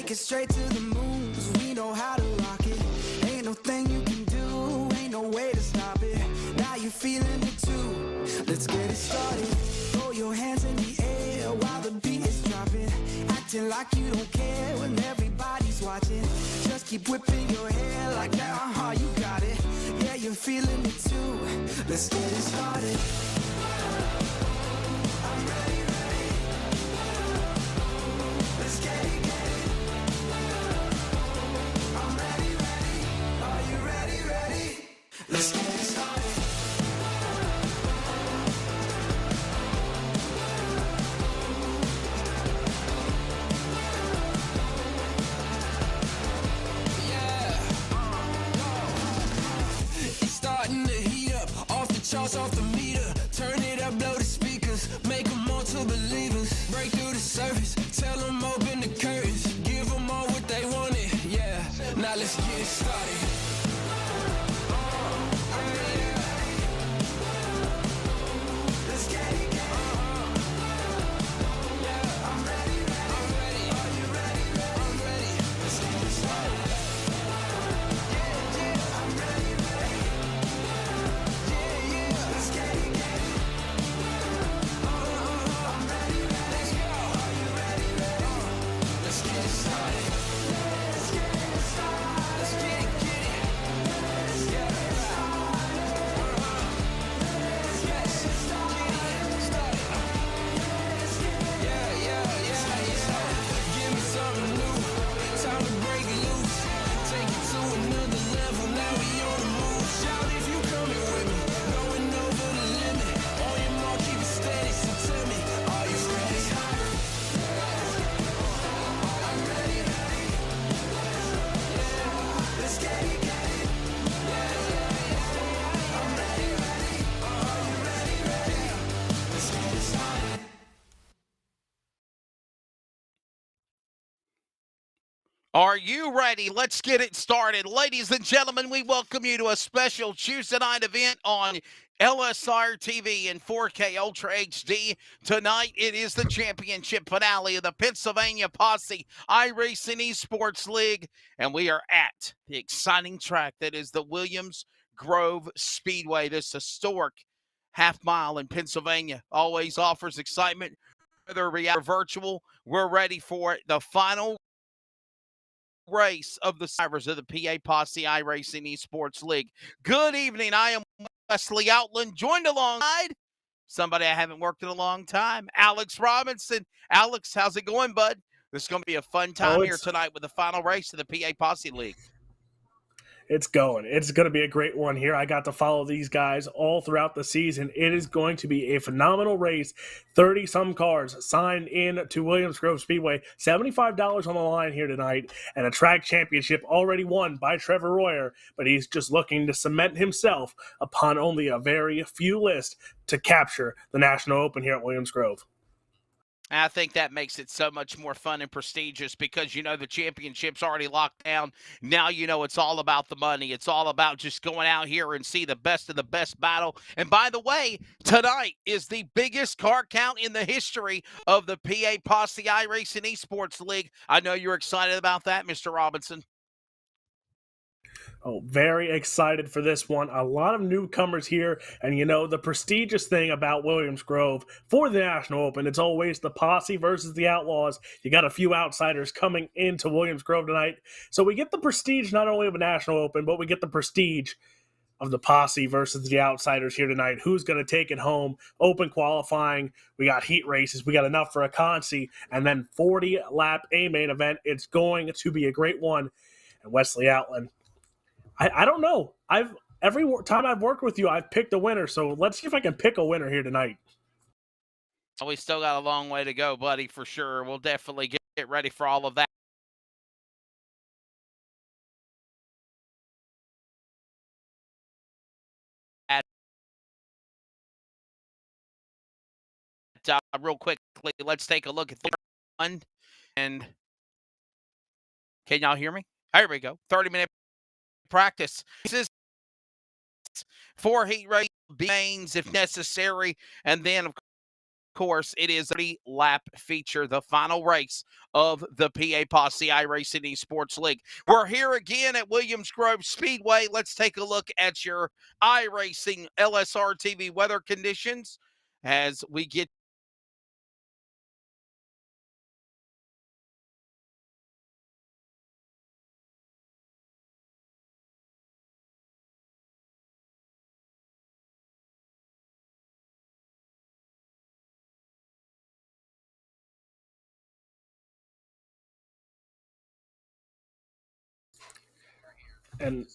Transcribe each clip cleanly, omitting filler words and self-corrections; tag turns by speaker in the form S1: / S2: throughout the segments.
S1: Take it straight to the moon, 'cause we know how to rock it. Ain't no thing you can do, ain't no way to stop it. Now you're feeling it too. Let's get it started. Throw your hands in the air while the beat is dropping. Acting like you don't care when everybody's watching. Just keep whipping your hair like that, you got it. Yeah, you're feeling it too. Let's get it started. I'm ready, ready. Let's get it, get it. I'm ready, ready. Are you ready, ready? Let's get it started. Charts off the meter, turn it up, blow the speakers, make them all to believers, break through the surface, tell them open the curtains, give them all what they wanted, yeah, now let's get it started. Let's get it, get it. Yeah, I'm ready, ready. Are you ready, ready? I'm ready. Let's get it started. Yeah, I'm ready, ready. Let's get it, get it. I'm ready, ready. Are you ready, ready? Let's get it started. Let's get it started. Let's get it, get it. Let's get it started. Let's get it started. Yeah. Give me something new. Time to break it loose. Take it to another level. Now we on the move. Shout if you coming with me. Going over the limit. On your mark, keep it steady. So tell me, are you ready? I'm ready, ready. Let's get it, get it. I'm ready, ready. Are you ready, ready? Let's get it started.
S2: Are you ready? Let's get it started. Ladies and gentlemen, we welcome you to a special Tuesday night event on LSRTV and 4K Ultra HD. Tonight, it is the championship finale of the Pennsylvania Posse iRacing eSports League, and we are at the exciting track that is the Williams Grove Speedway. This historic half mile in Pennsylvania always offers excitement. Whether real or virtual, we're ready for it. The final race of the survivors of the PA Posse iRacing eSports League. Good evening. I am Wesley Outland, joined alongside somebody I haven't worked in a long time, Alex Robinson. Alex, how's it going, bud? This is going to be a fun time here tonight with the final race of the PA Posse League.
S3: It's going. It's going to be a great one here. I got to follow these guys all throughout the season. It is going to be a phenomenal race. 30-some cars signed in to Williams Grove Speedway. $75 on the line here tonight. And a track championship already won by Trevor Royer. But he's just looking to cement himself upon only a very few lists to capture the National Open here at Williams Grove.
S2: I think that makes it so much more fun and prestigious because, you know, the championship's already locked down. Now, you know, it's all about the money. It's all about just going out here and see the best of the best battle. And by the way, tonight is the biggest car count in the history of the PA Posse iRacing eSports League. I know you're excited about that, Mr. Robinson.
S3: Oh, very excited for this one. A lot of newcomers here. And, you know, the prestigious thing about Williams Grove for the National Open, it's always the Posse versus the Outlaws. You got a few outsiders coming into Williams Grove tonight. So we get the prestige not only of a National Open, but we get the prestige of the Posse versus the outsiders here tonight. Who's going to take it home? Open qualifying. We got heat races. We got enough for a Consi. And then 40-lap A-main event. It's going to be a great one. And Wesley Outland, I don't know. Every time I've worked with you, I've picked a winner. So let's see if I can pick a winner here tonight.
S2: We still got a long way to go, buddy, for sure. We'll definitely get ready for all of that. Real quickly, let's take a look at one. And can y'all hear me? There we go. 30-minute practice. This is 4 heat race mains if necessary, and then of course, it is a 30-lap feature, the final race of the PA Posse iRacing eSports League. We're here again at Williams Grove Speedway. Let's take a look at your iRacing LSRTV weather conditions as we get
S3: And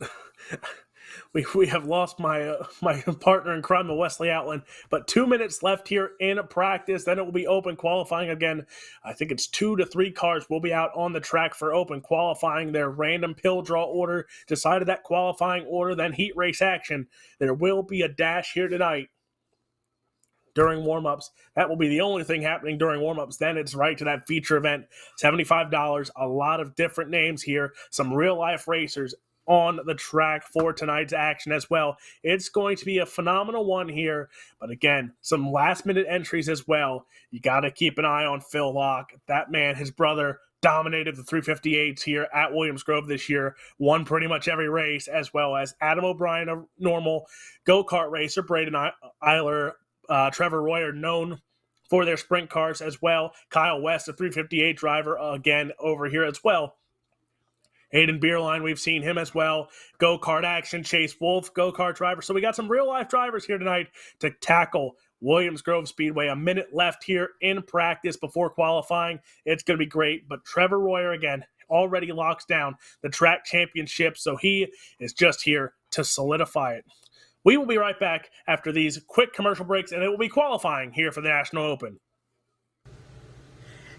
S3: we have lost my my partner in crime, Wesley Outland. But 2 minutes left here in practice. Then it will be open qualifying again. I think it's 2 to 3 cars will be out on the track for open qualifying. Their random pill draw order decided that qualifying order, then heat race action. There will be a dash here tonight during warm-ups. That will be the only thing happening during warm-ups. Then it's right to that feature event. $75. A lot of different names here. Some real-life racers on the track for tonight's action as well. It's going to be a phenomenal one here, but again, some last-minute entries as well. You got to keep an eye on Phil Locke. That man, his brother, dominated the 358s here at Williams Grove this year, won pretty much every race, as well as Adam O'Brien, a normal go-kart racer, Braden Eiler, Trevor Royer, known for their sprint cars as well. Kyle West, a 358 driver, again, over here as well. Hayden Beerline, we've seen him as well. Go-kart action, Chase Wolf, go-kart driver. So we got some real-life drivers here tonight to tackle Williams Grove Speedway. A minute left here in practice before qualifying. It's going to be great. But Trevor Royer, again, already locks down the track championship, so he is just here to solidify it. We will be right back after these quick commercial breaks, and it will be qualifying here for the National Open.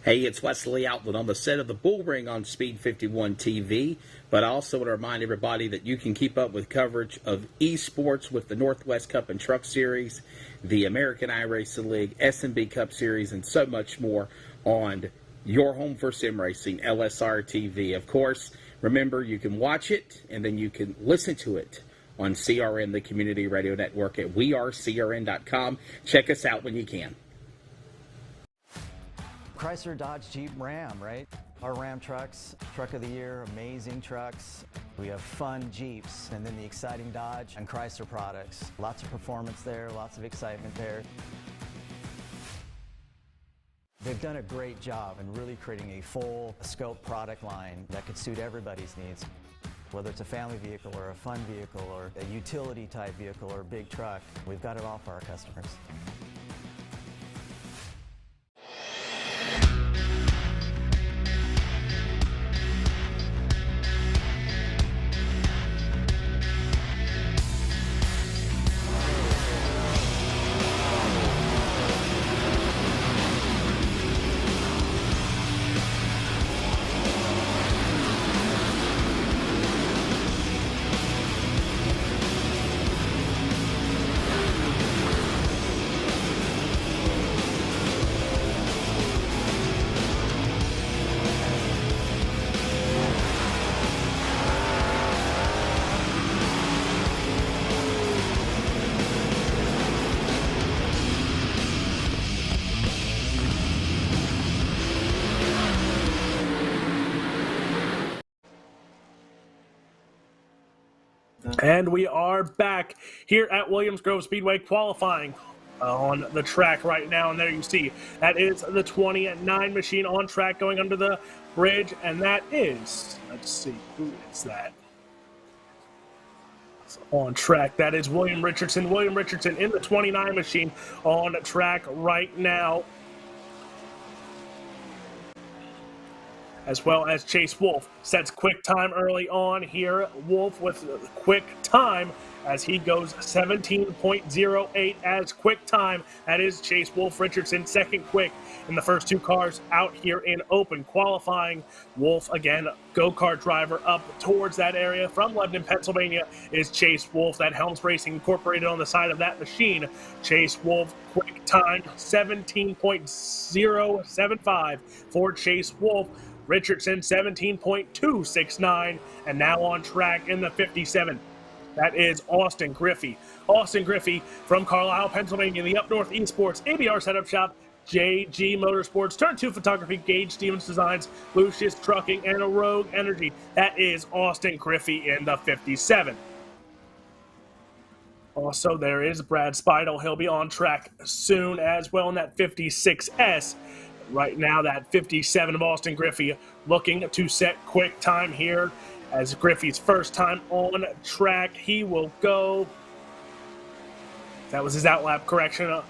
S4: Hey, it's Wesley Outland on the set of the Bull Ring on Speed 51 TV, but I also want to remind everybody that you can keep up with coverage of eSports with the Northwest Cup and Truck Series, the American iRacing League, S&B Cup Series, and so much more on your home for sim racing, LSRTV. Of course, remember, you can watch it, and then you can listen to it on CRN, the Community Radio Network, at wearecrn.com. Check us out when you can.
S5: Chrysler, Dodge, Jeep, Ram, right? Our Ram trucks, truck of the year, amazing trucks. We have fun Jeeps, and then the exciting Dodge and Chrysler products. Lots of performance there, lots of excitement there. They've done a great job in really creating a full scope product line that could suit everybody's needs. Whether it's a family vehicle or a fun vehicle or a utility type vehicle or a big truck, we've got it all for our customers.
S3: And we are back here at Williams Grove Speedway qualifying on the track right now. And there you see, that is the 29 machine on track going under the bridge. And that is, let's see, who is that? On track, that is William Richardson. William Richardson in the 29 machine on track right now. As well as Chase Wolf sets quick time early on here. Wolf with quick time as he goes 17.08 as quick time. That is Chase Wolf Richardson, second quick in the first two cars out here in open qualifying. Wolf, again, go-kart driver up towards that area from Lebanon, Pennsylvania is Chase Wolf. That Helms Racing Incorporated on the side of that machine. Chase Wolf, quick time, 17.075 for Chase Wolf. Richardson, 17.269, and now on track in the 57. That is Austin Griffey. Austin Griffey from Carlisle, Pennsylvania, the Up North Esports ABR Setup Shop, JG Motorsports, Turn 2 Photography, Gage Stevens Designs, Lucius Trucking, and Rogue Energy. That is Austin Griffey in the 57. Also, there is Brad Speidel. He'll be on track soon as well in that 56S. Right now, that 57 of Austin Griffey looking to set quick time here as Griffey's first time on track. He will go. That was his outlap correction.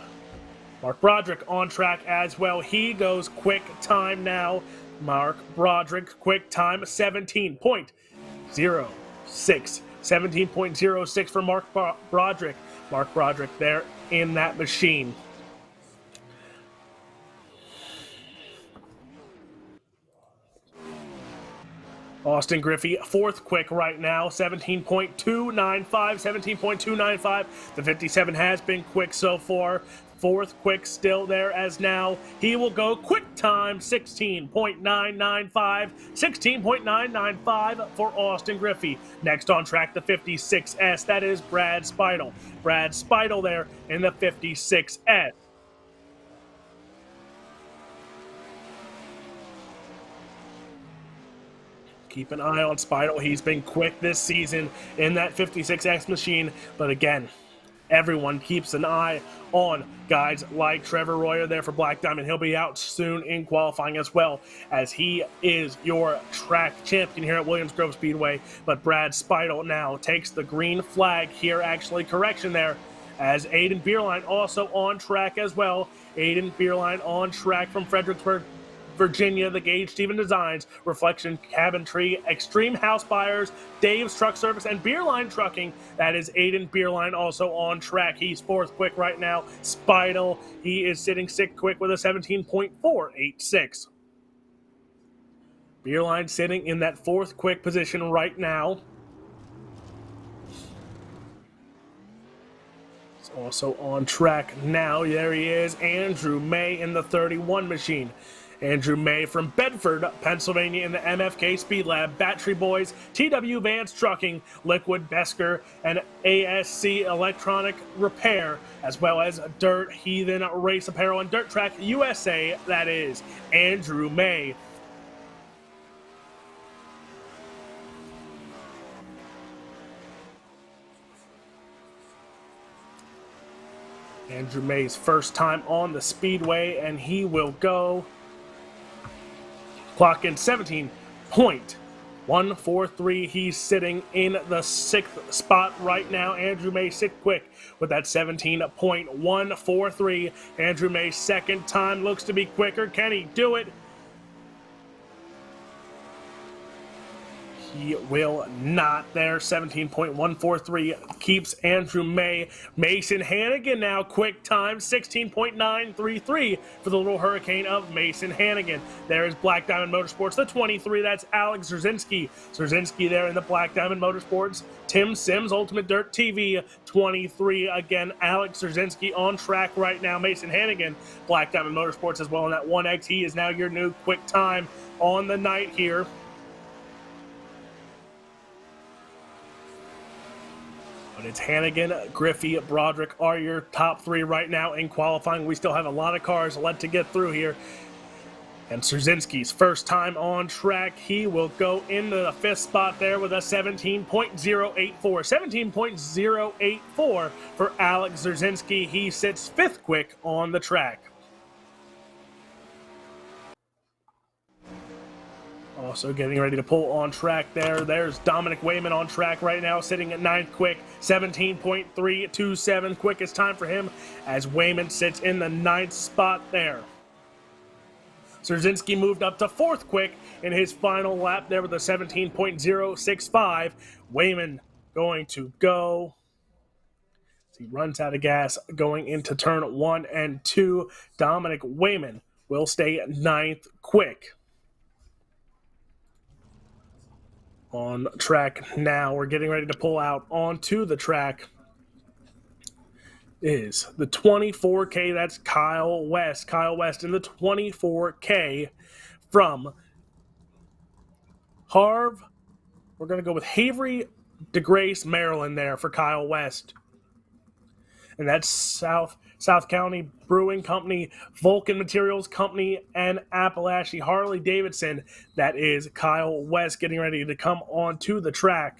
S3: Mark Broderick on track as well. He goes quick time now. Mark Broderick, quick time 17.06. 17.06 for Mark Broderick. Mark Broderick there in that machine. Austin Griffey, fourth quick right now, 17.295, 17.295. The 57 has been quick so far. Fourth quick still there as now. He will go quick time, 16.995, 16.995 for Austin Griffey. Next on track, the 56S, that is Brad Speidel. Brad Speidel there in the 56S. Keep an eye on Speidel. He's been quick this season in that 56X machine. But again, everyone keeps an eye on guys like Trevor Royer there for Black Diamond. He'll be out soon in qualifying as well, as he is your track champion here at Williams Grove Speedway. But Brad Speidel now takes the green flag here. Actually, correction there, as Aiden Bierlein also on track as well. Aiden Bierlein on track from Fredericksburg, Virginia, the Gage Stevens Designs, Reflection Cabinetry, Extreme House Buyers, Dave's Truck Service, and Beerline Trucking. That is Aiden Beerline also on track. He's fourth quick right now. Speidel, he is sitting sixth quick with a 17.486. Beerline sitting in that fourth quick position right now. He's also on track now. There he is, Andrew May in the 31 machine. Andrew May from Bedford, Pennsylvania in the MFK Speed Lab, Battery Boys, TW Vance Trucking, Liquid Besker, and ASC Electronic Repair, as well as Dirt Heathen Race Apparel and Dirt Track USA. That is Andrew May. Andrew May's first time on the Speedway, and he will go clock in 17.143. He's sitting in the sixth spot right now. Andrew May sixth quick with that 17.143. Andrew May's second time looks to be quicker. Can he do it? He will not there. 17.143 keeps Andrew May. Mason Hannigan now quick time, 16.933 for the Little Hurricane of Mason Hannigan. There is Black Diamond Motorsports, the 23. That's Alex Zerzinski. Zerzinski there in the Black Diamond Motorsports. Tim Sims, Ultimate Dirt TV, 23. Again, Alex Zerzinski on track right now. Mason Hannigan, Black Diamond Motorsports as well in that 1X. He is now your new quick time on the night here. But it's Hannigan, Griffey, Broderick are your top three right now in qualifying. We still have a lot of cars left to get through here. And Strzezinski's first time on track, he will go into the fifth spot there with a 17.084. 17.084 for Alex Strzezinski. He sits fifth quick on the track. Also getting ready to pull on track there. There's Dominic Wayman on track right now, sitting at ninth quick. 17.327 quickest time for him as Wayman sits in the ninth spot there. Strzezinski moved up to fourth quick in his final lap there with a 17.065. Wayman going to go. He runs out of gas going into turn 1 and 2. Dominic Wayman will stay ninth quick. On track now, we're getting ready to pull out onto the track is the 24K. That's Kyle West. Kyle West in the 24K from Harv. We're going to go with Havery DeGrace, Maryland there for Kyle West. and that's South County Brewing Company, Vulcan Materials Company, and Appalachia Harley Davidson. That is Kyle West getting ready to come onto the track.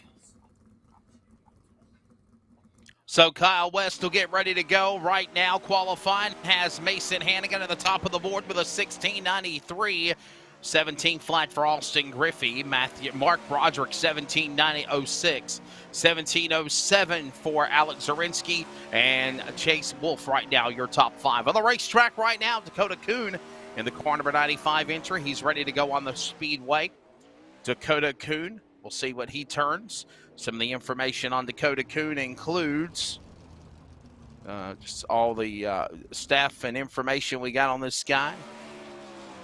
S2: So Kyle West will get ready to go right now. Qualifying has Mason Hannigan at the top of the board with a 16.93. 17 flat for Austin Griffey. Mark Broderick, 17.06. 17.07 for Alex Zarinsky. And Chase Wolf right now, your top five. On the racetrack right now, Dakota Kuhn in the car number 95 entry. He's ready to go on the speedway. Dakota Kuhn, we'll see what he turns. Some of the information on Dakota Kuhn includes just all the staff and information we got on this guy.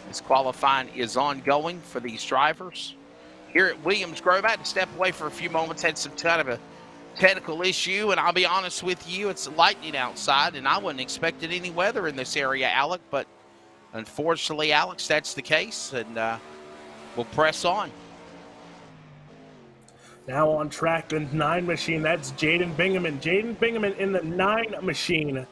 S2: His qualifying is ongoing for these drivers. Here at Williams Grove, I had to step away for a few moments, had some kind of a technical issue, and I'll be honest with you, it's lightning outside, and I wasn't expecting any weather in this area, Alec, but unfortunately, Alex, that's the case, and we'll press on.
S3: Now on track, the 9 machine, that's Jaden Bingaman. Jaden Bingaman in the 9 machine.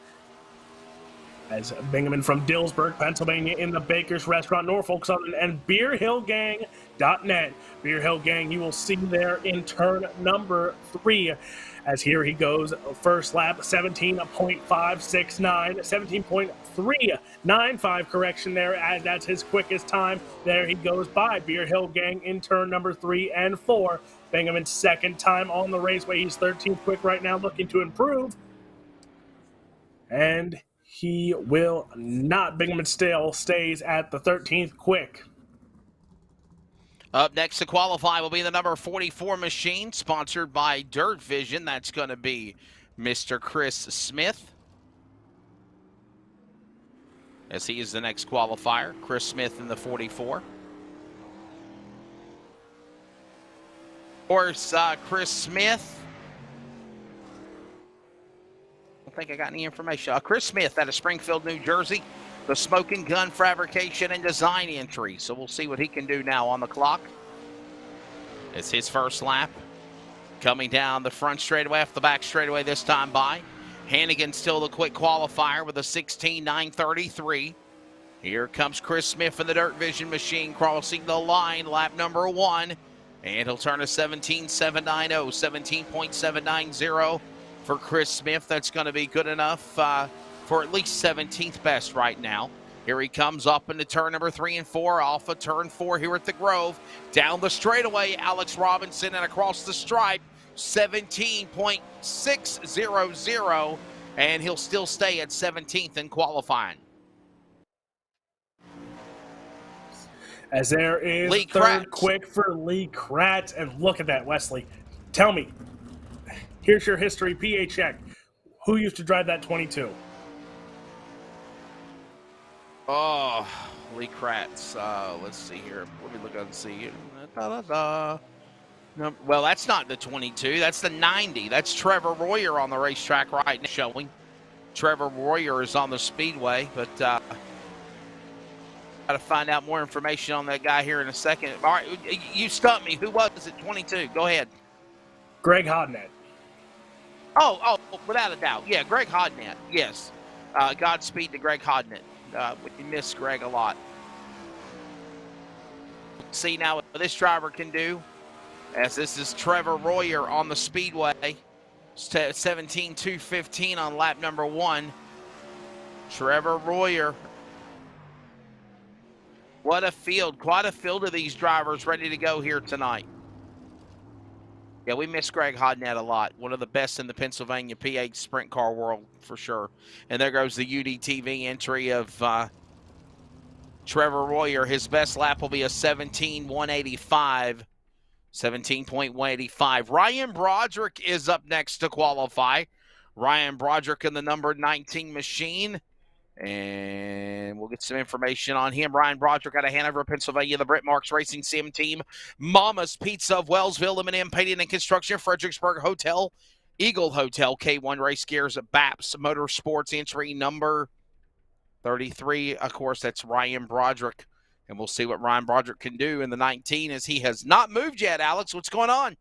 S3: As Bingaman from Dillsburg, Pennsylvania, in the Baker's Restaurant, Norfolk Southern, and BeerHillGang.net. Beer Hill Gang, you will see there in turn number 3. As here he goes, first lap, 17.569, 17.395 correction there, as that's his quickest time. There he goes by Beer Hill Gang in turn number 3 and 4. Bingaman's second time on the raceway. He's 13th quick right now, looking to improve. And he will not. Bingaman still stays at the 13th quick.
S2: Up next to qualify will be the number 44 machine, sponsored by Dirt Vision. That's going to be Mr. Chris Smith, as he is the next qualifier. Chris Smith in the 44. Of course, Chris Smith. I don't think I got any information. Chris Smith out of Springfield, New Jersey. The Smoking Gun Fabrication and Design entry. So we'll see what he can do now on the clock. It's his first lap. Coming down the front straightaway, off the back straightaway this time by. Hannigan still the quick qualifier with a 16.933. Here comes Chris Smith in the Dirt Vision machine crossing the line, lap number 1. And he'll turn a 17.790, 17.790 for Chris Smith. That's going to be good enough for at least 17th best right now. Here he comes up into turn number 3 and 4, off of turn 4 here at the Grove. Down the straightaway, Alex Robinson, and across the stripe, 17.600, and he'll still stay at 17th in qualifying.
S3: As there is
S2: Lee
S3: third
S2: Kratz.
S3: quick for Lee Kratz. And look at that, Wesley. Tell me, here's your history PA check. Who used to drive that 22?
S2: Oh, Lee Kratz. Let's see here. Let me look and see. No, well, that's not the 22. That's the 90. That's Trevor Royer on the racetrack right now showing. Trevor Royer is on the speedway, but got to find out more information on that guy here in a second. All right, you stumped me. Who was it, 22? Go ahead.
S3: Greg Hodnett.
S2: Oh, without a doubt. Yeah, Greg Hodnett. Yes. Godspeed to Greg Hodnett. We miss Greg a lot. See now what this driver can do, as this is Trevor Royer on the speedway. 17.215 on lap number 1. Trevor Royer. What a field. Quite a field of these drivers ready to go here tonight. Yeah, we miss Greg Hodnett a lot. One of the best in the Pennsylvania PA sprint car world for sure. And there goes the UDTV entry of Trevor Royer. His best lap will be a 17.185. 17.185. Ryan Broderick is up next to qualify. Ryan Broderick in the number 19 machine. And we'll get some information on him. Ryan Broderick out of Hanover, Pennsylvania, the Brett Marks Racing Sim Team, Mama's Pizza of Wellsville, M&M Painting and Construction, Fredericksburg Hotel, Eagle Hotel, K1 Race Gears, BAPS Motorsports entry number 33. Of course, that's Ryan Broderick. And we'll see what Ryan Broderick can do in the 19, as he has not moved yet. Alex, what's going on?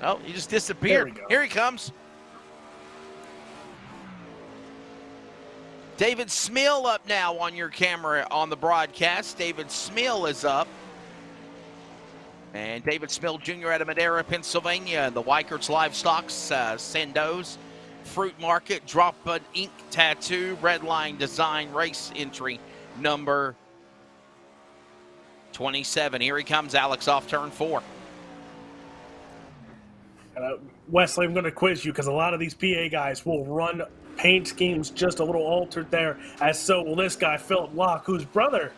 S2: Oh, he just
S3: There
S2: disappeared.
S3: we go.
S2: Here he comes. David Smil up now on your camera on the broadcast. David Smil is up. And David Smil Jr. out of Madera, Pennsylvania. The Weikert's Livestock, Sandoz Fruit Market, Drop an Ink Tattoo, Redline Design Race Entry number 27. Here he comes, Alex, off turn 4.
S3: Wesley, I'm going to quiz you because a lot of these PA guys will run paint schemes just a little altered there, as so will this guy, Philip Locke, whose brother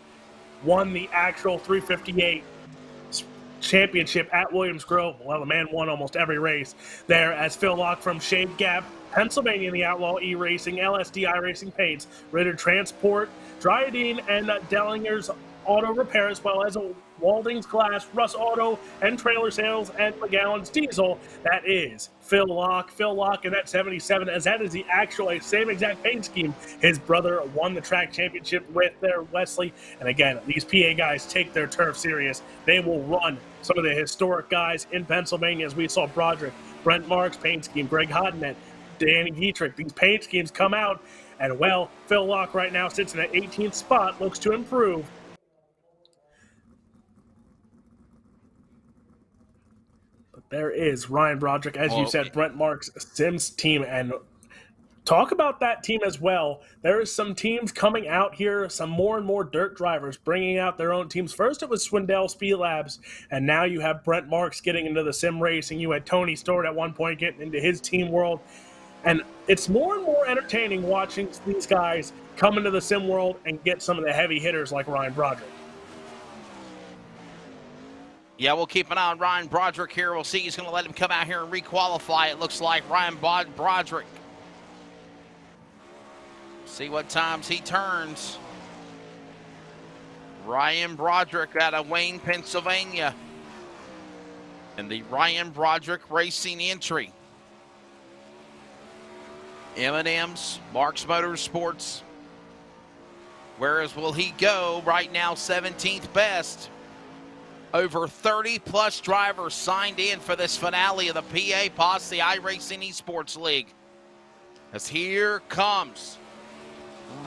S3: won the actual 358 championship at Williams Grove. Well, the man won almost every race there, as Phil Locke from Shade Gap, Pennsylvania, in the Outlaw eRacing, LSD iRacing paints, Ritter Transport, Dryadine, and Dellinger's Auto Repair, as well as Walding's Glass, Russ Auto, and Trailer Sales, and McGowan's Diesel. That is Phil Locke. Phil Locke in that 77, as that is the actual same exact paint scheme his brother won the track championship with there, Wesley. And again, these PA guys take their turf serious. They will run some of the historic guys in Pennsylvania, as we saw Broderick, Brent Marks paint scheme, Greg Hodnett, Danny Dietrich. These paint schemes come out, and well, Phil Locke right now sits in that 18th spot, looks to improve. There is Ryan Broderick, as you said, Brent Marks' Sims team. And talk about that team as well. There is some teams coming out here, some more and more dirt drivers bringing out their own teams. First it was Swindell Speed Labs, and now you have Brent Marks getting into the sim racing. You had Tony Stewart at one point getting into his team world. And it's more and more entertaining watching these guys come into the sim world and get some of the heavy hitters like Ryan Broderick.
S2: Yeah, we'll keep an eye on Ryan Broderick here. We'll see. He's going to let him come out here and requalify, it looks like. Ryan Broderick. See what times he turns. Ryan Broderick out of Wayne, Pennsylvania. And the Ryan Broderick Racing entry. M&M's, Marks Motorsports. Whereas will he go? Right now, 17th best. Over 30-plus drivers signed in for this finale of the PA Posse iRacing eSports League. As here comes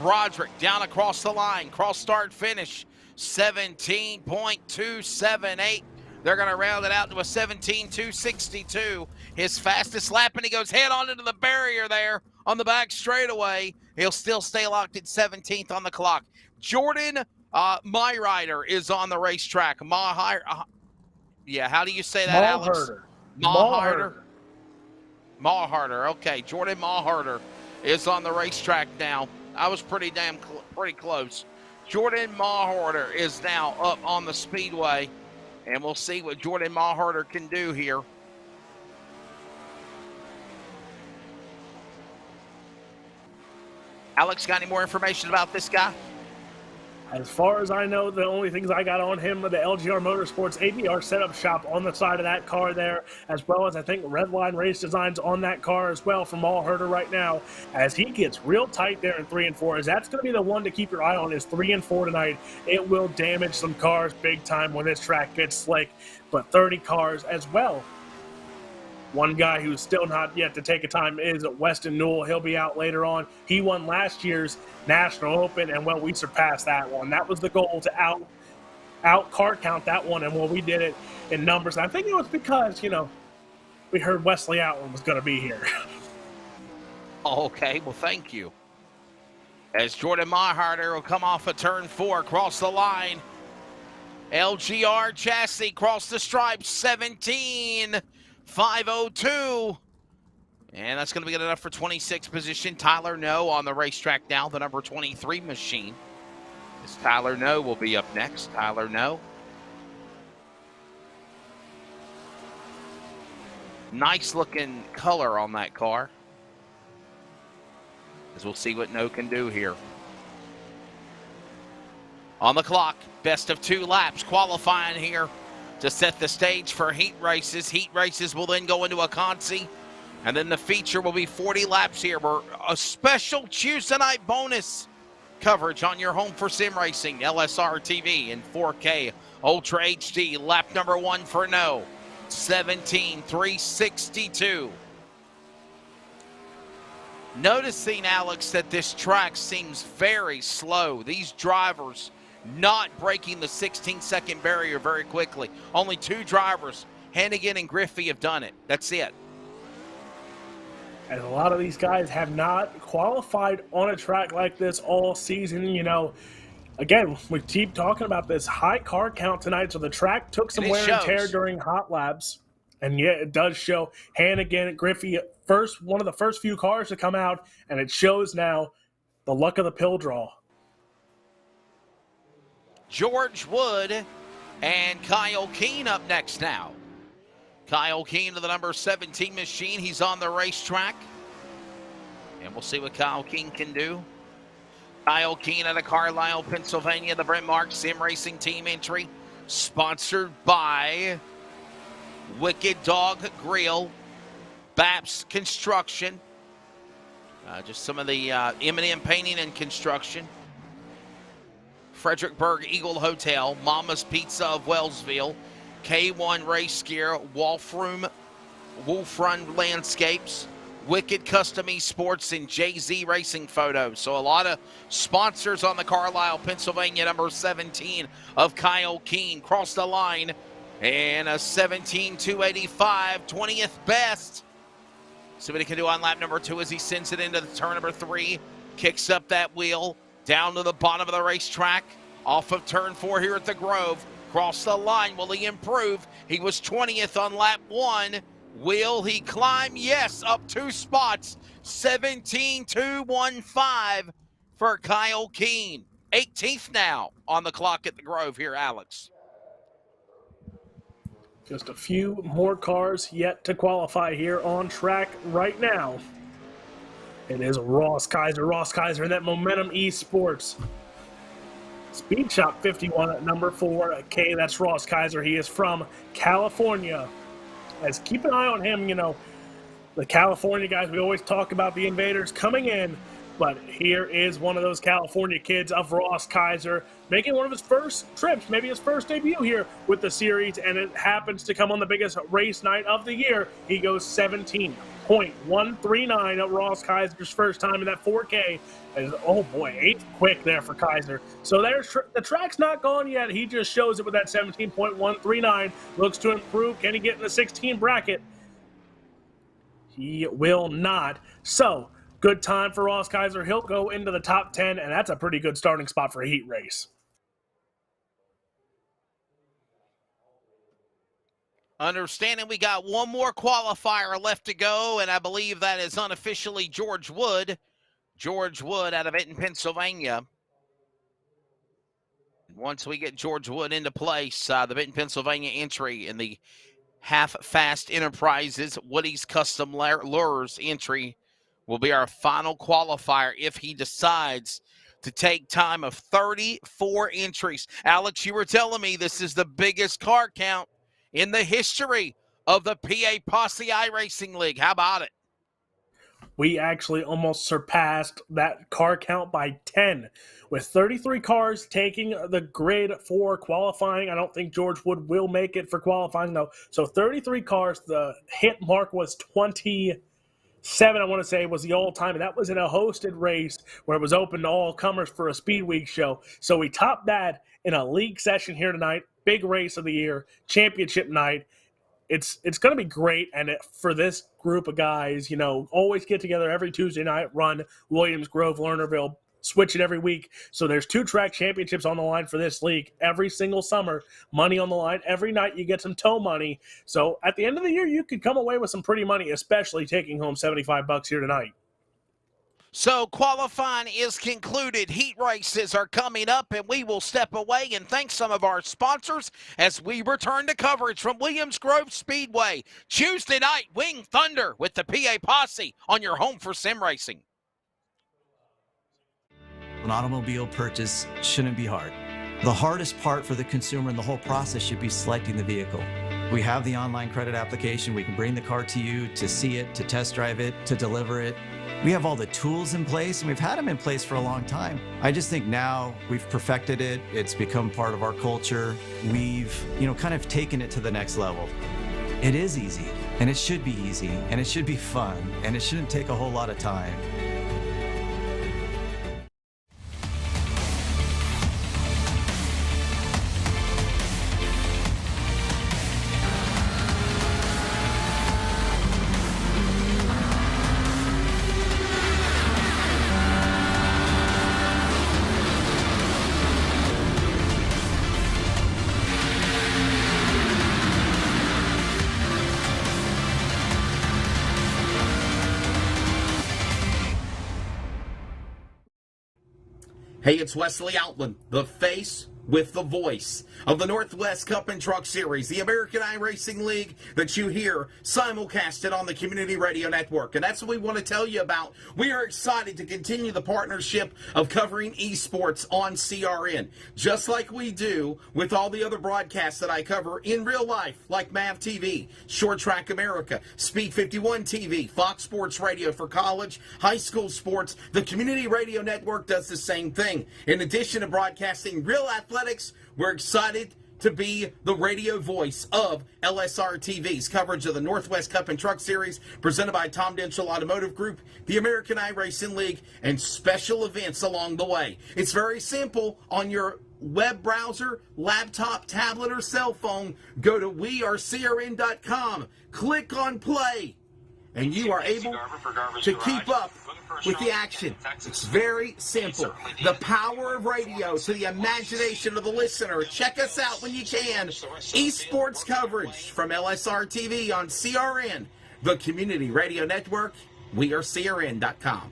S2: Broderick down across the line, cross start finish, 17.278. They're going to round it out to a 17.262. His fastest lap, and he goes head on into the barrier there on the back straightaway. He'll still stay locked at 17th on the clock. Jordan Myrider is on the racetrack. Yeah, how do you say that, Alex? Mawharder. Okay, Jordan Mawharder is on the racetrack now. I was pretty close. Jordan Mawharder is now up on the speedway, and we'll see what Jordan Mawharder can do here. Alex, got any more information about this guy?
S3: As far as I know, the only things I got on him were the LGR Motorsports ADR setup shop on the side of that car there, as well as I think Redline Race Designs on that car as well from Allherder right now, as he gets real tight there in 3 and 4, as that's going to be the one to keep your eye on is 3 and 4 tonight. It will damage some cars big time when this track gets slick, but 30 cars as well. One guy who's still not yet to take a time is Weston Newell. He'll be out later on. He won last year's National Open, and, well, we surpassed that one. That was the goal, to out car count that one, and, well, we did it in numbers. I think it was because, we heard Wesley Outland was going to be here.
S2: Okay, well, thank you. As Jordan Mawharder will come off of turn 4, across the line. LGR chassis cross the stripe, 17.502. And that's going to be good enough for 26th position. Tyler No on the racetrack now, the number 23 machine. As Tyler No will be up next. Tyler No. Nice looking color on that car. As we'll see what No can do here. On the clock, best of 2 laps qualifying here to set the stage for heat races. Heat races will then go into a Consi, and then the feature will be 40 laps here. We're a special Tuesday night bonus coverage on your home for sim racing, LSRTV in 4K Ultra HD. Lap number 1 for No. 17,362. Noticing, Alex, that this track seems very slow. These drivers not breaking the 16-second barrier very quickly. Only 2 drivers, Hannigan and Griffey, have done it. That's it.
S3: And a lot of these guys have not qualified on a track like this all season. You know, again, we keep talking about this high car count tonight, so the track took some wear and tear during hot laps. And yeah, it does show. Hannigan, Griffey, one of the first few cars to come out, and it shows now the luck of the pill draw.
S2: George Wood and Kyle Keene up next now. Kyle Keene to the number 17 machine. He's on the racetrack. And we'll see what Kyle Keene can do. Kyle Keene out of Carlisle, Pennsylvania, the Brent Marks Sim Racing Team entry. Sponsored by Wicked Dog Grill, Baps Construction, just some of the M&M Painting and Construction, Fredericksburg Eagle Hotel, Mama's Pizza of Wellsville, K1 Race Gear, Wolfrun Landscapes, Wicked Custom Esports, and JZ Racing Photos. So a lot of sponsors on the Carlisle, Pennsylvania, number 17 of Kyle Keene. Crossed the line. And a 17,285, 20th best. See what he can do on lap number 2 as he sends it into the turn number 3. Kicks up that wheel down to the bottom of the racetrack. Off of turn 4 here at the Grove. Cross the line. Will he improve? He was 20th on lap 1. Will he climb? Yes, up 2 spots. 17,215 for Kyle Keene. 18th now on the clock at the Grove here, Alex.
S3: Just a few more cars yet to qualify here on track right now. It is Ross Kaiser in that Momentum Esports. Speed Shop 51 at number 4. Okay, that's Ross Kaiser. He is from California. As keep an eye on him, you know, the California guys, we always talk about the invaders coming in, but here is one of those California kids of Ross Kaiser, making one of his first trips, maybe his first debut here with the series, and it happens to come on the biggest race night of the year. He goes 17.139 at Ross Kaiser's first time in that 4K. Oh boy, 8th quick there for Kaiser. So there's the track's not gone yet. He just shows it with that 17.139. Looks to improve. Can he get in the 16 bracket? He will not. So good time for Ross Kaiser. He'll go into the top 10, and that's a pretty good starting spot for a heat race.
S2: Understanding we got one more qualifier left to go, and I believe that is unofficially George Wood. George Wood out of Eaton, Pennsylvania. Once we get George Wood into place, the Benton, Pennsylvania entry in the Half-Fast Enterprises Woody's Custom Lures entry will be our final qualifier if he decides to take time of 34 entries. Alex, you were telling me this is the biggest car count in the history of the PA Posse iRacing League. How about it?
S3: We actually almost surpassed that car count by 10, with 33 cars taking the grid for qualifying. I don't think George Wood will make it for qualifying, though. So 33 cars. The hit mark was 27, I want to say, was the all-time, and that was in a hosted race where it was open to all comers for a Speed Week show. So we topped that in a league session here tonight. Big race of the year, championship night. It's going to be great, and for this group of guys, you know, always get together every Tuesday night, run Williams Grove, Lernerville, switch it every week. So there's 2 track championships on the line for this league every single summer. Money on the line. Every night you get some tow money. So at the end of the year, you could come away with some pretty money, especially taking home $75 here tonight.
S2: So qualifying is concluded. Heat races are coming up, and we will step away and thank some of our sponsors as we return to coverage from Williams Grove Speedway. Tuesday night, Wing Thunder with the PA Posse on your home for sim racing.
S6: An automobile purchase shouldn't be hard. The hardest part for the consumer in the whole process should be selecting the vehicle. We have the online credit application. We can bring the car to you to see it, to test drive it, to deliver it. We have all the tools in place, and we've had them in place for a long time. I just think now we've perfected it. It's become part of our culture. We've, kind of taken it to the next level. It is easy, and it should be easy, and it should be fun, and it shouldn't take a whole lot of time.
S4: Hey, it's Wesley Outland, the face with the voice of the Northwest Cup and Truck Series, the American iRacing League that you hear simulcasted on the Community Radio Network. And that's what we want to tell you about. We are excited to continue the partnership of covering eSports on CRN, just like we do with all the other broadcasts that I cover in real life, like MAV TV, Short Track America, Speed 51 TV, Fox Sports Radio for college, high school sports. The Community Radio Network does the same thing. In addition to broadcasting real athletics, we're excited to be the radio voice of LSRTV's coverage of the Northwest Cup and Truck Series presented by Tom Denchel Automotive Group, the American iRacing League, and special events along the way. It's very simple. On your web browser, laptop, tablet, or cell phone, go to wearecrn.com, click on play, and you are able to keep up with the action. It's very simple. The power of radio to the imagination of the listener. Check us out when you can. Esports coverage from LSRTV on CRN, the Community Radio Network, wearecrn.com.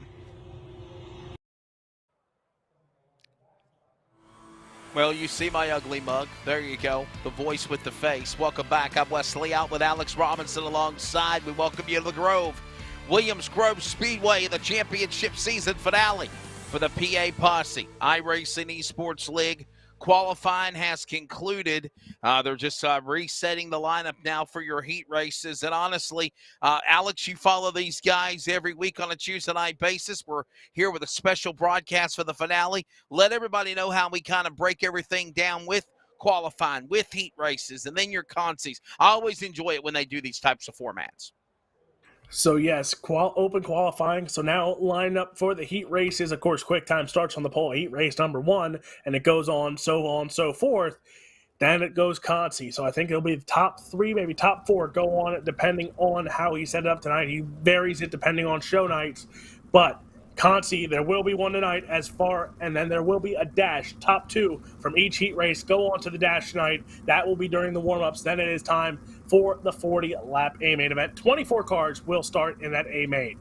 S2: Well, you see my ugly mug. There you go. The voice with the face. Welcome back. I'm Wesley Out with Alex Robinson alongside. We welcome you to the Grove. Williams Grove Speedway, the championship season finale for the PA Posse. iRacing Esports League qualifying has concluded. They're just resetting the lineup now for your heat races. And honestly, Alex, you follow these guys every week on a Tuesday night basis. We're here with a special broadcast for the finale. Let everybody know how we kind of break everything down with qualifying, with heat races, and then your consies. I always enjoy it when they do these types of formats.
S3: So yes, open qualifying. So now line up for the heat races. Of course, quick time starts on the pole, heat race number 1, and it goes on, so forth. Then it goes Consi. So I think it'll be the top 3, maybe top 4 go on it, depending on how he set it up tonight. He varies it depending on show nights. But Consi, there will be one tonight and then there will be a dash. Top 2 from each heat race go on to the dash tonight. That will be during the warm-ups. Then it is time for the 40-lap A-Main event. 24 cars will start in that A-Main.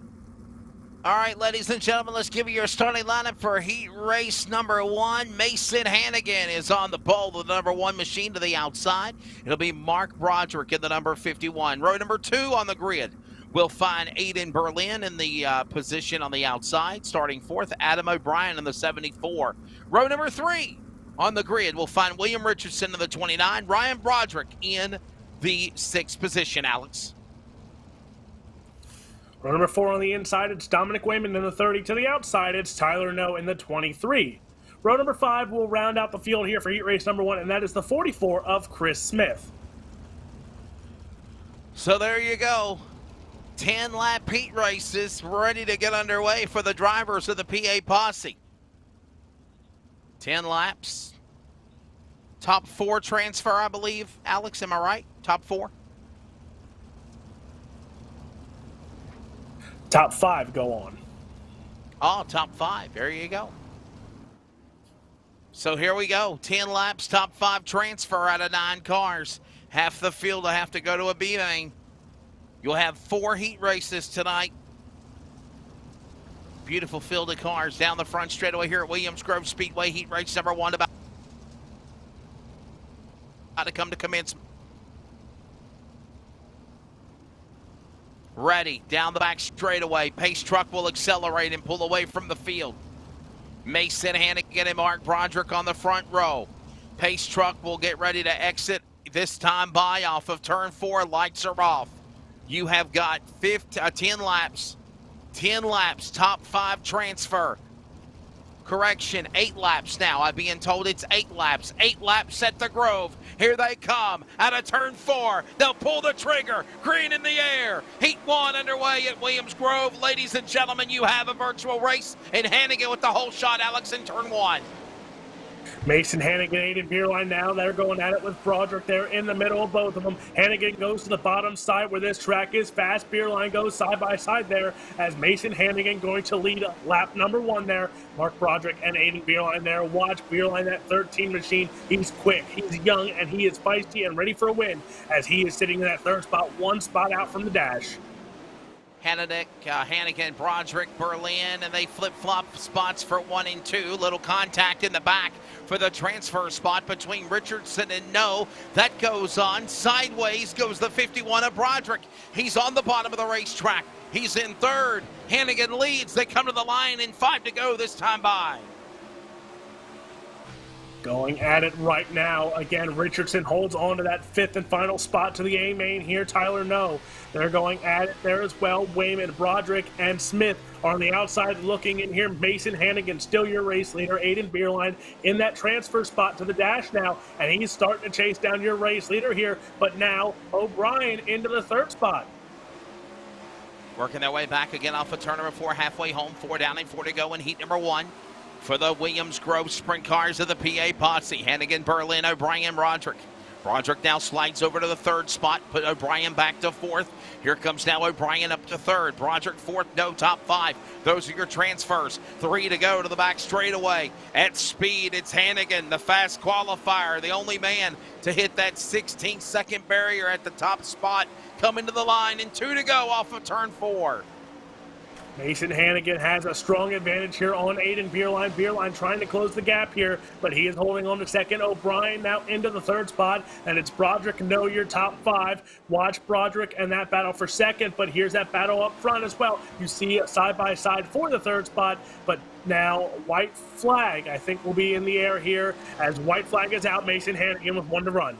S2: All right, ladies and gentlemen, let's give you your starting lineup for heat race number 1. Mason Hannigan is on the pole, the number 1 machine to the outside. It'll be Mark Broderick in the number 51. Row number 2 on the grid. We'll find Aiden Berlin in the position on the outside. Starting 4th, Adam O'Brien in the 74. Row number 3 on the grid. We'll find William Richardson in the 29. Ryan Broderick in the 6th position, Alex.
S3: Row number 4 on the inside, it's Dominic Wayman in the 30. To the outside, it's Tyler No in the 23. Row number 5 will round out the field here for heat race number 1, and that is the 44 of Chris Smith.
S2: So there you go. 10-lap heat races ready to get underway for the drivers of the PA Posse. 10 laps. Top 4 transfer, I believe. Alex, am I right? Top 4?
S3: Top 5 go on.
S2: Oh, top 5. There you go. So here we go. 10 laps, top 5 transfer out of 9 cars. Half the field will have to go to a B-main. You'll have 4 heat races tonight. Beautiful field of cars down the front straightaway here at Williams Grove Speedway. Heat race number 1 about to come to commencement. Ready, down the back straightaway. Pace truck will accelerate and pull away from the field. Mason Hannigan and Mark Broderick on the front row. Pace truck will get ready to exit, this time by off of turn 4. Lights are off. You have got 10 laps. 10 laps, top 5 transfer. Correction, 8 laps now. I'm being told it's 8 laps. 8 laps at the Grove. Here they come out of turn 4. They'll pull the trigger. Green in the air. Heat 1 underway at Williams Grove. Ladies and gentlemen, you have a virtual race. And Hannigan with the whole shot, Alex, in turn 1.
S3: Mason Hannigan, Aiden Beerline now. They're going at it with Broderick there in the middle of both of them. Hannigan goes to the bottom side where this track is fast. Beerline goes side by side there as Mason Hannigan going to lead lap number 1 there. Mark Broderick and Aiden Beerline there. Watch Beerline, that 13 machine. He's quick, he's young, and he is feisty and ready for a win as he is sitting in that third spot, 1 spot out from the dash.
S2: Hannigan, Broderick, Berlin, and they flip-flop spots for 1 and 2. Little contact in the back for the transfer spot between Richardson and No. That goes on. Sideways goes the 51 of Broderick. He's on the bottom of the racetrack. He's in third. Hannigan leads. They come to the line and 5 to go this time by.
S3: Going at it right now. Again, Richardson holds on to that 5th and final spot to the A main here. Tyler No. They're going at it there as well. Wayman, Broderick, and Smith are on the outside looking in here. Mason Hannigan, still your race leader. Aiden Beerline in that transfer spot to the dash now, and he's starting to chase down your race leader here. But now O'Brien into the 3rd spot.
S2: Working their way back again off of turn number 4, halfway home. 4 down and 4 to go in heat number 1. For the Williams Grove Sprint Cars of the PA Posse. Hannigan, Berlin, O'Brien, Broderick. Broderick now slides over to the 3rd spot, put O'Brien back to 4th. Here comes now O'Brien up to 3rd. Broderick 4th, no top 5. Those are your transfers. 3 to go to the back straightaway. At speed, it's Hannigan, the fast qualifier, the only man to hit that 16-second barrier at the top spot. Coming to the line, and 2 to go off of turn 4.
S3: Mason Hannigan has a strong advantage here on Aiden Beerline. Beerline trying to close the gap here, but he is holding on to 2nd. O'Brien now into the 3rd spot, and it's Broderick, No, your top 5. Watch Broderick and that battle for 2nd, but here's that battle up front as well. You see a side-by-side for the 3rd spot, but now white flag, I think, will be in the air here. As white flag is out, Mason Hannigan with 1 to run.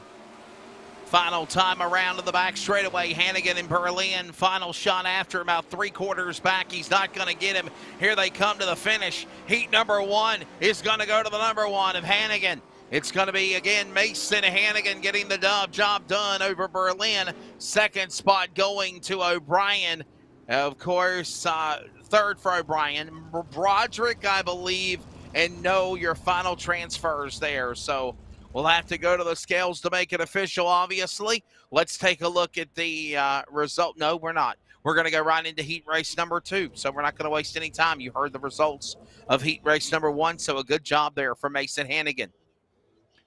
S2: Final time around to the back straightaway. Hannigan in Berlin. Final shot after about 3/4 back. He's not going to get him. Here they come to the finish. Heat number 1 is going to go to the number 1 of Hannigan. It's going to be, again, Mason Hannigan getting the job done over Berlin. 2nd spot going to O'Brien. Of course, 3rd for O'Brien. Broderick, I believe, and No, your final transfers there. So we'll have to go to the scales to make it official, obviously. Let's take a look at the result. No, we're not. We're going to go right into heat race number 2, so we're not going to waste any time. You heard the results of heat race number 1, so a good job there for Mason Hannigan.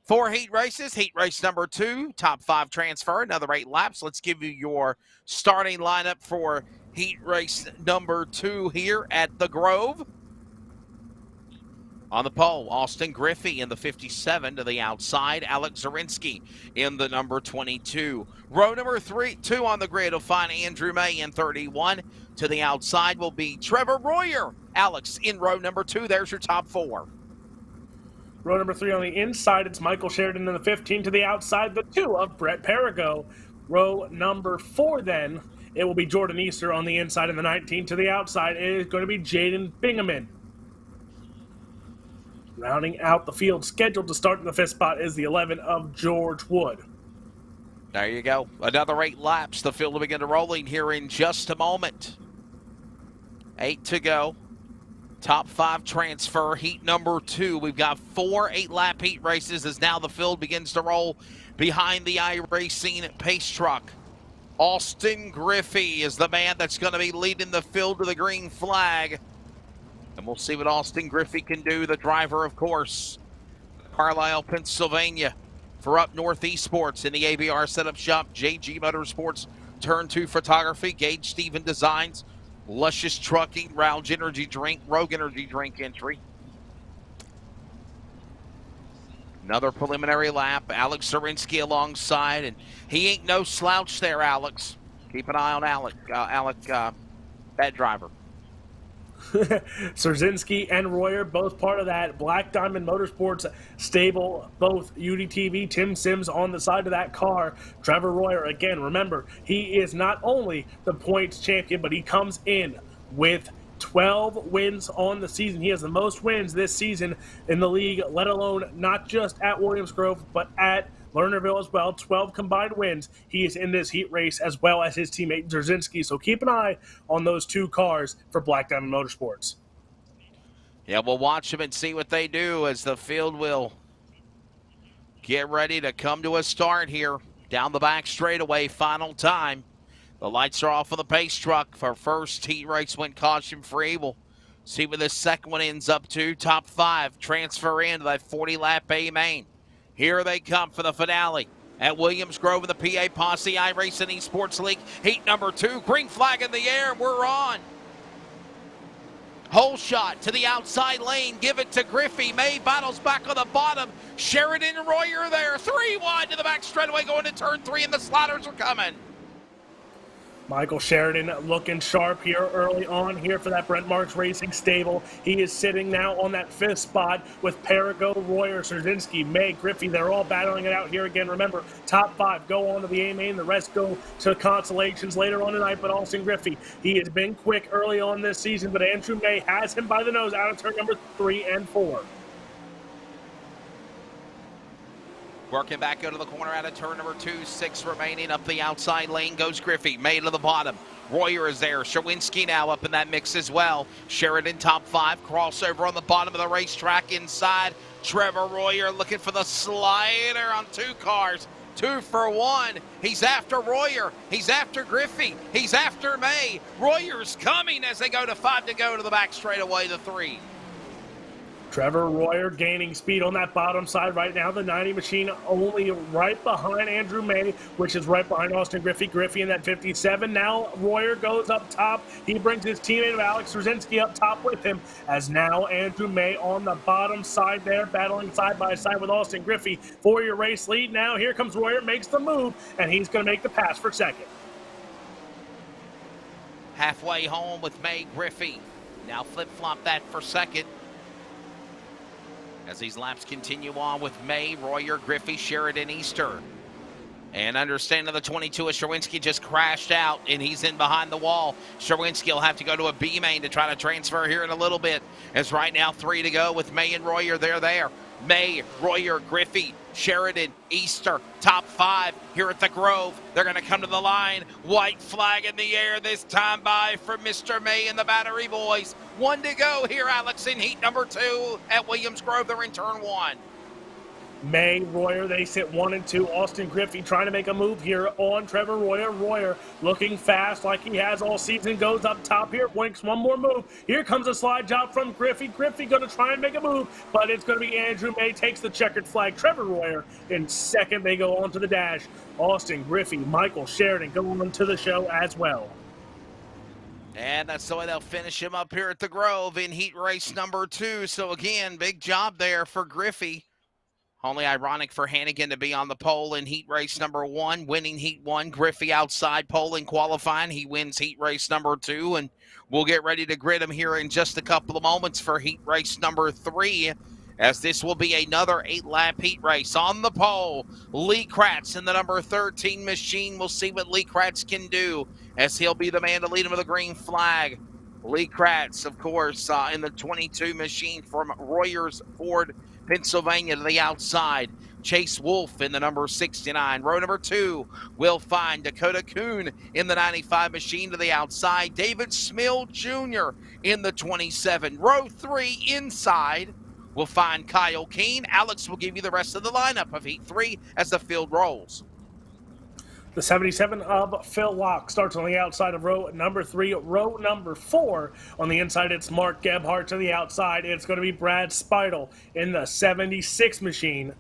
S2: 4 heat races. Heat race number 2, top 5 transfer, another 8 laps. Let's give you your starting lineup for heat race number 2 here at the Grove. On the pole, Austin Griffey in the 57 to the outside. Alex Zarinsky in the number 22. Row number 2 on the grid will find Andrew May in 31. To the outside will be Trevor Royer. Alex in row number 2. There's your top 4.
S3: Row number 3 on the inside, it's Michael Sheridan in the 15. To the outside, the 2 of Brett Perigo. Row number 4 then, it will be Jordan Easter on the inside in the 19. To the outside, it is going to be Jaden Bingaman. Rounding out the field, scheduled to start in the 5th spot, is the 11 of George Wood.
S2: There you go. Another 8 laps. The field will begin to rolling here in just a moment. 8 to go. Top 5 transfer, heat number 2. We've got 4 8-lap heat races as now the field begins to roll behind the iRacing pace truck. Austin Griffey is the man that's going to be leading the field to the green flag. And we'll see what Austin Griffey can do, the driver, of course. Carlisle, Pennsylvania, for Up North eSports in the ABR Setup Shop, JG Motorsports, Turn 2 Photography, Gage Stephen Designs, Luscious Trucking, Rogue Energy Drink entry. Another preliminary lap. Alex Zarinsky alongside, and he ain't no slouch there, Alex. Keep an eye on Alec, that driver.
S3: Szerzinski and Royer, both part of that Black Diamond Motorsports stable, both UDTV, Tim Sims on the side of that car. Trevor Royer, again, remember, he is not only the points champion, but he comes in with 12 wins on the season. He has the most wins this season in the league, let alone not just at Williams Grove, but at Lernerville as well. 12 combined wins. He is in this heat race as well as his teammate Dzerzhinsky. So keep an eye on those two cars for Black Diamond Motorsports.
S2: Yeah, we'll watch them and see what they do as the field will get ready to come to a start here. Down the back straightaway, final time. The lights are off on the pace truck. For first heat race went caution-free. We'll see what this second one ends up to. Top 5 transfer into that 40-lap A main. Here they come for the finale at Williams Grove in the PA Posse iRacing eSports League. Heat number 2, green flag in the air, we're on. Hole shot to the outside lane, give it to Griffey. May battles back on the bottom. Sheridan and Royer there, 3 wide to the back straightaway going to turn 3, and the sliders are coming.
S3: Michael Sheridan looking sharp here early on here for that Brent Marks Racing stable. He is sitting now on that 5th spot with Perigo, Royer, Dzerzhinsky, May, Griffey. They're all battling it out here again. Remember, top 5 go on to the A-main. The rest go to Consolations later on tonight, but Austin Griffey, he has been quick early on this season, but Andrew May has him by the nose out of turn number 3 and 4.
S2: Working back out of the corner out of turn number 2, 6 remaining. Up the outside lane goes Griffey. May to the bottom. Royer is there. Shawinski now up in that mix as well. Sheridan top 5. Crossover on the bottom of the racetrack inside. Trevor Royer looking for the slider on 2 cars. 2 for 1. He's after Royer. He's after Griffey. He's after May. Royer's coming as they go to 5 to go to the back straightaway to 3.
S3: Trevor Royer gaining speed on that bottom side right now. The 90 machine only right behind Andrew May, which is right behind Austin Griffey. Griffey in that 57. Now Royer goes up top. He brings his teammate Alex Dzerzhinsky up top with him, as now Andrew May on the bottom side there, battling side by side with Austin Griffey for your race lead. Now here comes Royer, makes the move, and he's going to make the pass for second.
S2: Halfway home with May, Griffey. Now flip-flop that for second. As these laps continue on with May, Royer, Griffey, Sheridan, Easter. And understanding the 22 of Sherwinski just crashed out, and he's in behind the wall. Sherwinski will have to go to a B main to try to transfer here in a little bit. As right now 3 to go with May and Royer. They're there. May, Royer, Griffey, Sheridan, Easter, top 5 here at the Grove. They're going to come to the line. White flag in the air this time by for Mr. May and the Battery Boys. 1 to go here, Alex, in heat number 2 at Williams Grove. They're in turn 1.
S3: May, Royer, they sit 1 and 2. Austin Griffey trying to make a move here on Trevor Royer. Royer looking fast like he has all season. Goes up top here, winks one more move. Here comes a slide job from Griffey. Griffey going to try and make a move, but it's going to be Andrew May takes the checkered flag. Trevor Royer in second. They go on to the dash. Austin Griffey, Michael Sheridan go on to the show as well.
S2: And that's the way they'll finish him up here at the Grove in heat race number 2. So again, big job there for Griffey. Only ironic for Hannigan to be on the pole in heat race number 1, winning heat 1. Griffey outside pole in qualifying. He wins heat race number 2, and we'll get ready to grid him here in just a couple of moments for heat race number 3, as this will be another 8-lap heat race. On the pole, Lee Kratz in the number 13 machine. We'll see what Lee Kratz can do, as he'll be the man to lead him with a green flag. Lee Kratz, of course, in the 22 machine from Royers Ford, Pennsylvania, to the outside. Chase Wolf in the number 69. Row number 2 will find Dakota Kuhn in the 95 machine to the outside. David Smill Jr. in the 27. Row 3 inside will find Kyle Keene. Alex will give you the rest of the lineup of heat 3 as the field rolls.
S3: The 77 of Phil Locke starts on the outside of row number 3. Row number 4 on the inside, it's Mark Gebhardt. To the outside, it's going to be Brad Speidel in the 76 machine.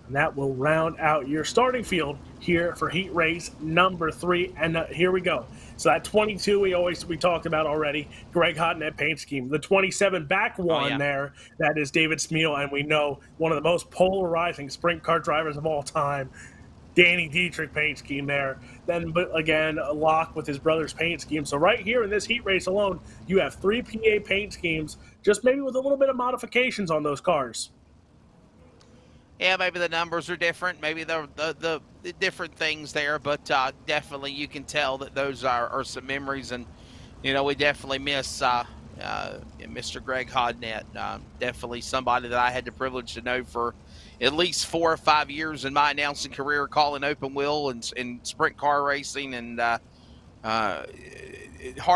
S3: And that will round out your starting field here for heat race number 3. And here we go. So that 22 we talked about already, Greg Hotnet paint scheme. The 27 back one there, that is David Smeal, and we know one of the most polarizing sprint car drivers of all time. Danny Dietrich paint scheme there. Then, but again, Locke with his brother's paint scheme. So right here in this heat race alone, you have 3 PA paint schemes, just maybe with a little bit of modifications on those cars.
S2: Yeah, maybe the numbers are different. Maybe the different things there, but definitely you can tell that those are some memories and You know, we definitely miss Mr. Greg Hodnett. Definitely somebody that I had the privilege to know for at least 4 or 5 years in my announcing career, calling open wheel and sprint car racing. And hard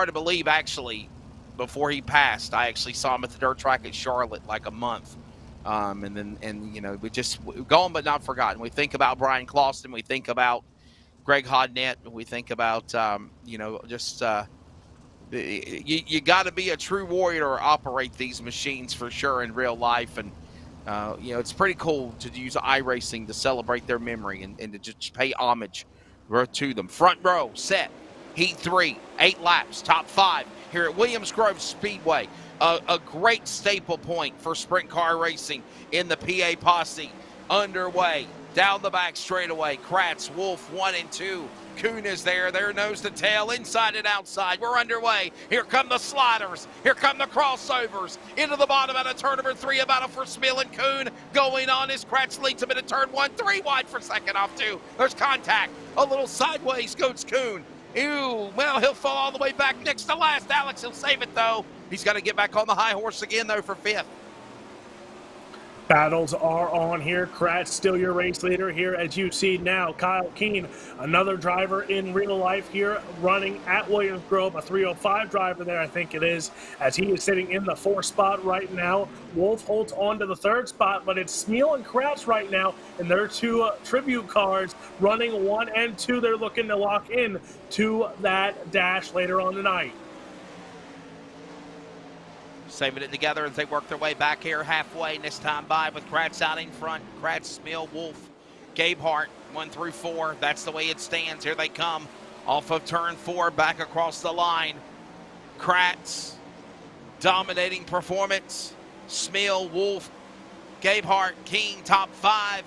S2: to believe, actually, before he passed, I actually saw him at the dirt track at Charlotte like a month. And you know, we just gone but not forgotten. We think about Brian Clauston. We think about Greg Hodnett. We think about, you know, just you got to be a true warrior to operate these machines for sure in real life. And, you know, it's pretty cool to use iRacing to celebrate their memory and to just pay homage to them. Front row, set, heat 3, 8 laps, top 5 here at Williams Grove Speedway. A great staple point for sprint car racing in the PA Posse. Underway, down the back straightaway, Kratz, Wolf 1 and 2. Kuhn is there, nose to tail, inside and outside. We're underway. Here come the sliders. Here come the crossovers. Into the bottom out of turn number 3, a battle for Smil and Kuhn. Going on as Kratz leads him into turn 1, 3 wide for second off 2. There's contact. A little sideways goes Kuhn. Ew, well, he'll fall all the way back next to last. Alex, he'll save it, though. He's got to get back on the high horse again, though, for 5th.
S3: Battles are on here. Kratz still your race leader here, as you see now. Kyle Keene, another driver in real life here, running at Williams Grove, a 305 driver there, I think it is, as he is sitting in the 4th spot right now. Wolf holds on to the 3rd spot, but it's Smil and Kratz right now, and their 2 tribute cars running 1 and 2. They're looking to lock in to that dash later on tonight.
S2: Saving it together as they work their way back here halfway, and this time by with Kratz out in front. Kratz, Smil, Wolf, Gabehart, 1 through 4. That's the way it stands. Here they come off of turn 4, back across the line. Kratz, dominating performance. Smil, Wolf, Gabehart, King, top 5.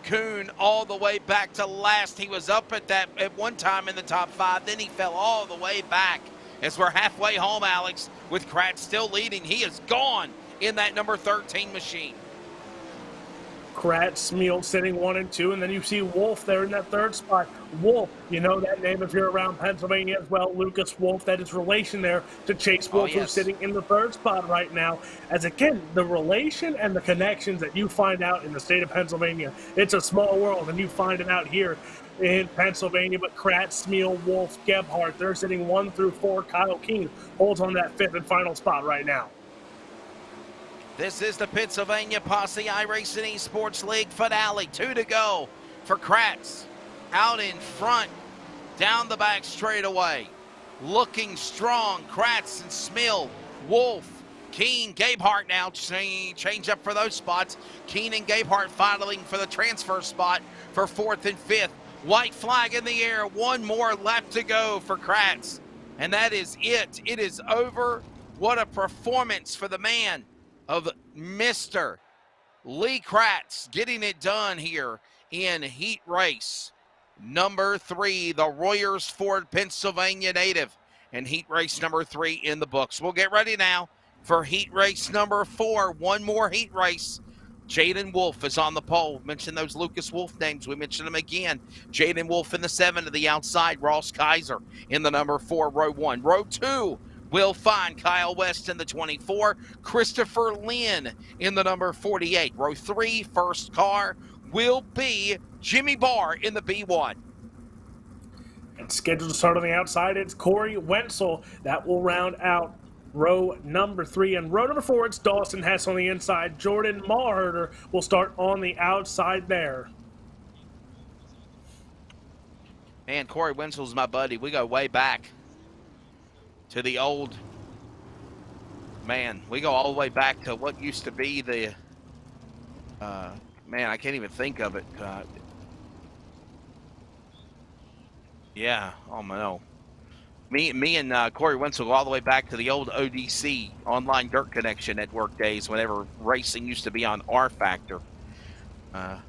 S2: Kuhn all the way back to last. He was up at one time in the top 5, then he fell all the way back. As we're halfway home, Alex, with Kratz still leading. He is gone in that number 13 machine.
S3: Kratz, Smil sitting 1 and 2, and then you see Wolf there in that 3rd spot. Wolf, you know that name if you're around Pennsylvania as well, Lucas Wolf. That is relation there to Chase Wolf,
S2: yes,
S3: who's sitting in the 3rd spot right now. As again, the relation and the connections that you find out in the state of Pennsylvania, it's a small world, and you find it out here in Pennsylvania. But Kratz, Smil, Wolf, Gebhardt, they're sitting 1 through 4. Kyle Keene holds on that 5th and final spot right now.
S2: This is the Pennsylvania Posse iRacing eSports League finale. 2 to go for Kratz. Out in front, down the back straightaway. Looking strong, Kratz and Smil, Wolf, Keene, Gabehart now change up for those spots. Keene and Gabehart fighting for the transfer spot for 4th and 5th. White flag in the air, 1 more lap to go for Kratz. And that is it. It is over. What a performance for the man of Mr. Lee Kratz, getting it done here in heat race number 3, the Royersford, Pennsylvania native, and heat race number 3 in the books. We'll get ready now for heat race number 4. 1 more heat race. Jaden Wolf is on the pole. Mentioned those Lucas Wolf names. We mentioned them again. Jaden Wolf in the 7 to the outside. Ross Kaiser in the number 4, row 1. Row 2 will find Kyle West in the 24. Christopher Lynn in the number 48. Row 3, first car, will be Jimmy Barr in the B1.
S3: And scheduled to start on the outside, it's Corey Wenzel. That will round out row number 3. And row number 4, it's Dawson Hess on the inside. Jordan Mawherter will start on the outside there.
S2: Man, Corey Wenzel's my buddy. We go way back to the old, man, we go all the way back to what used to be the, man, I can't even think of it. Yeah, oh no. Me and Corey Wenzel go all the way back to the old ODC, Online Dirt Connection Network days, whenever racing used to be on R Factor. How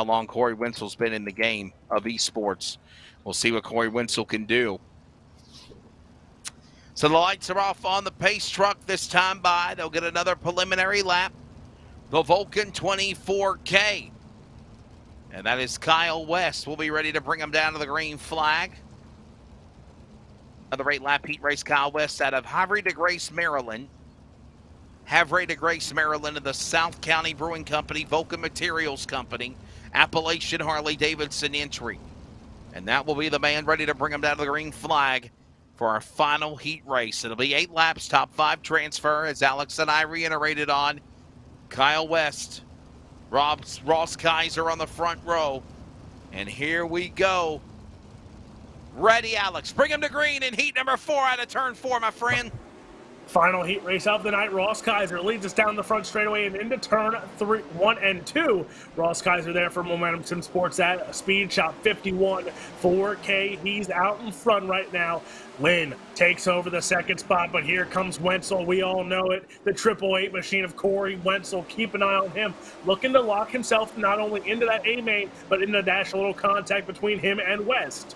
S2: long Corey Wenzel's been in the game of eSports. We'll see what Corey Wenzel can do. So the lights are off on the pace truck this time by. They'll get another preliminary lap. The Vulcan 24K. And that is Kyle West. We'll be ready to bring him down to the green flag. Another 8-lap heat race. Kyle West out of Havre de Grace, Maryland. Havre de Grace, Maryland, and the South County Brewing Company, Vulcan Materials Company, Appalachian Harley-Davidson entry. And that will be the man ready to bring him down to the green flag for our final heat race. It'll be 8 laps, top 5 transfer, as Alex and I reiterated on. Kyle West, Ross Kaiser on the front row. And here we go. Ready, Alex. Bring him to green in heat number 4 out of turn 4, my friend.
S3: Final heat race of the night. Ross Kaiser leads us down the front straightaway and into turn 1 and 2. Ross Kaiser there for Momentum Sim Sports at Speed Shop 51 4K. He's out in front right now. Lynn takes over the second spot, but here comes Wenzel. We all know it. The 888 machine of Corey Wenzel. Keep an eye on him. Looking to lock himself not only into that A main, but in the dash. A little contact between him and West.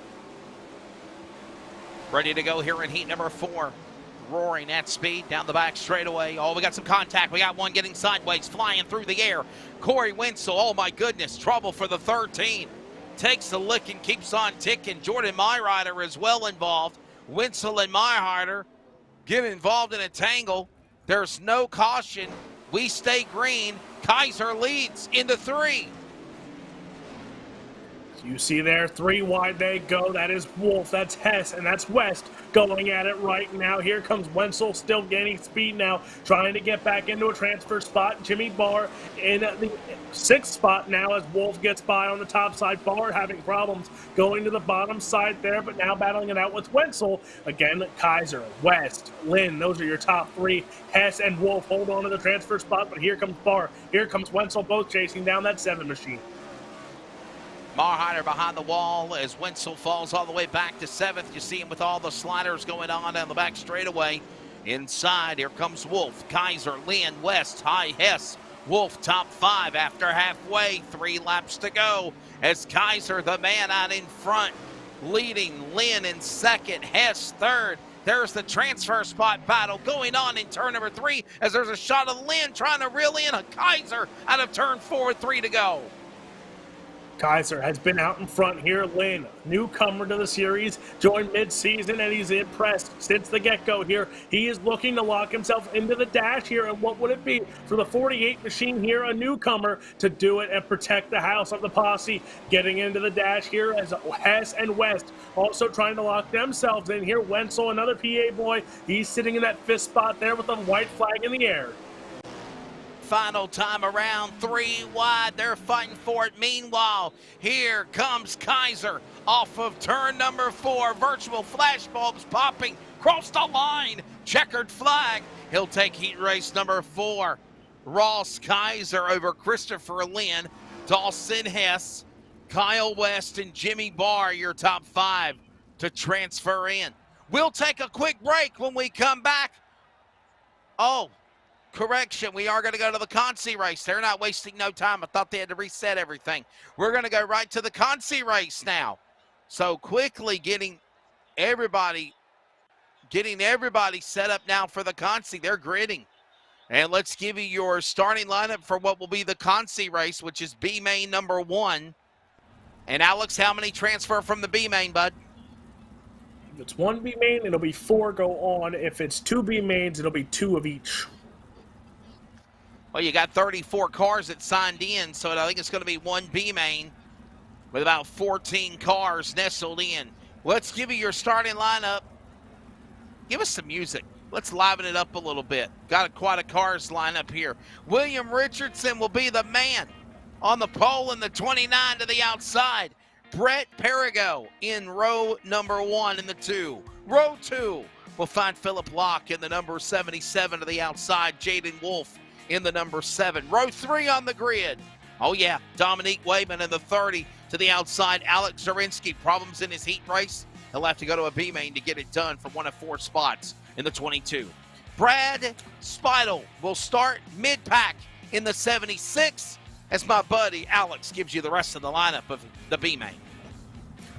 S2: Ready to go here in heat number 4. Roaring at speed down the back straightaway. Oh, we got some contact. We got one getting sideways, flying through the air. Corey Wenzel, oh my goodness, trouble for the 13. Takes a lick and keeps on ticking. Jordan Myrider is well involved. Wenzel and Myrider get involved in a tangle. There's no caution. We stay green. Kaiser leads into 3.
S3: You see there, 3 wide they go. That is Wolf, that's Hess, and that's West going at it right now. Here comes Wenzel, still gaining speed now, trying to get back into a transfer spot. Jimmy Barr in the 6th spot now as Wolf gets by on the top side. Barr having problems going to the bottom side there, but now battling it out with Wenzel. Again, Kaiser, West, Lynn, those are your top 3. Hess and Wolf hold on to the transfer spot, but here comes Barr. Here comes Wenzel, both chasing down that 7 machine.
S2: Marheider behind the wall as Wenzel falls all the way back to 7th. You see him with all the sliders going on down the back straightaway. Inside, here comes Wolf, Kaiser, Lynn, West, High, Hess. Wolf top 5 after halfway. 3 laps to go as Kaiser, the man out in front, leading Lynn in 2nd, Hess 3rd. There's the transfer spot battle going on in turn number 3 as there's a shot of Lynn trying to reel in a Kaiser out of turn 4 with 3 to go.
S3: Kaiser has been out in front here. Lynn, newcomer to the series, joined mid-season, and he's impressed since the get-go here. He is looking to lock himself into the dash here, and what would it be for the 48 machine here, a newcomer, to do it and protect the house of the Posse. Getting into the dash here as Hess and West also trying to lock themselves in here. Wenzel, another PA boy, he's sitting in that 5th spot there with the white flag in the air.
S2: Final time around, 3 wide. They're fighting for it. Meanwhile, here comes Kaiser off of turn number 4. Virtual flashbulbs popping. Cross the line. Checkered flag. He'll take heat race number 4. Ross Kaiser over Christopher Lynn, Dawson Hess, Kyle West, and Jimmy Barr, your top 5 to transfer in. We'll take a quick break. When we come back. Oh, correction, we are going to go to the Consi race. They're not wasting no time. I thought they had to reset everything. We're going to go right to the Consi race now. So quickly getting everybody set up now for the Consi. They're gridding. And let's give you your starting lineup for what will be the Consi race, which is B main number 1. And Alex, how many transfer from the B main, bud?
S3: If it's 1 B main, it'll be 4 go on. If it's 2 B mains, it'll be 2 of each.
S2: Well, you got 34 cars that signed in, so I think it's going to be 1 B main with about 14 cars nestled in. Let's give you your starting lineup. Give us some music. Let's liven it up a little bit. Got quite a cars lineup here. William Richardson will be the man on the pole in the 29 to the outside. Brett Perigo in row number 1 in the 2. Row 2, we'll find Philip Locke in the number 77 to the outside. Jaden Wolf in the number 7. Row 3 on the grid. Oh, yeah, Dominique Wayman in the 30 to the outside. Alex Zarinsky, problems in his heat race. He'll have to go to a B main to get it done from 1 of 4 spots in the 22. Brad Speidel will start mid-pack in the 76 as my buddy Alex gives you the rest of the lineup of the B main.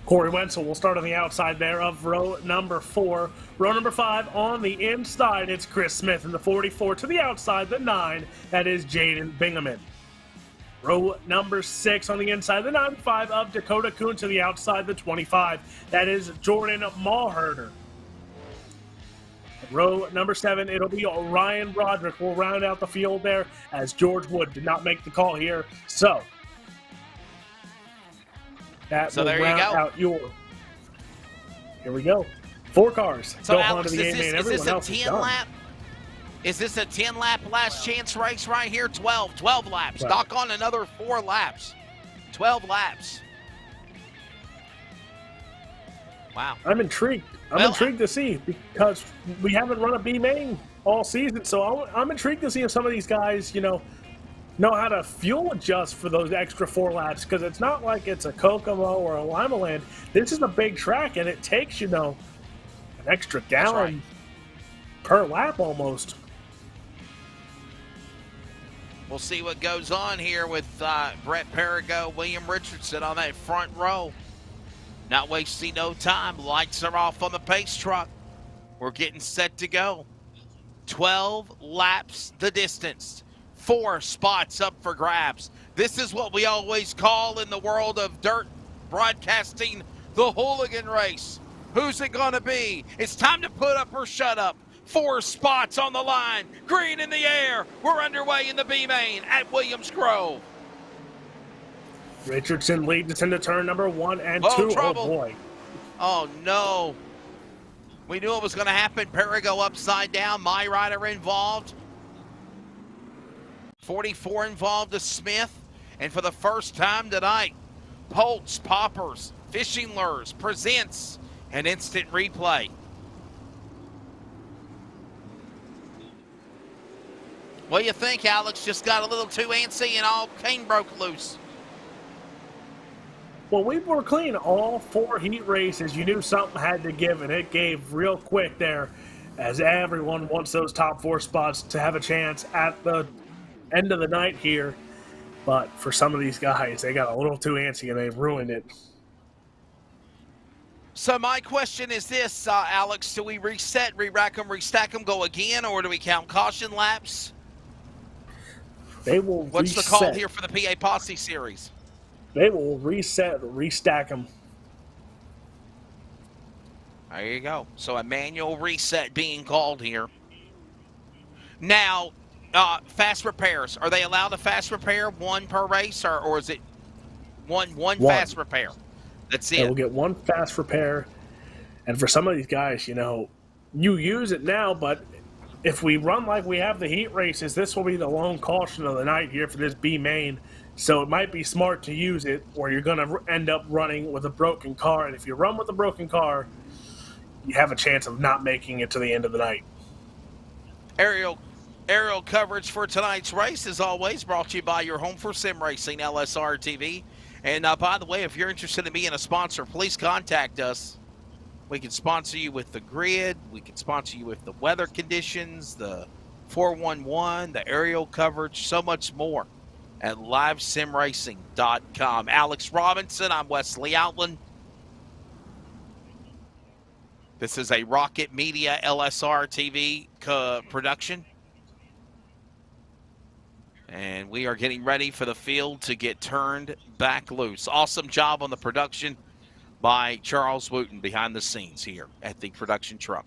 S3: Corey Wenzel will start on the outside there of row number 4. Row number 5 on the inside, it's Chris Smith in the 44 to the outside, the 9, that is Jaden Bingaman. Row number 6 on the inside, the 95 of Dakota Kuhn to the outside, the 25, that is Jordan Malherder. Row number 7, it'll be Ryan Broderick. Will round out the field there as George Wood did not make the call here. So that will
S2: there you
S3: round
S2: go.
S3: out your. Here we go. 4 cars.
S2: So
S3: go
S2: Alex,
S3: onto the
S2: is
S3: A-main.
S2: this
S3: Everyone
S2: a
S3: else is
S2: 10
S3: done.
S2: lap? Is this a 10 lap last chance race right here? 12 laps.
S3: Right.
S2: Knock on another 4 laps. 12 laps. Wow.
S3: I'm intrigued. I'm intrigued to see because we haven't run a B main all season. So I'm intrigued to see if some of these guys, know how to fuel adjust for those extra 4 laps, because it's not like it's a Kokomo or a Lima Land. This is a big track, and it takes, an extra gallon per lap almost.
S2: We'll see what goes on here with Brett Perigo, William Richardson on that front row. Not wasting no time. Lights are off on the pace truck. We're getting set to go. 12 laps the distance. 4 spots up for grabs. This is what we always call in the world of dirt broadcasting the hooligan race. Who's it going to be? It's time to put up or shut up. 4 spots on the line. Green in the air. We're underway in the B main at Williams Grove.
S3: Richardson leads us into turn number 1 and 2.
S2: Trouble.
S3: Oh, boy.
S2: Oh, no. We knew it was going to happen. Perigo upside down. My rider involved. 44 involved to Smith. And for the first time tonight, Poltz Poppers Fishing Lures presents an instant replay. What do you think, Alex? Just got a little too antsy and all cane broke loose.
S3: Well, we were clean all 4 heat races. You knew something had to give, and it gave real quick there, as everyone wants those top 4 spots to have a chance at the end of the night here. But for some of these guys, they got a little too antsy, and they've ruined it.
S2: So my question is this, Alex, do we reset, re-rack them, restack them, go again, or do we count caution laps?
S3: They will
S2: What's
S3: reset.
S2: the call here for the PA Posse Series?
S3: They will reset, restack them.
S2: There you go. So a manual reset being called here. Now, fast repairs. Are they allowed to fast repair 1 per race, or is it one fast repair? That's it.
S3: They will get 1 fast repair. And for some of these guys, you use it now, but if we run like we have the heat races, this will be the lone caution of the night here for this B main. So it might be smart to use it, or you're going to end up running with a broken car. And if you run with a broken car, you have a chance of not making it to the end of the night.
S2: Aerial coverage for tonight's race, as always, brought to you by your home for sim racing, LSRTV. And by the way, if you're interested in being a sponsor, please contact us. We can sponsor you with the grid. We can sponsor you with the weather conditions, the 411, the aerial coverage, so much more at livesimracing.com. Alex Robinson, I'm Wesley Outland. This is a Rocket Media LSR TV production. And we are getting ready for the field to get turned back loose. Awesome job on the production by Charles Wooten behind the scenes here at the production truck.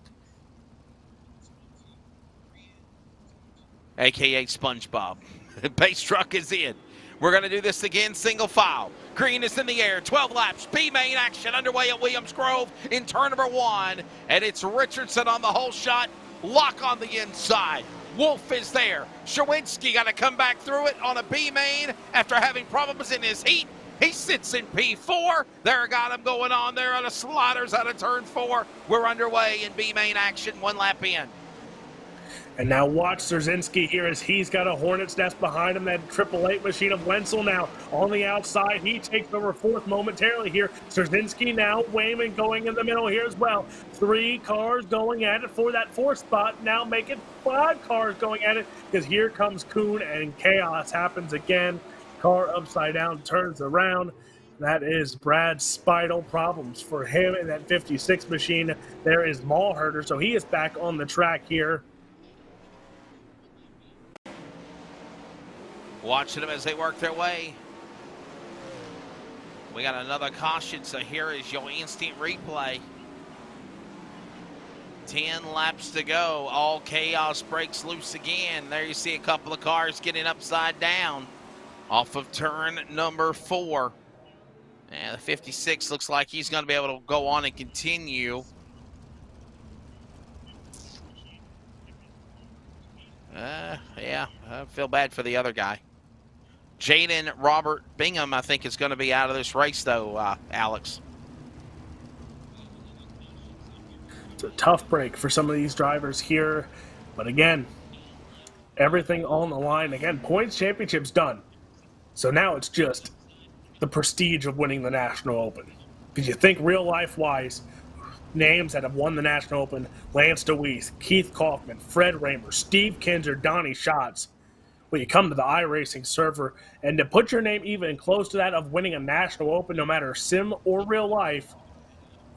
S2: AKA SpongeBob. The base truck is in. We're going to do this again, single file. Green is in the air, 12 laps. B-main action underway at Williams Grove in turn number 1. And it's Richardson on the hole shot. Lock on the inside. Wolf is there. Shawinski got to come back through it on a B-main after having problems in his heat. He sits in P4. There, got him going on there on the sliders out of turn 4. We're underway in B-main action, 1 lap in.
S3: And now watch Szerzinski here as he's got a Hornet's Nest behind him. That 888 machine of Wenzel now on the outside. He takes over 4th momentarily here. Szerzinski now, Wayman going in the middle here as well. 3 cars going at it for that 4th spot. Now make it 5 cars going at it because here comes Kuhn and chaos happens again. Car upside down, turns around. That is Brad Spidel. Problems for him in that 56 machine. There is Mallherder, so he is back on the track here.
S2: Watching them as they work their way. We got another caution, so here is your instant replay. 10 laps to go. All chaos breaks loose again. There you see a couple of cars getting upside down off of turn number 4. And the 56 looks like he's going to be able to go on and continue. Yeah, I feel bad for the other guy. Jaden Robert Bingham, I think, is going to be out of this race, though, Alex.
S3: It's a tough break for some of these drivers here. But again, everything on the line. Again, points championship's done. So now it's just the prestige of winning the National Open. Because you think real life-wise, names that have won the National Open: Lance DeWeese, Keith Kaufman, Fred Raymer, Steve Kinzer, Donnie Schatz. When you come to the iRacing server, and to put your name even close to that of winning a National Open, no matter sim or real life,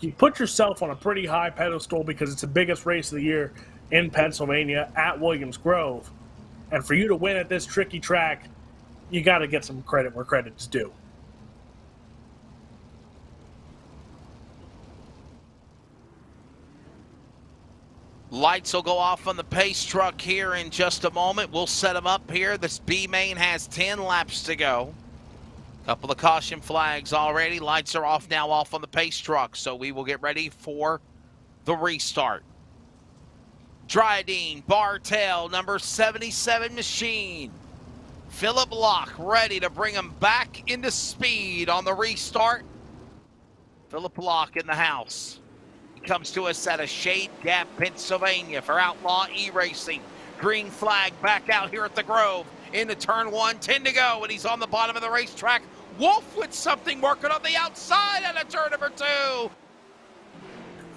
S3: you put yourself on a pretty high pedestal, because it's the biggest race of the year in Pennsylvania at Williams Grove. And for you to win at this tricky track, you got to get some credit where credit's due.
S2: Lights will go off on the pace truck here in just a moment. We'll set them up here. This B main has 10 laps to go. Couple of caution flags already. Lights are off now, off on the pace truck. So we will get ready for the restart. Dryden Bartel, number 77 machine. Philip Locke ready to bring him back into speed on the restart. Philip Locke in the house. Comes to us out of Shade Gap, Pennsylvania for Outlaw eRacing. Green flag back out here at the Grove into turn 1, 10 to go, and he's on the bottom of the racetrack. Wolf with something working on the outside out of turn number 2.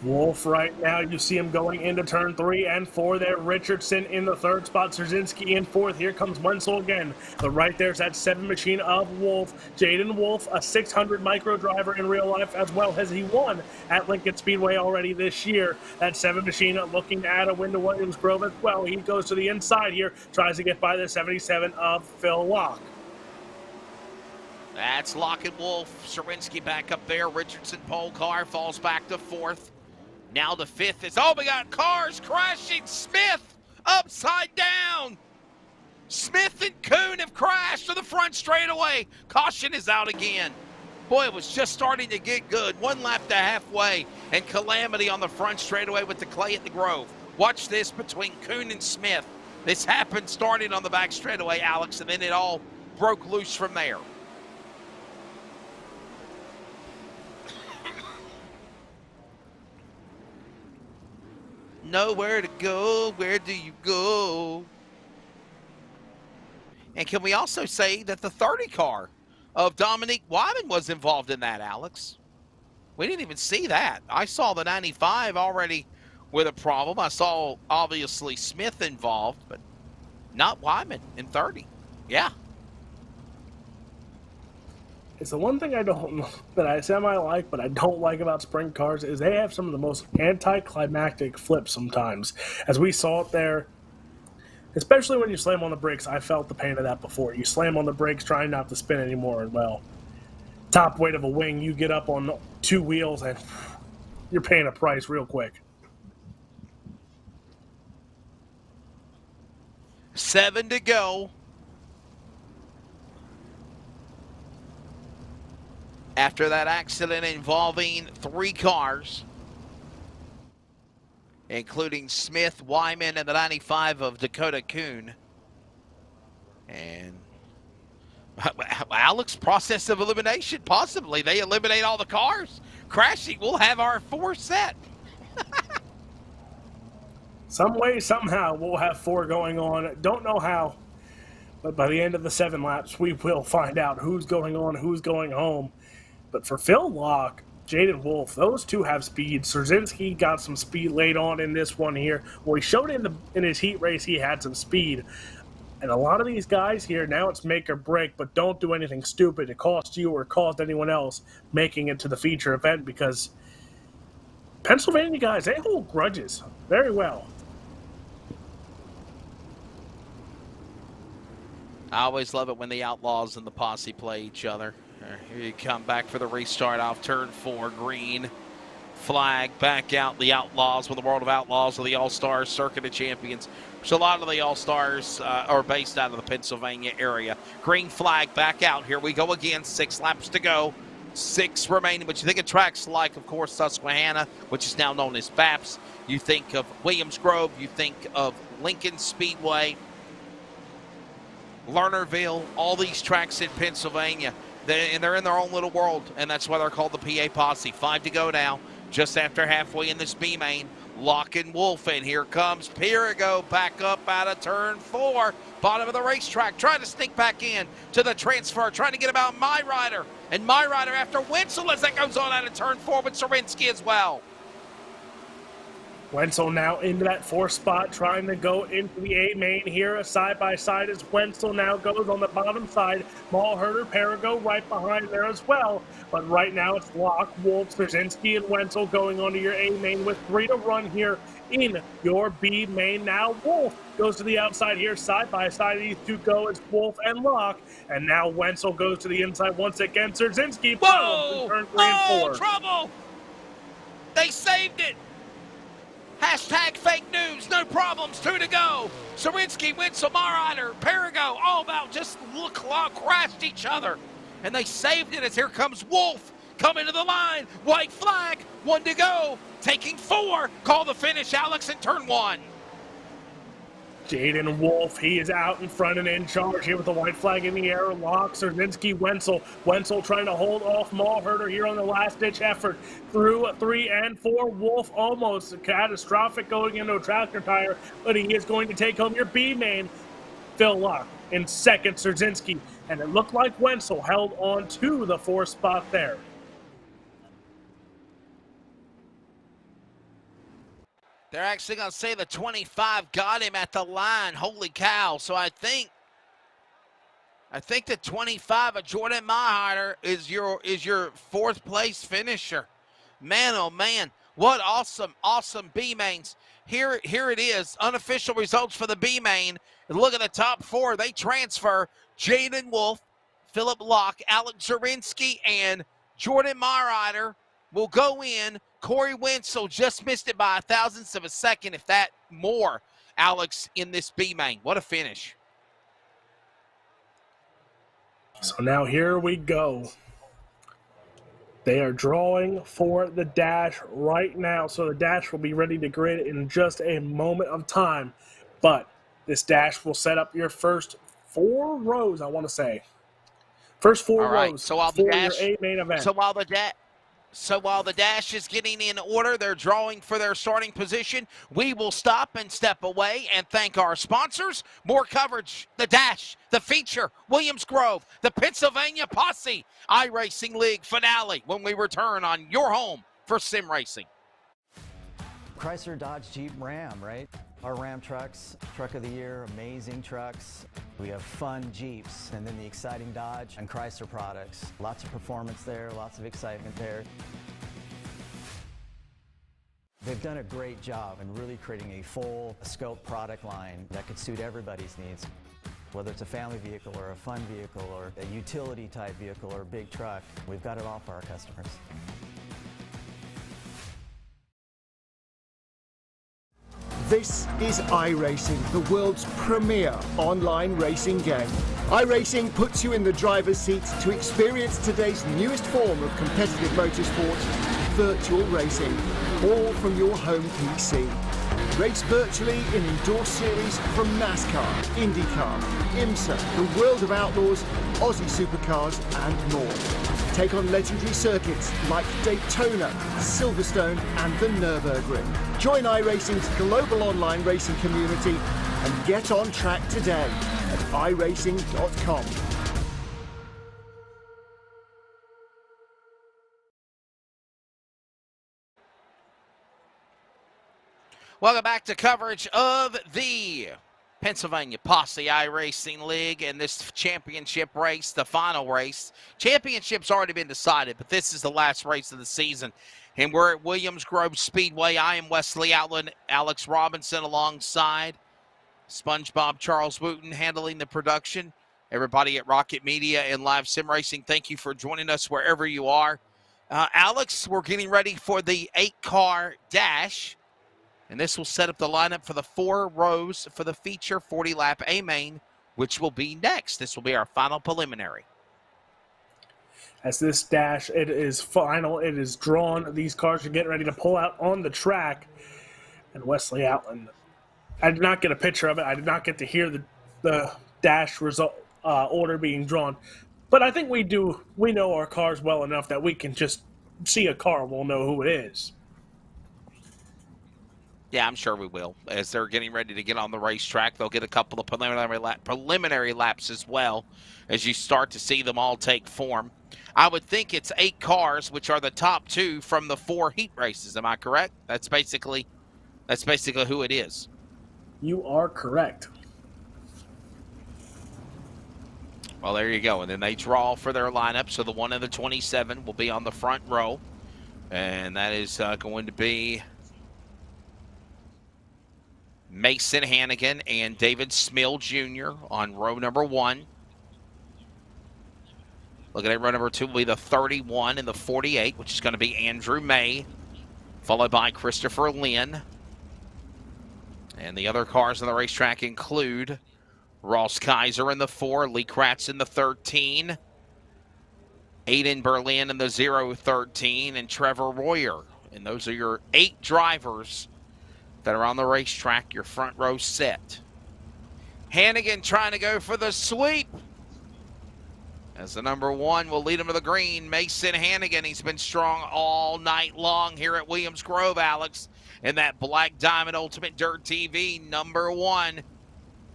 S3: Wolf right now, you see him going into turn 3 and 4 there. Richardson in the 3rd spot, Szerzynski in 4th. Here comes Munsell again. But right there's that 7 machine of Wolf. Jaden Wolf, a 600 micro driver in real life, as well as he won at Lincoln Speedway already this year. That 7 machine looking at a win to Williams Grove as well. He goes to the inside here, tries to get by the 77 of Phil Locke.
S2: That's Locke and Wolf. Szerzynski back up there. Richardson pole car falls back to 4th. Now the 5th is, we got cars crashing. Smith upside down. Smith and Kuhn have crashed to the front straightaway. Caution is out again. Boy, it was just starting to get good. 1 lap to halfway, and calamity on the front straightaway with the clay at the Grove. Watch this between Kuhn and Smith. This happened starting on the back straightaway, Alex, and then it all broke loose from there. Nowhere to go, where do you go? And can we also say that the 30 car of Dominique Wyman was involved in that, Alex? We didn't even see that. I saw the 95 already with a problem. I saw, obviously, Smith involved, but not Wyman in 30. Yeah.
S3: It's the one thing that I semi-like, but I don't like about sprint cars is they have some of the most anticlimactic flips sometimes. As we saw it there, especially when you slam on the brakes. I felt the pain of that before. You slam on the brakes trying not to spin anymore, and well, top weight of a wing, you get up on 2 wheels and you're paying a price real quick.
S2: 7 to go. After that accident involving 3 cars, including Smith, Wyman, and the 95 of Dakota Kuhn. And Alex, process of elimination, possibly. They eliminate all the cars. Crashing, we'll have our 4 set.
S3: Some way, somehow, we'll have 4 going on. Don't know how, but by the end of the 7 laps, we will find out who's going on, who's going home. But for Phil Locke, Jaden Wolf, those 2 have speed. Szerzynski got some speed late on in this one here. Well, he showed in his heat race he had some speed. And a lot of these guys here, now it's make or break, but don't do anything stupid to cost you or cost anyone else making it to the feature event, because Pennsylvania guys, they hold grudges very well.
S2: I always love it when the Outlaws and the Posse play each other. Here you come back for the restart off turn 4, green flag back out. The Outlaws with the World of Outlaws of the All-Stars Circuit of Champions. So a lot of the All-Stars are based out of the Pennsylvania area. Green flag back out. Here we go again. 6 laps to go. 6 remaining. But you think of tracks like, of course, Susquehanna, which is now known as BAPS. You think of Williams Grove. You think of Lincoln Speedway, Lernerville, all these tracks in Pennsylvania. And they're in their own little world, and that's why they're called the PA Posse. 5 to go now, just after halfway in this B main. Lock and Wolf, and here comes Pirigo back up out of turn 4. Bottom of the racetrack, trying to sneak back in to the transfer, trying to get about My Rider. And My Rider after Wenzel as that goes on out of turn 4 with Sarinsky as well.
S3: Wenzel now into that 4th spot, trying to go into the A main here. Side by side as Wenzel now goes on the bottom side. Malherder, Perigo right behind there as well. But right now it's Locke, Wolf, Strzezinski, and Wenzel going onto your A main with 3 to run here in your B main. Now Wolf goes to the outside here. Side by side, these two go as Wolf and Locke. And now Wenzel goes to the inside once again. Strzezinski,
S2: whoa!
S3: Turn 3 and 4.
S2: Trouble! They saved it! Hashtag fake news, no problems, 2 to go. Sarinsky, Wenzel, Marider, Perigo, all about just crashed each other. And they saved it as here comes Wolf coming to the line. White flag, 1 to go. Taking 4, call the finish, Alex, in turn 1.
S3: Jaden Wolf, he is out in front and in charge here with the white flag in the air. Locke, Strzezinski, Wenzel. Wenzel trying to hold off Malherder here on the last-ditch effort. Through 3 and 4, Wolf almost catastrophic going into a tractor tire, but he is going to take home your B main. Phil Locke in second, Strzezinski, and it looked like Wenzel held on to the 4th spot there.
S2: They're actually going to say the 25 got him at the line. Holy cow. So I think the 25 of Jordan Mayhider is your 4th place finisher. Man, oh man, what awesome B mains. Here it is, unofficial results for the B main. And look at the top 4. They transfer Jaden Wolf, Philip Locke, Alex Zarinsky, and Jordan Mayhider will go in. Corey Wenzel just missed it by 1,000ths of a second, if that more, Alex, in this B main. What a finish.
S3: So now here we go. They are drawing for the dash right now. So the dash will be ready to grid in just a moment of time. But this dash will set up your first 4 rows, I want to say. First 4 rows
S2: so while
S3: for your A main event.
S2: So while the dash is getting in order, they're drawing for their starting position. We will stop and step away and thank our sponsors. More coverage, the dash, the feature, Williams Grove, the Pennsylvania Posse, iRacing League finale when we return on your home for sim racing.
S5: Chrysler, Dodge, Jeep, Ram, right? Our Ram trucks, truck of the year, amazing trucks. We have fun Jeeps, and then the exciting Dodge and Chrysler products. Lots of performance there, lots of excitement there. They've done a great job in really creating a full scope product line that could suit everybody's needs. Whether it's a family vehicle or a fun vehicle or a utility type vehicle or a big truck, we've got it all for our customers.
S7: This is iRacing, the world's premier online racing game. iRacing puts you in the driver's seat to experience today's newest form of competitive motorsport, virtual racing, all from your home PC. Race virtually in indoor series from NASCAR, IndyCar, IMSA, the World of Outlaws, Aussie Supercars and more. Take on legendary circuits like Daytona, Silverstone and the Nürburgring. Join iRacing's global online racing community and get on track today at iRacing.com.
S2: Welcome back to coverage of the Pennsylvania Posse iRacing League and this championship race, the final race. Championship's already been decided, but this is the last race of the season. And we're at Williams Grove Speedway. I am Wesley Outland, Alex Robinson alongside SpongeBob Charles Wooten handling the production. Everybody at Rocket Media and Live Sim Racing, thank you for joining us wherever you are. Alex, we're getting ready for the 8-car dash. And this will set up the lineup for the 4 rows for the feature 40-lap A-main, which will be next. This will be our final preliminary.
S3: As this dash, it is final. It is drawn. These cars are getting ready to pull out on the track. And Wesley Outland, I did not get a picture of it. I did not get to hear the dash result order being drawn. But I think we know our cars well enough that we can just see a car and we'll know who it is.
S2: Yeah, I'm sure we will. As they're getting ready to get on the racetrack, they'll get a couple of preliminary laps as well as you start to see them all take form. I would think it's 8 cars, which are the top 2 from the 4 heat races. Am I correct? That's basically who it is.
S3: You are correct.
S2: Well, there you go. And then they draw for their lineup. So the 1 and the 27 will be on the front row. And that is going to be Mason Hannigan and David Smill Jr. on row number 1. Looking at row number 2 will be the 31 and the 48, which is going to be Andrew May, followed by Christopher Lynn. And the other cars on the racetrack include Ross Kaiser in the 4, Lee Kratz in the 13, Aiden Berlin in the 013, and Trevor Royer. And those are your 8 drivers that are on the racetrack, your front row set. Hannigan trying to go for the sweep. As the number 1 will lead him to the green, Mason Hannigan. He's been strong all night long here at Williams Grove, Alex, in that Black Diamond Ultimate Dirt TV, number 1.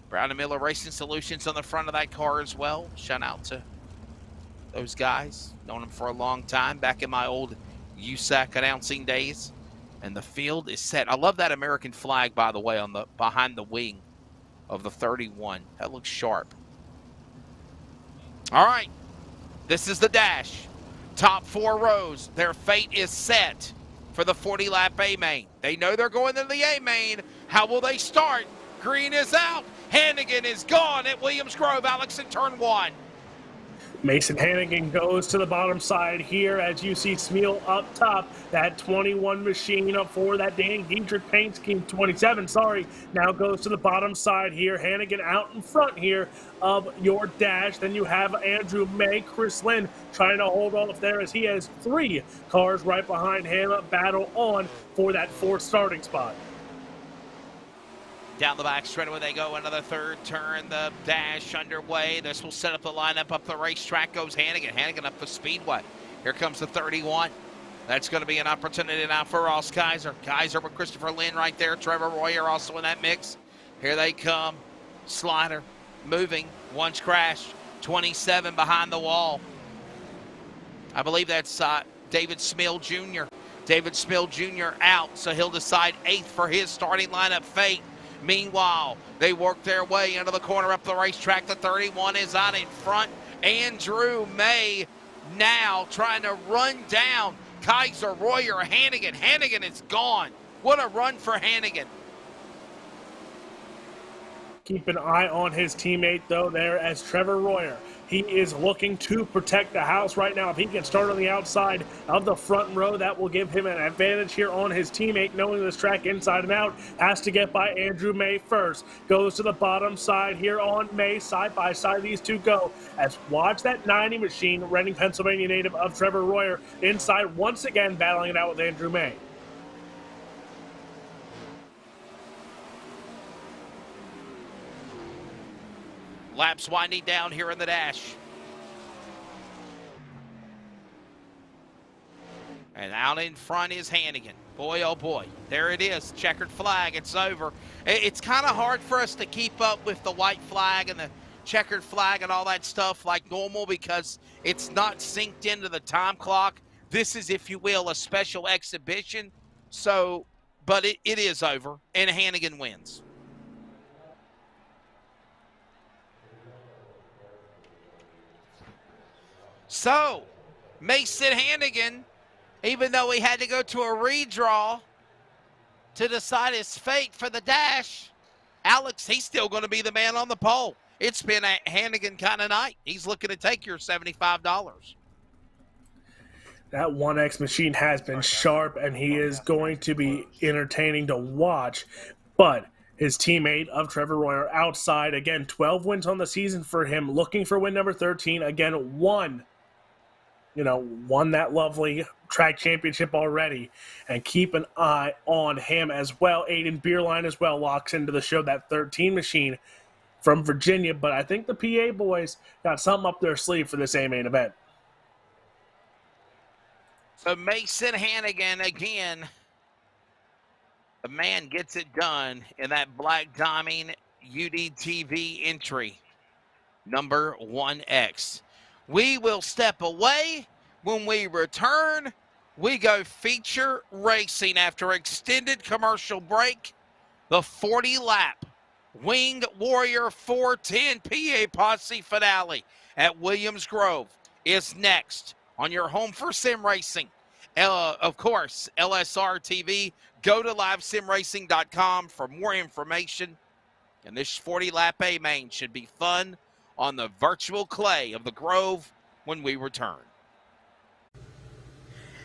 S2: Brown & Miller Racing Solutions on the front of that car as well. Shout out to those guys. Known them for a long time, back in my old USAC announcing days. And the field is set. I love that American flag, by the way, on the behind the wing of the 31. That looks sharp. All right, this is the dash. Top 4 rows. Their fate is set for the 40-lap A-main. They know they're going to the A-main. How will they start? Green is out. Hannigan is gone at Williams Grove. Alex in turn 1.
S3: Mason Hannigan goes to the bottom side here as you see Smeal up top. That 21 machine up for that Dan Dietrich paint scheme, 27, now goes to the bottom side here. Hannigan out in front here of your dash. Then you have Andrew May, Chris Lynn trying to hold off there as he has 3 cars right behind him. Battle on for that 4th starting spot.
S2: Down the back straightaway they go. Another 3rd turn. The dash underway. This will set up the lineup. Up the racetrack goes Hannigan. Hannigan up the speedway. Here comes the 31. That's going to be an opportunity now for Ross Kaiser. Kaiser with Christopher Lynn right there. Trevor Royer also in that mix. Here they come. Slider moving. Once crashed. 27 behind the wall. I believe that's David Smill Jr. David Smill Jr. out, so he'll decide 8th for his starting lineup fate. Meanwhile, they work their way into the corner up the racetrack. The 31 is out in front. Andrew May now trying to run down Kaiser, Royer, Hannigan. Hannigan is gone. What a run for Hannigan.
S3: Keep an eye on his teammate, though, there as Trevor Royer. He is looking to protect the house right now. If he can start on the outside of the front row, that will give him an advantage here on his teammate, knowing this track inside and out. Has to get by Andrew May first. Goes to the bottom side here on May. Side by side, these two go. As watch that 90 machine, Reading, Pennsylvania native of Trevor Royer, inside once again, battling it out with Andrew May.
S2: Laps winding down here in the dash. And out in front is Hannigan. Boy, oh boy. There it is. Checkered flag. It's over. It's kind of hard for us to keep up with the white flag and the checkered flag and all that stuff like normal because it's not synced into the time clock. This is, if you will, a special exhibition. So, but it is over, and Hannigan wins. So, Mason Hannigan, even though he had to go to a redraw to decide his fate for the dash, Alex, he's still going to be the man on the pole. It's been a Hannigan kind of night. He's looking to take your $75.
S3: That 1X machine has been sharp, and he is going to be entertaining to watch. But his teammate of Trevor Royer outside, again, 12 wins on the season for him, looking for win number 13. Again, won that lovely track championship already. And keep an eye on him as well. Aiden Beerline as well locks into the show, that 13 machine from Virginia. But I think the PA boys got something up their sleeve for this A-main event.
S2: So Mason Hannigan again. The man gets it done in that Black Diamond UDTV entry, number 1X. We will step away. When we return, we go feature racing after extended commercial break. The 40-lap Winged Warrior 410 PA Posse finale at Williams Grove is next on your home for sim racing. Of course, LSRTV. Go to livesimracing.com for more information. And this 40-lap A-main should be fun on the virtual clay of the Grove when we return.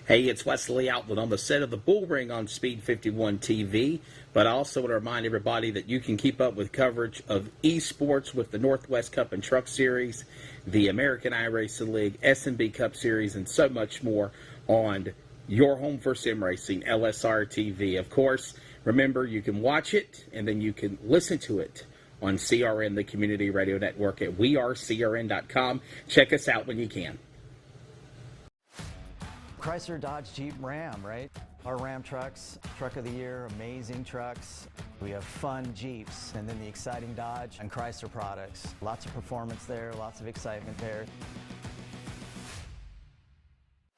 S4: Hey, it's Wesley Outland on the set of the Bull Ring on Speed 51 TV, but I also want to remind everybody that you can keep up with coverage of eSports with the Northwest Cup and Truck Series, the American iRacing League, S&B Cup Series, and so much more on your home for sim racing, LSRTV. Of course, remember, you can watch it, and then you can listen to it on CRN, the community radio network at wearecrn.com. Check us out when you can.
S5: Chrysler, Dodge, Jeep, Ram, right? Our Ram trucks, truck of the year, amazing trucks. We have fun Jeeps, and then the exciting Dodge and Chrysler products. Lots of performance there, lots of excitement there.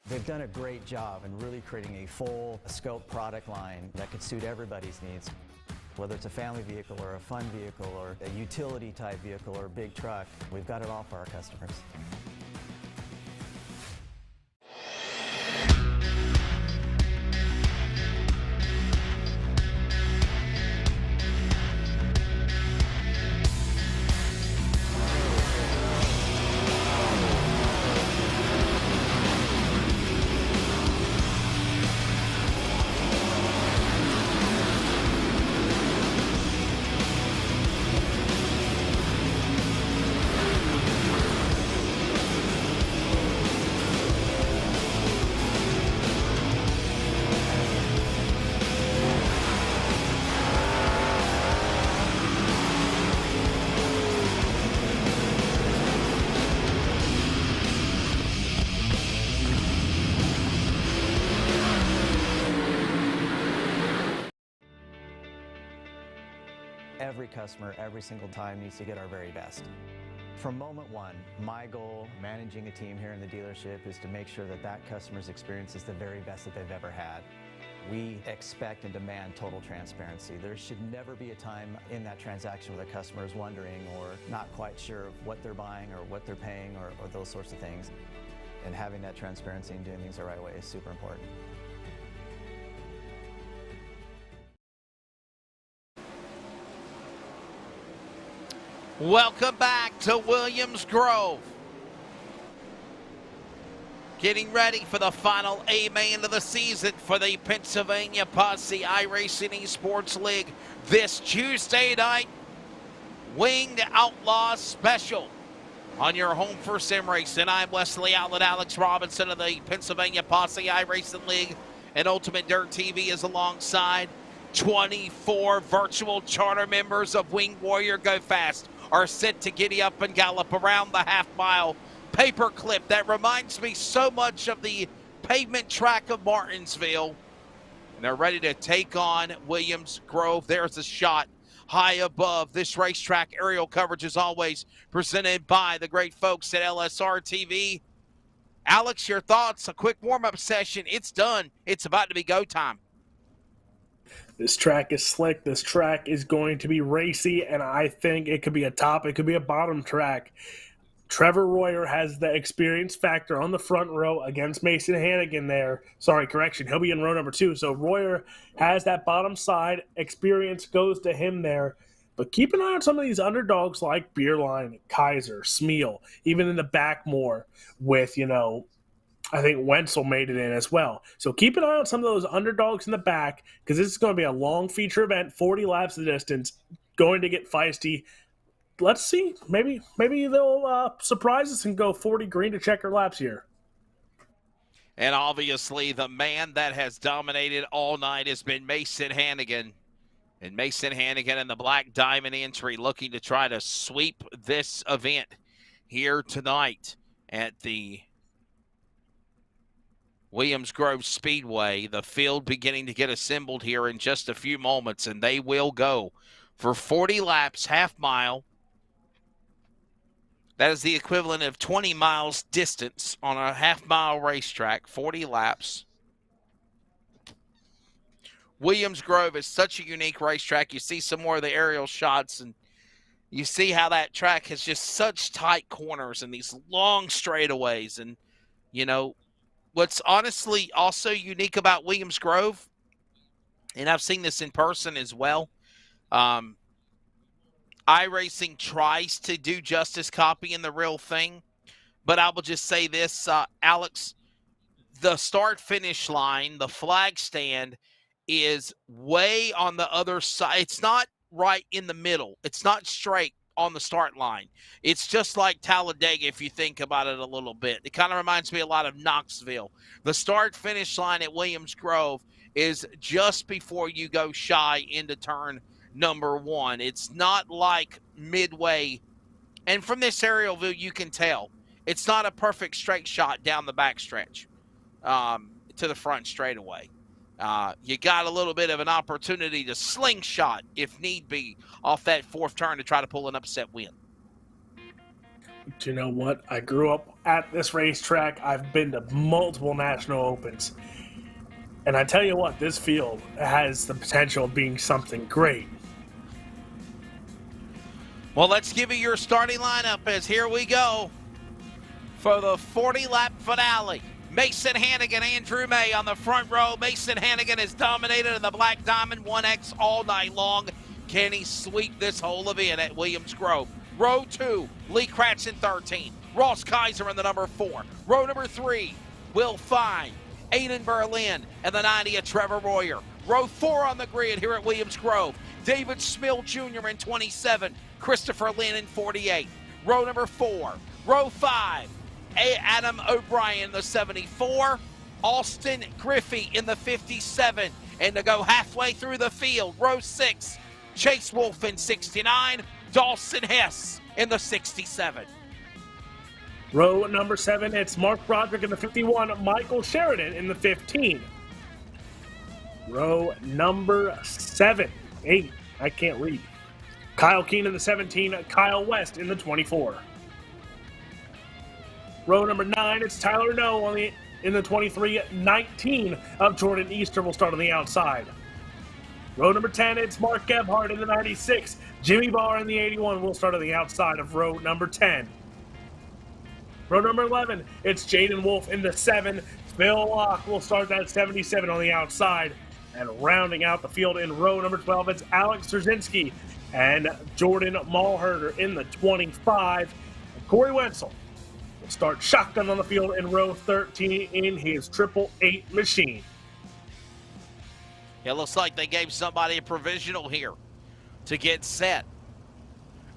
S5: They've done a great job in really creating a full scope product line that could suit everybody's needs. Whether it's a family vehicle or a fun vehicle or a utility type vehicle or a big truck, we've got it all for our customers. Every customer, every single time, needs to get our very best. From moment one, my goal managing a team here in the dealership is to make sure that that customer's experience is the very best that they've ever had. We expect and demand total transparency. There should never be a time in that transaction where the customer is wondering or not quite sure of what they're buying or what they're paying or those sorts of things. And having that transparency and doing things the right way is super important.
S2: Welcome back to Williams Grove. Getting ready for the final A-main of the season for the Pennsylvania Posse iRacing eSports League this Tuesday night. Winged Outlaws Special on your home for sim racing. I'm Wesley Outlet. Alex Robinson of the Pennsylvania Posse iRacing League and Ultimate Dirt TV is alongside. 24 virtual charter members of Winged Warrior Go Fast are set to giddy up and gallop around the half-mile paperclip that reminds me so much of the pavement track of Martinsville. And they're ready to take on Williams Grove. There's a shot high above this racetrack. Aerial coverage is always presented by the great folks at LSR TV. Alex, your thoughts? A quick warm-up session. It's done. It's about to be go time.
S3: This track is slick. This track is going to be racy, and I think it could be a top, it could be a bottom track. Trevor Royer has the experience factor on the front row against Mason Hannigan there. Sorry, correction. He'll be in row number 2. So Royer has that bottom side. Experience goes to him there. But keep an eye on some of these underdogs like Beerline, Kaiser, Smeal, even in the back more with, I think Wenzel made it in as well. So keep an eye on some of those underdogs in the back, because this is going to be a long feature event, 40 laps of the distance, going to get feisty. Let's see. Maybe they'll surprise us and go 40 green to checker laps here.
S2: And obviously, the man that has dominated all night has been Mason Hannigan. And Mason Hannigan in the Black Diamond entry looking to try to sweep this event here tonight at the Williams Grove Speedway. The field beginning to get assembled here in just a few moments, and they will go for 40 laps, half mile. That is the equivalent of 20 miles distance on a half-mile racetrack, 40 laps. Williams Grove is such a unique racetrack. You see some more of the aerial shots, and you see how that track has just such tight corners and these long straightaways. And, you know, what's honestly also unique about Williams Grove, and I've seen this in person as well, iRacing tries to do justice copying the real thing, but I will just say this, Alex, the start-finish line, the flag stand, is way on the other side. It's not right in the middle. It's not straight on the start line. It's just like Talladega if you think about it a little bit. It kind of reminds me a lot of Knoxville. The start-finish line at Williams Grove is just before you go shy into turn number 1. It's not like midway. And from this aerial view, you can tell it's not a perfect straight shot down the backstretch to the front straightaway. You got a little bit of an opportunity to slingshot, if need be, off that fourth turn to try to pull an upset win.
S3: Do you know what? I grew up at this racetrack. I've been to multiple national opens. And I tell you what, this field has the potential of being something great.
S2: Well, let's give you your starting lineup as here we go for the 40-lap finale. Mason Hannigan, Andrew May on the front row. Mason Hannigan has dominated in the Black Diamond 1X all night long. Can he sweep this whole event at Williams Grove? Row 2, Lee Kratz in 13. Ross Kaiser in the number 4. Row number 3, Will Fine, Aiden Berlin, and the 90 of Trevor Royer. Row 4 on the grid here at Williams Grove. David Smill Jr. in 27. Christopher Lynn in 48. Row number 4. Row 5, Adam O'Brien in the 74, Austin Griffey in the 57, and to go halfway through the field, row 6, Chase Wolf in 69, Dawson Hess in the 67.
S3: Row number 7, it's Mark Broderick in the 51, Michael Sheridan in the 15. Row number 8, I can't read. Kyle Keene in the 17, Kyle West in the 24. Row number 9, it's Tyler Noe in the 23. 19 of Jordan Easter will start on the outside. Row number 10, it's Mark Gebhardt in the 96. Jimmy Barr in the 81 will start on the outside of row number 10. Row number 11, it's Jaden Wolf in the 7. Phil Locke will start that 77 on the outside. And rounding out the field in row number 12, it's Alex Trzynski and Jordan Malherder in the 25. And Corey Wenzel will start shotgun on the field in row 13 in his 888 machine.
S2: It looks like they gave somebody a provisional here to get set.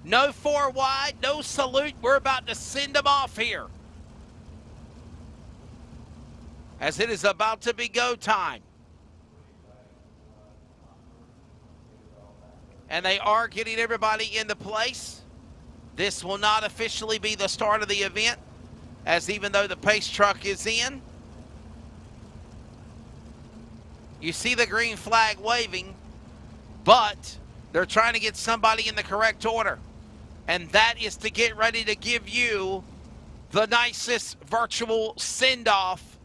S2: No 4 wide, no salute. We're about to send them off here, as it is about to be go time. And they are getting everybody into place. This will not officially be the start of the event, as even though the pace truck is in, you see the green flag waving, but they're trying to get somebody in the correct order. And that is to get ready to give you the nicest virtual send-off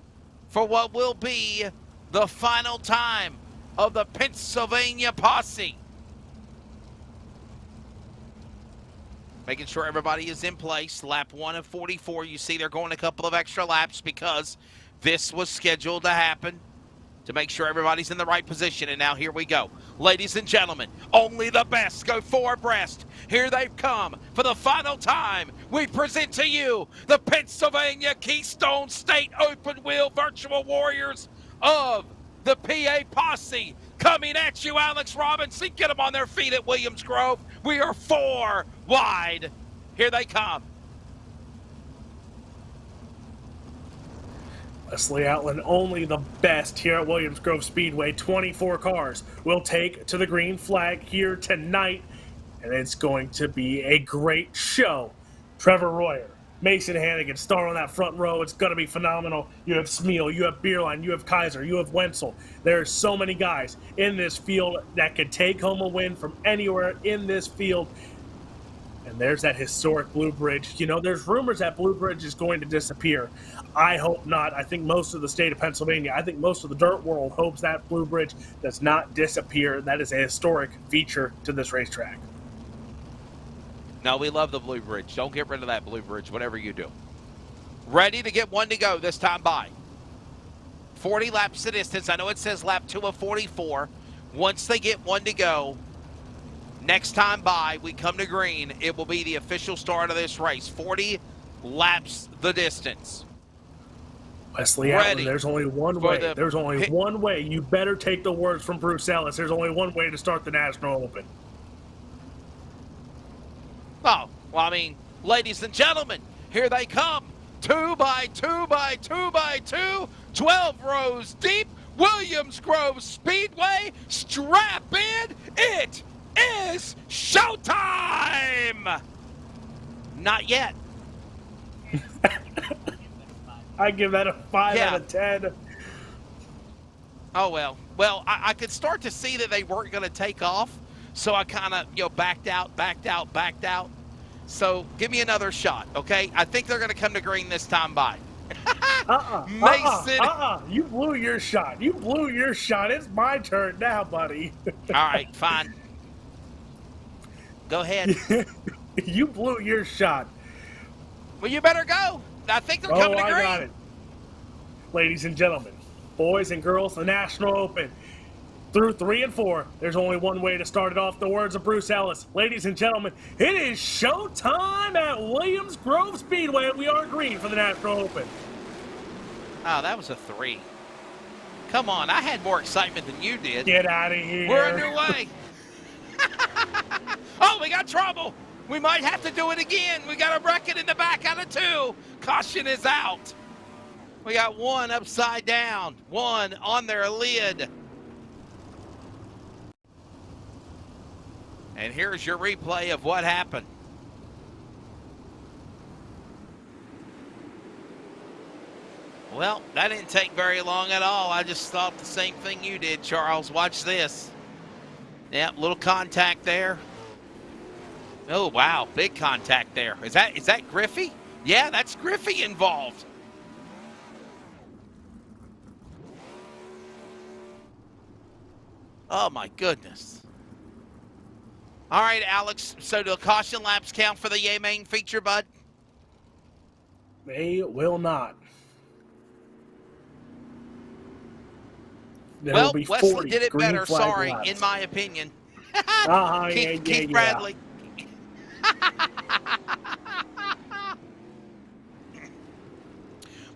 S2: for what will be the final time of the Pennsylvania Posse. Making sure everybody is in place. Lap 1 of 44. You see they're going a couple of extra laps because this was scheduled to happen. to make sure everybody's in the right position. And now here we go. Ladies and gentlemen, only the best go four abreast. Here they've come for the final time. We present to you the Pennsylvania Keystone State Open Wheel Virtual Warriors of the PA Posse. Coming at you, Alex Robinson. Get them on their feet at Williams Grove. We are 4 wide. Here they come.
S3: Leslie Outland, only the best here at Williams Grove Speedway. 24 cars will take to the green flag here tonight, and it's going to be a great show. Trevor Royer, Mason Hannigan start on that front row. It's going to be phenomenal. You have Smeal, you have Bierlein, you have Kaiser, you have Wenzel. There are so many guys in this field that could take home a win from anywhere in this field. And there's that historic Blue Bridge. You know, there's rumors that Blue Bridge is going to disappear. I hope not. I think most of the state of Pennsylvania, I think most of the dirt world hopes that Blue Bridge does not disappear. That is a historic feature to this racetrack.
S2: No, we love the Blue Bridge. Don't get rid of that Blue Bridge, whatever you do. Ready to get one to go this time by. 40 laps the distance. I know it says lap 2 of 44. Once they get one to go, next time by, we come to green, it will be the official start of this race. 40 laps the distance.
S3: Leslie Allen, there's only one way. There's only one way. You better take the words from Bruce Ellis. There's only one way to start the National Open.
S2: Oh, well, I mean, ladies and gentlemen, here they come. 2 by 2 by 2 by 2, 12 rows deep, Williams Grove Speedway, strap in, it is showtime! Not yet.
S3: I give that a 5 out of 10.
S2: Oh, well. Well, I could start to see that they weren't going to take off, so I kind of, backed out. So give me another shot, okay? I think they're going to come to green this time by. Mason.
S3: You blew your shot. It's my turn now, buddy.
S2: All right, fine. Go ahead.
S3: You blew your shot.
S2: Well, you better go. I think they're coming to green.
S3: I got it. Ladies and gentlemen, boys and girls, the National Open. Through 3 and 4, there's only one way to start it off. The words of Bruce Ellis. Ladies and gentlemen, it is showtime at Williams Grove Speedway. We are green for the National Open.
S2: Oh, that was a 3. Come on, I had more excitement than you did.
S3: Get out of here.
S2: We're underway. Oh, we got trouble. We might have to do it again. We got a bracket in the back out of 2. Caution is out. We got 1 upside down, 1 on their lid. And here's your replay of what happened. Well, that didn't take very long at all. I just thought the same thing you did, Charles. Watch this. Yep, little contact there. Oh, wow, big contact there. Is that Griffey? Yeah, that's Griffey involved. Oh, my goodness. All right, Alex, so do the caution laps count for the main feature, bud?
S3: They will not. There
S2: well,
S3: will be
S2: Wesley did it better, sorry,
S3: laps.
S2: In my opinion.
S3: Keith
S2: Bradley.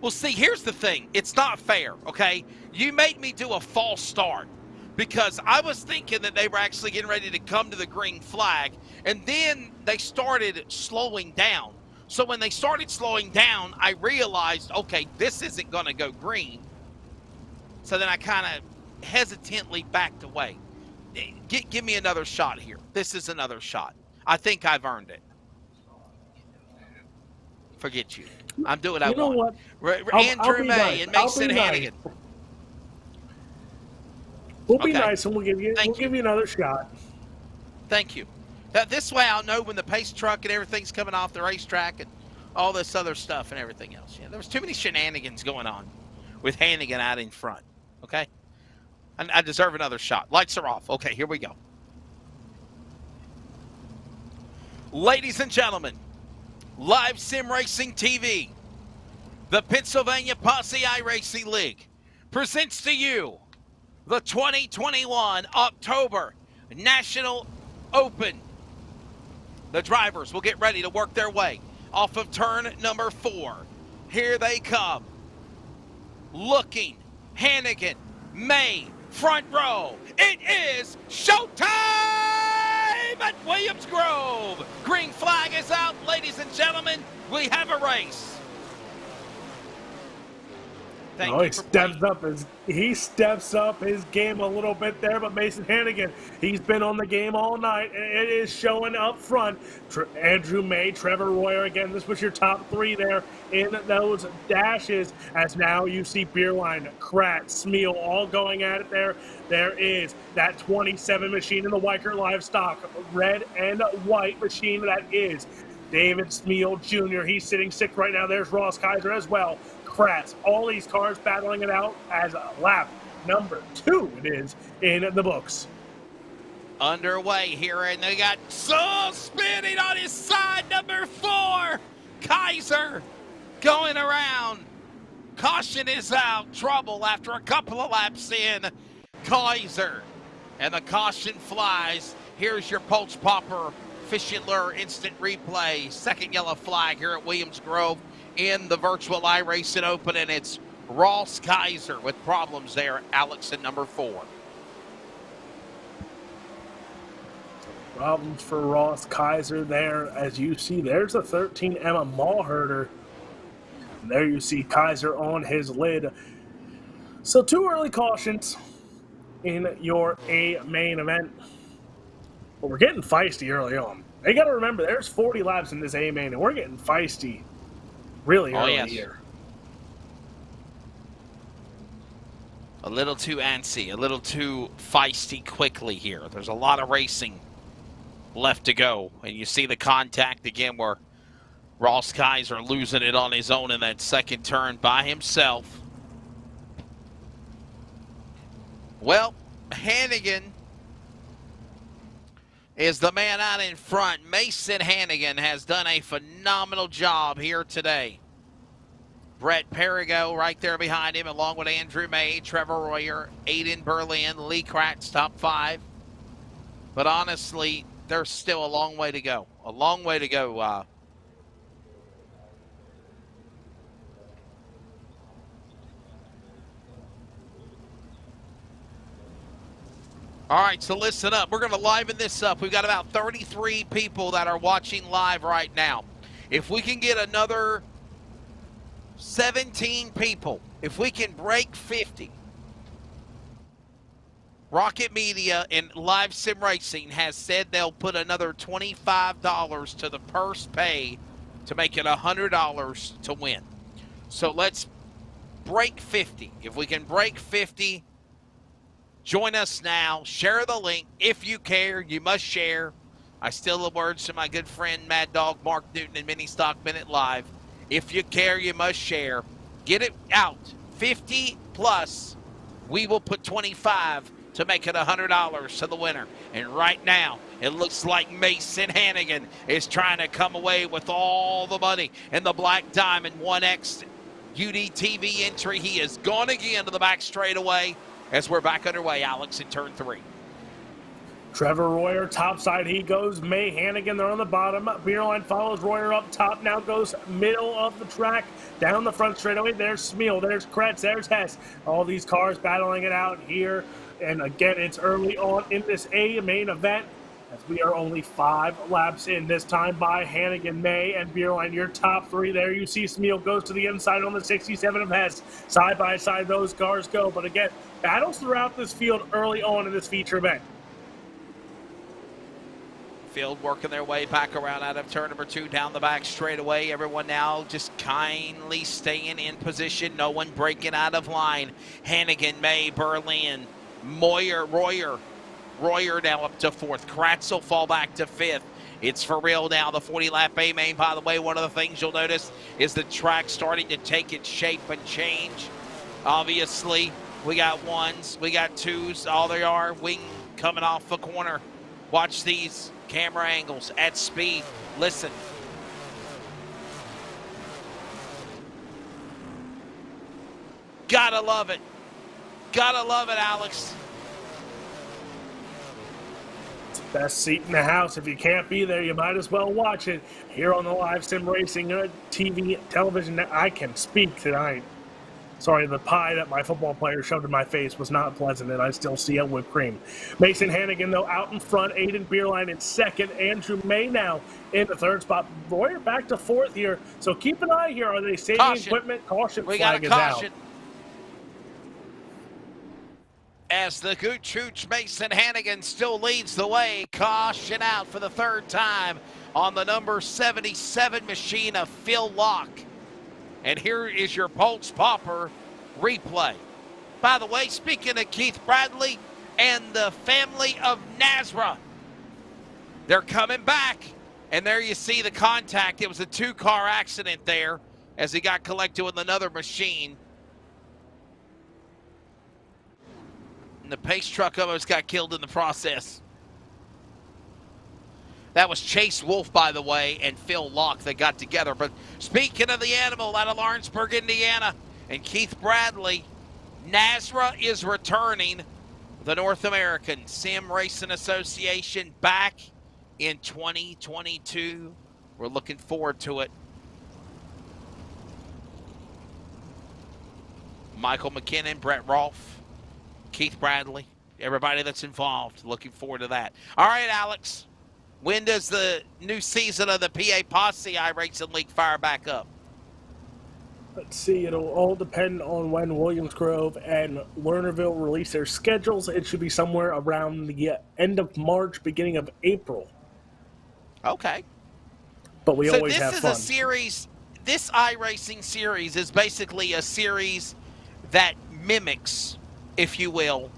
S2: Well, see, here's the thing. It's not fair, okay? You made me do a false start because I was thinking that they were actually getting ready to come to the green flag, and then they started slowing down. So when they started slowing down, I realized, okay, this isn't going to go green. So then I kind of hesitantly backed away. Give me another shot here. This is another shot. I think I've earned it. Forget you. I'm doing what I want.
S3: What?
S2: Andrew May and Mason Hannigan.
S3: We'll be nice and we'll give you another shot.
S2: Thank you. This way I'll know when the pace truck and everything's coming off the racetrack and all this other stuff and everything else. Yeah, there was too many shenanigans going on with Hannigan out in front. Okay? I deserve another shot. Lights are off. Okay, here we go. Ladies and gentlemen, Live Sim Racing TV, the Pennsylvania Posse iRacing League presents to you the 2021 October National Open. The drivers will get ready to work their way off of turn number 4. Here they come. Looking, Hannigan, May, front row. It is showtime at Williams Grove. Green flag is out, ladies and gentlemen. We have a race.
S3: He steps up his game a little bit there, but Mason Hannigan, he's been on the game all night, and it is showing up front. Andrew May, Trevor Royer, again, this was your top 3 there in those dashes, as now you see Beerline, Kratz, Smeal all going at it there. There is that 27 machine in the Weichert Livestock, red and white machine that is David Smeal Jr. He's sitting 6th right now. There's Ross Kaiser as well. Kratz, all these cars battling it out as lap number 2 it is in the books.
S2: Underway here, and they got Saul spinning on his side, number 4. Kaiser going around. Caution is out. Trouble after a couple of laps in. Kaiser, and the caution flies. Here's your Pulse Popper Fishing Lure Instant Replay. Second yellow flag here at Williams Grove in the virtual iRacing Open, and it's Ross Kaiser with problems there, Alex, at number 4.
S3: Problems for Ross Kaiser there. As you see, there's a 13 Emma Mallherder. And there you see Kaiser on his lid. So 2 early cautions in your A main event. But we're getting feisty early on. You got to remember, there's 40 laps in this A main, and we're getting feisty really early here.
S2: A little too antsy, a little too feisty quickly here. There's a lot of racing left to go. And you see the contact again where Ross Kaiser losing it on his own in that second turn by himself. Well, Hannigan is the man out in front. Mason Hannigan has done a phenomenal job here today. Brett Perigo right there behind him, along with Andrew May, Trevor Royer, Aiden Berlin, Lee Kratz, top 5. But honestly, there's still a long way to go. A long way to go. All right, so listen up. We're going to liven this up. We've got about 33 people that are watching live right now. If we can get another 17 people, if we can break 50, Rocket Media and Live Sim Racing has said they'll put another $25 to the purse pay to make it $100 to win. So let's break 50. If we can break 50, join us now. Share the link. If you care, you must share. I steal the words to my good friend Mad Dog Mark Newton in Mini Stock Minute Live. If you care, you must share. Get it out. 50 plus. We will put 25 to make it $100 to the winner. And right now, it looks like Mason Hannigan is trying to come away with all the money in the Black Diamond 1X UDTV entry. He has gone again to the back straightaway as we're back underway, Alex, in turn 3.
S3: Trevor Royer, top side he goes. May Hannigan, they're on the bottom. Beerline follows Royer up top, now goes middle of the track, down the front straightaway. There's Smeal, there's Kratz, there's Hess. All these cars battling it out here. And again, it's early on in this A main event, as we are only 5 laps in, this time by Hannigan, May, and Beerline. Your top 3 there. You see Smeal goes to the inside on the 67 of Hess. Side by side, those cars go. But again, battles throughout this field early on in this feature event.
S2: Field working their way back around out of turn number 2 down the back straightaway. Everyone now just kindly staying in position. No one breaking out of line. Hannigan, May, Berlin, Moyer, Royer now up to 4th. Kratz will fall back to 5th. It's for real now, the 40-lap A-main. By the way, one of the things you'll notice is the track starting to take its shape and change. Obviously, we got 1s, we got 2s. All they are, wing coming off the corner. Watch these camera angles at speed. Listen. Gotta love it. Gotta love it, Alex.
S3: It's the best seat in the house. If you can't be there, you might as well watch it here on the Live Sim Racing TV television. I can speak tonight. Sorry, the pie that my football player shoved in my face was not pleasant, and I still see a whipped cream. Mason Hannigan, though, out in front. Aiden Beerline in second. Andrew May now in the third spot. Royer back to fourth here. So keep an eye here. Are they saving
S2: Caution.
S3: equipment? Caution
S2: We got
S3: flag
S2: a
S3: is out.
S2: caution. As the Gooch Hooch Mason Hannigan still leads the way. Caution out for the third time on the number 77 machine of Phil Locke. And here is your Pulse Popper replay. By the way, speaking of Keith Bradley and the family of Nazra, they're coming back. And there you see the contact. It was a two-car accident there as he got collected with another machine. And the pace truck almost got killed in the process. That was Chase Wolf, by the way, and Phil Locke that got together. But speaking of the animal out of Lawrenceburg, Indiana, and Keith Bradley, Nazra is returning. The North American Sim Racing Association back in 2022. We're looking forward to it. Michael McKinnon, Brett Rolfe, Keith Bradley, everybody that's involved. Looking forward to that. All right, Alex. When does the new season of the PA Posse iRacing League fire back up?
S3: Let's see. It'll all depend on when Williams Grove and Lernerville release their schedules. It should be somewhere around the end of March, beginning of April.
S2: Okay.
S3: But we always have
S2: So
S3: fun.
S2: this is a series, this iRacing series is basically a series that mimics, if you will,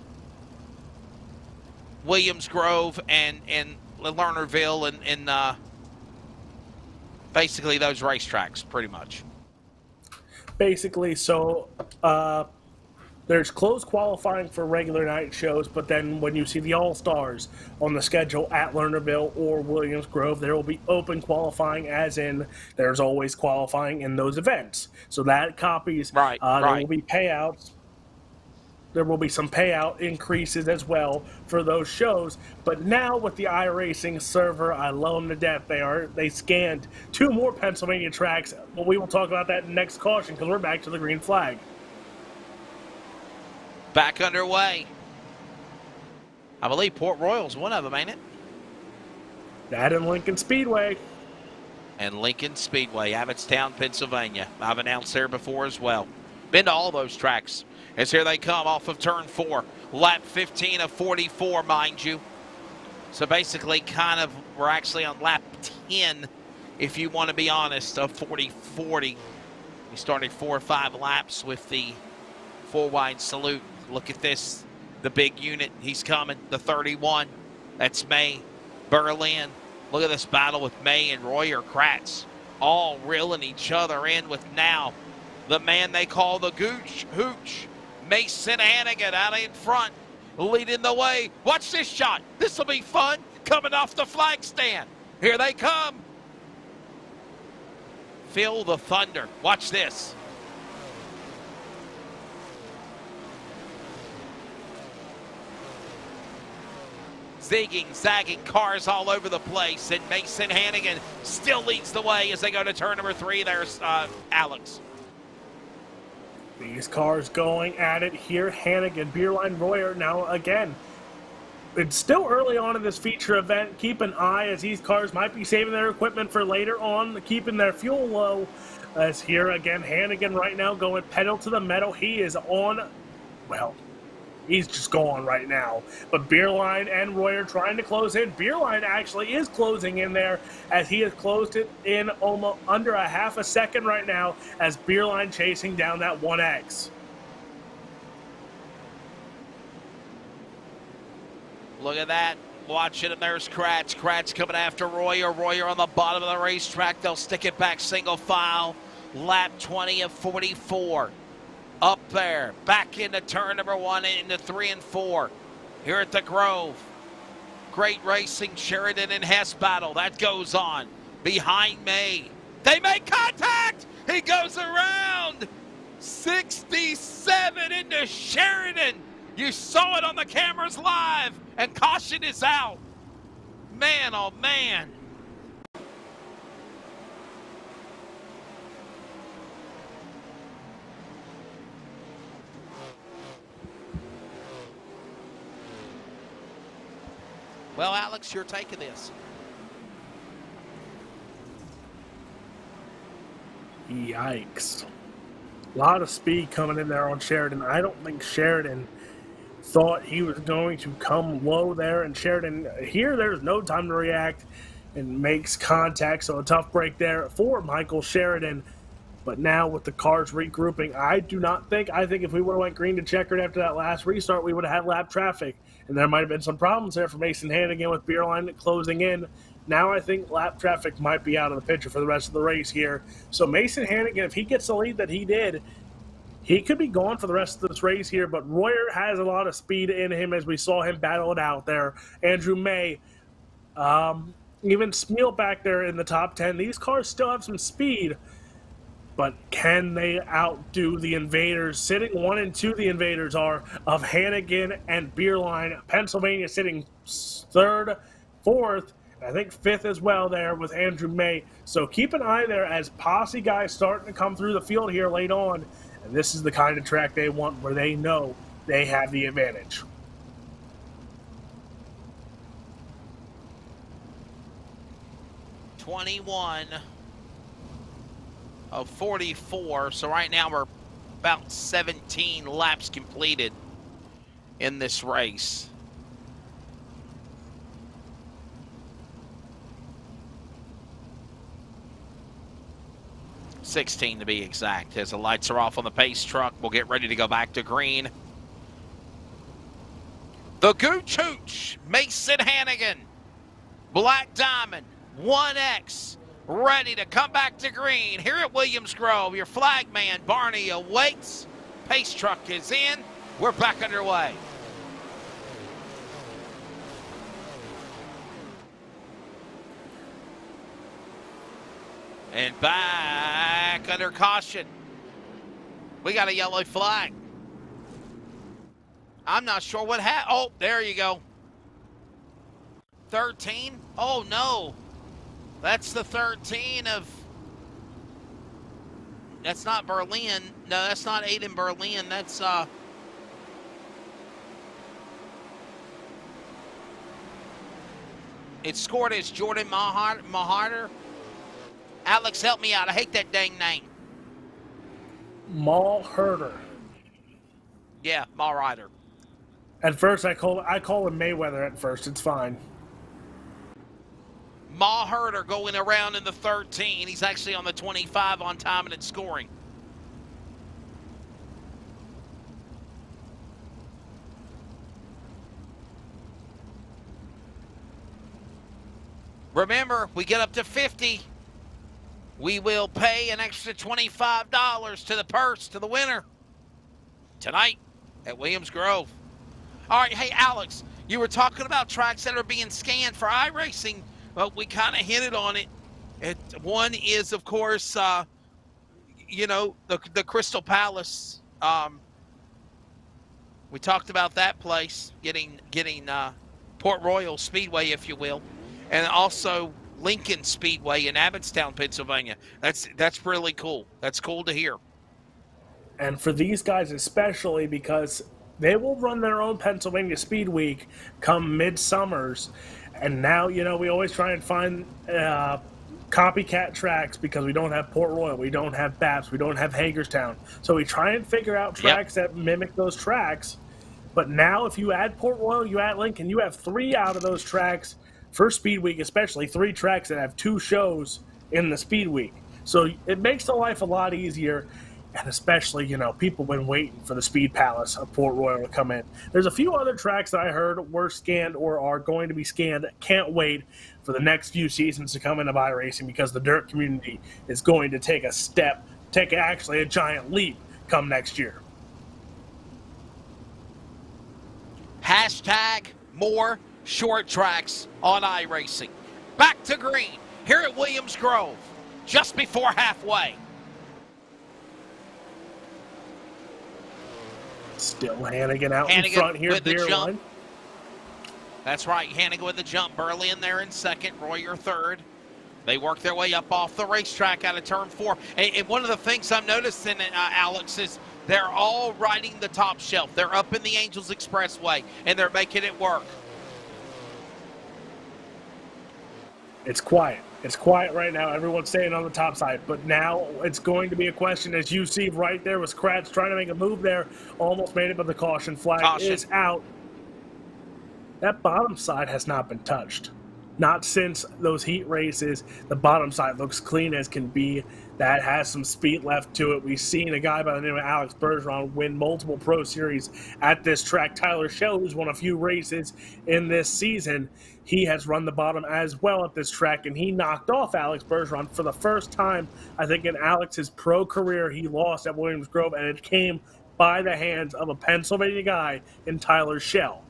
S2: Williams Grove and Lernerville and basically those racetracks, pretty much.
S3: Basically, so there's closed qualifying for regular night shows, but then when you see the All-Stars on the schedule at Lernerville or Williams Grove, there will be open qualifying, as in there's always qualifying in those events. So that copies.
S2: Right.
S3: There will be payouts. There will be some payout increases as well for those shows. But now with the iRacing server, I love them to death. They scanned 2 more Pennsylvania tracks. But we will talk about that in next caution because we're back to the green flag.
S2: Back underway. I believe Port Royal's one of them, ain't it?
S3: That and Lincoln Speedway.
S2: And Lincoln Speedway, Abbottstown, Pennsylvania. I've announced there before as well. Been to all those tracks. As here they come off of turn 4. Lap 15 of 44, mind you. So basically we're actually on lap 10, if you want to be honest, of 40-40. We started 4 or 5 laps with the 4-wide salute. Look at this, the big unit. He's coming, the 31. That's May, Berlin. Look at this battle with May and Royer Kratz, all reeling each other in with now the man they call the Gooch Hooch, Mason Hannigan, out in front, leading the way. Watch this shot. This will be fun. Coming off the flag stand. Here they come. Feel the thunder. Watch this. Zigging, zagging cars all over the place, and Mason Hannigan still leads the way as they go to turn number 3. There's Alex.
S3: These cars going at it here. Hannigan, Beerline, Royer. Now, again, it's still early on in this feature event. Keep an eye as these cars might be saving their equipment for later on, keeping their fuel low. As here again, Hannigan right now going pedal to the metal. He is on, well, he's just gone right now. But Beerline and Royer trying to close in. Beerline actually is closing in there as he has closed it in almost under a half a second right now as Beerline chasing down that 1X.
S2: Look at that. Watch it, and there's Kratz. Kratz coming after Royer. Royer on the bottom of the racetrack. They'll stick it back single file. Lap 20 of 44. Up there, back into turn number 1, into 3 and 4. Here at the Grove. Great racing, Sheridan and Hess battle. That goes on. Behind May. They make contact! He goes around! 67 into Sheridan. You saw it on the cameras live, and caution is out. Man, oh man. Well, Alex, your take of this.
S3: Yikes. A lot of speed coming in there on Sheridan. I don't think Sheridan thought he was going to come low there, and Sheridan here, there's no time to react and makes contact, so a tough break there for Michael Sheridan. But now with the cars regrouping, I think if we would have went green to checkered after that last restart, we would have had lap traffic, and there might have been some problems there for Mason Hannigan with Beerline closing in. Now I think lap traffic might be out of the picture for the rest of the race here. So Mason Hannigan, if he gets the lead that he did, he could be gone for the rest of this race here, but Royer has a lot of speed in him as we saw him battle it out there. Andrew May, even Smeal back there in the top 10. These cars still have some speed, but can they outdo the Invaders? Sitting 1 and 2, the Invaders are, of Hannigan and Beerline. Pennsylvania sitting 3rd, 4th, I think 5th as well there with Andrew May. So keep an eye there as Posse guys starting to come through the field here late on. And this is the kind of track they want where they know they have the advantage.
S2: '21 of 44. So right now we're about 17 laps completed in this race. $16 to be exact. As the lights are off on the pace truck, we'll get ready to go back to green. The Gooch Hooch, Mason Hannigan, Black Diamond, 1X, ready to come back to green. Here at Williams Grove, your flag man, Barney, awaits. Pace truck is in. We're back underway. And back under caution. We got a yellow flag. I'm not sure what happened. Oh, there you go. 13? Oh, no. That's the 13 of... That's not Berlin. No, that's not Aiden Berlin. That's, It's scored as Jordan Maharder. Alex, help me out. I hate that dang name.
S3: Malherder.
S2: Yeah, Malrider.
S3: At first, I call him Mayweather at first. It's fine.
S2: Malherder going around in the 13. He's actually on the 25 on timing and scoring. Remember, we get up to 50. We will pay an extra $25 to the purse to the winner tonight at Williams Grove. All right, hey, Alex, you were talking about tracks that are being scanned for iRacing, but we kind of hinted on it. One is, of course, you know, the Crystal Palace. We talked about that place getting Port Royal Speedway, if you will, and also Lincoln Speedway in Abbottstown, Pennsylvania. That's really cool. That's cool to hear.
S3: And for these guys especially, because they will run their own Pennsylvania Speed Week come mid-summers. And now, you know, we always try and find copycat tracks because we don't have Port Royal, we don't have Baps, we don't have Hagerstown. So we try and figure out tracks that mimic those tracks. But now if you add Port Royal, you add Lincoln, you have 3 out of those tracks for Speed Week, especially 3 tracks that have 2 shows in the Speed Week. So it makes the life a lot easier, and especially, you know, people been waiting for the Speed Palace of Port Royal to come in. There's a few other tracks that I heard were scanned or are going to be scanned. Can't wait for the next few seasons to come into iRacing because the dirt community is going to take actually a giant leap come next year.
S2: Hashtag more short tracks on iRacing. Back to green here at Williams Grove, just before halfway.
S3: Still Hannigan out in
S2: Hannigan
S3: front here,
S2: with the
S3: beer
S2: jump.
S3: line.
S2: That's right, Hannigan with the jump. Burley in there in second, Royer third. They work their way up off the racetrack out of turn 4. And one of the things I'm noticing, Alex, is they're all riding the top shelf. They're up in the Angels Expressway, and they're making it work.
S3: It's quiet. It's quiet right now. Everyone's staying on the top side. But now it's going to be a question, as you see right there with Kratz trying to make a move there. Almost made it, but the caution flag is out. That bottom side has not been touched. Not since those heat races. The bottom side looks clean as can be. That has some speed left to it. We've seen a guy by the name of Alex Bergeron win multiple Pro Series at this track. Tyler Schell, who's won a few races in this season, he has run the bottom as well at this track, and he knocked off Alex Bergeron for the first time, I think, in Alex's pro career. He lost at Williams Grove, and it came by the hands of a Pennsylvania guy in Tyler Schell.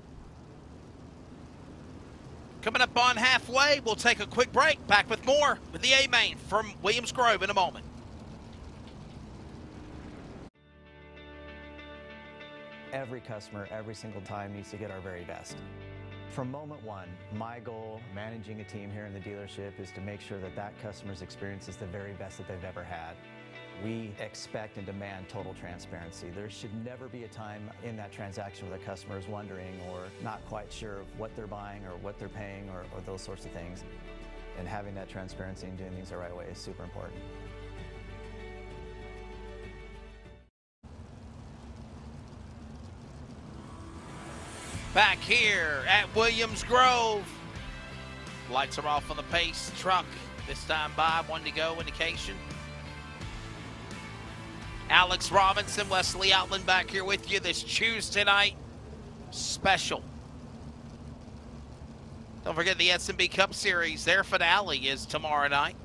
S2: Coming up on halfway, we'll take a quick break. Back with more with the A-Main from Williams Grove in a moment.
S5: Every customer, every single time, needs to get our very best. From moment one, my goal managing a team here in the dealership is to make sure that that customer's experience is the very best that they've ever had. We expect and demand total transparency. There should never be a time in that transaction where the customer is wondering or not quite sure of what they're buying or what they're paying or those sorts of things. And having that transparency and doing things the right way is super important.
S2: Back here at Williams Grove. Lights are off on the Pace truck. This time by, 1 to go indication. Alex Robinson, Wesley Outland back here with you this Tuesday night special. Don't forget the S&B Cup Series. Their finale is tomorrow night.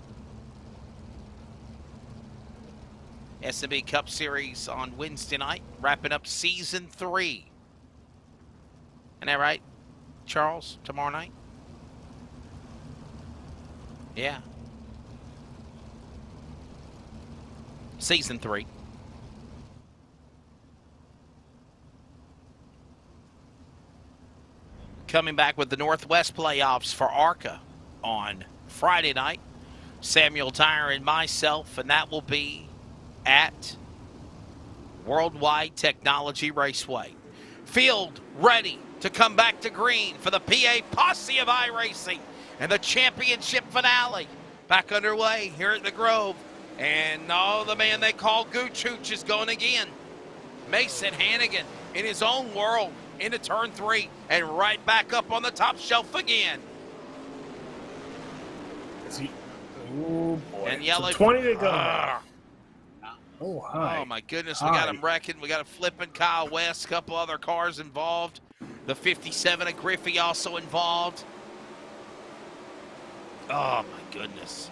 S2: S&B Cup Series on Wednesday night, wrapping up Season 3. Isn't that right, Charles? Tomorrow night? Yeah. Season 3. Coming back with the Northwest playoffs for ARCA on Friday night. Samuel Tyer and myself, and that will be at Worldwide Technology Raceway. Field ready to come back to green for the PA Posse of iRacing and the championship finale back underway here at the Grove. And the man they call Gooch Hooch is going again. Mason Hannigan in his own world into turn 3 and right back up on the top shelf again.
S3: Oh boy.
S2: And yellow.
S3: So 20 to go. Oh, hi.
S2: Oh my goodness, we got him wrecking. We got a flipping Kyle West, a couple other cars involved. The 57 of Griffey also involved. Oh my goodness.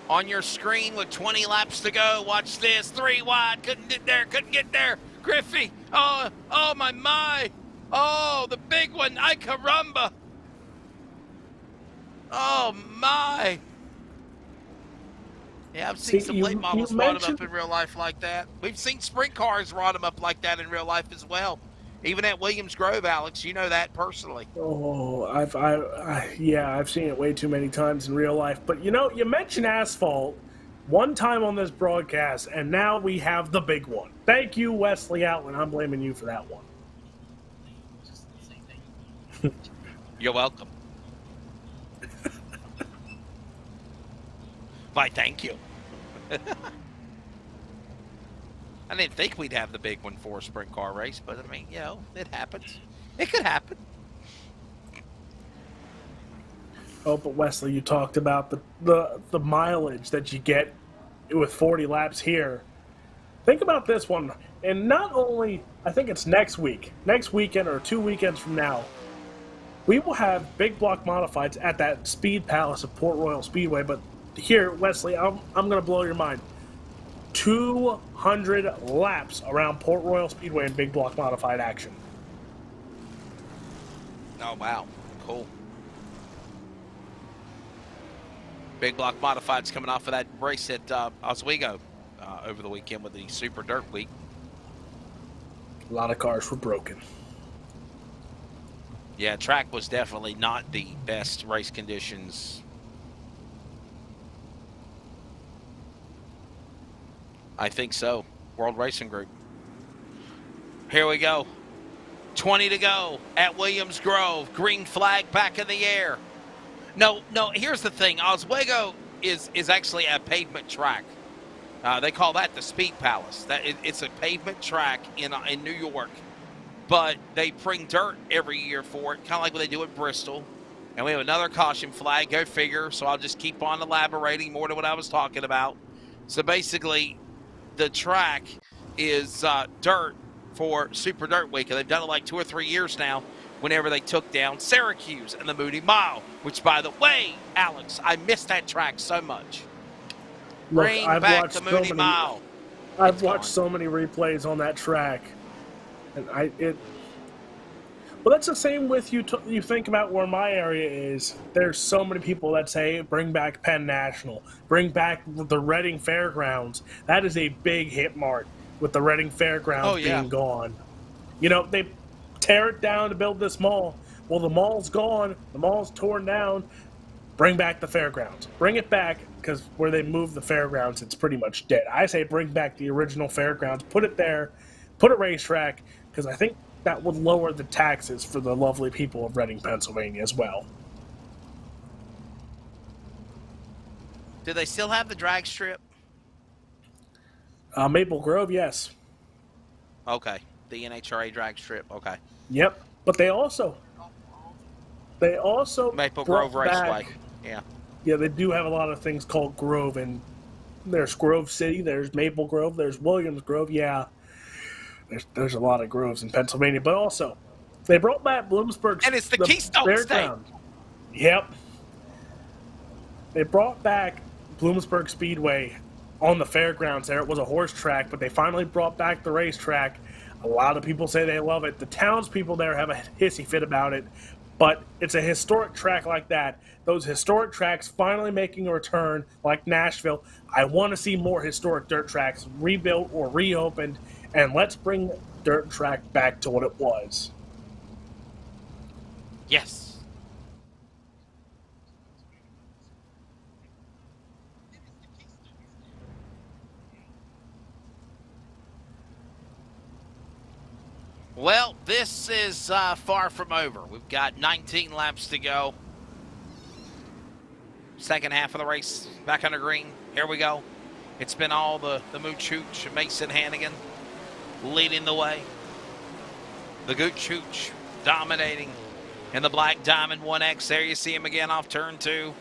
S2: On your screen with 20 laps to go, watch this. 3 wide, couldn't get there. Griffey, oh my. Oh, the big one, ay caramba. Oh my. Yeah, I've seen some late models rod them up in real life like that. We've seen sprint cars rod them up like that in real life as well. Even at Williams Grove, Alex, you know that personally.
S3: Oh, I've seen it way too many times in real life. But you mentioned asphalt one time on this broadcast, and now we have the big one. Thank you, Wesley Outland. I'm blaming you for that one.
S2: You're welcome. Why, thank you. I didn't think we'd have the big one for a sprint car race, but I mean, it happens. It could happen.
S3: Oh, but Wesley, you talked about the mileage that you get with 40 laps here. Think about this one. And not only, I think it's next weekend or 2 weekends from now, we will have big block modifieds at that Speed Palace of Port Royal Speedway. But here, Wesley, I'm going to blow your mind. 200 laps around Port Royal Speedway in big block modified action.
S2: Oh, wow. Cool. Big Block Modifieds coming off of that race at Oswego over the weekend with the Super Dirt Week.
S3: A lot of cars were broken.
S2: Yeah, track was definitely not the best race conditions. I think so. World Racing Group. Here we go. 20 to go at Williams Grove. Green flag back in the air. No, here's the thing. Oswego is actually a pavement track. They call that the Speed Palace. It's a pavement track in New York. But they bring dirt every year for it, kind of like what they do at Bristol. And we have another caution flag. Go figure. So I'll just keep on elaborating more to what I was talking about. So basically, the track is dirt for Super Dirt Week. And they've done it like 2 or 3 years now whenever they took down Syracuse and the Moody Mile, which, by the way, Alex, I miss that track so much.
S3: Look,
S2: Bring back the Moody Mile.
S3: I've watched so many replays on that track. And well, that's the same with you. You think about where my area is. There's so many people that say, bring back Penn National, bring back the Reading Fairgrounds. That is a big hit mark with the Reading Fairgrounds being gone. You know, they tear it down to build this mall. Well, the mall's gone. The mall's torn down. Bring back the fairgrounds. Bring it back, because where they moved the fairgrounds, it's pretty much dead. I say bring back the original fairgrounds. Put it there. Put a racetrack, because I think that would lower the taxes for the lovely people of Reading, Pennsylvania as well.
S2: Do they still have the drag strip?
S3: Maple Grove, yes.
S2: Okay. The NHRA drag strip. Okay.
S3: Yep. But they also
S2: Maple Grove Raceway. Yeah.
S3: Yeah, they do have a lot of things called Grove, and there's Grove City, there's Maple Grove, there's Williams Grove. Yeah. There's a lot of groves in Pennsylvania, but also they brought back Bloomsburg.
S2: And it's the Keystone State.
S3: Yep. They brought back Bloomsburg Speedway on the fairgrounds there. It was a horse track, but they finally brought back the racetrack. A lot of people say they love it. The townspeople there have a hissy fit about it, but it's a historic track like that. Those historic tracks finally making a return, like Nashville. I want to see more historic dirt tracks rebuilt or reopened. And let's bring dirt track back to what it was.
S2: Yes. Well, this is far from over. We've got 19 laps to go. Second half of the race back under green. Here we go. It's been all the Mooch Hooch, Mason Hannigan leading the way. The Gooch Hooch dominating in the Black Diamond 1X. There you see him again off turn 2.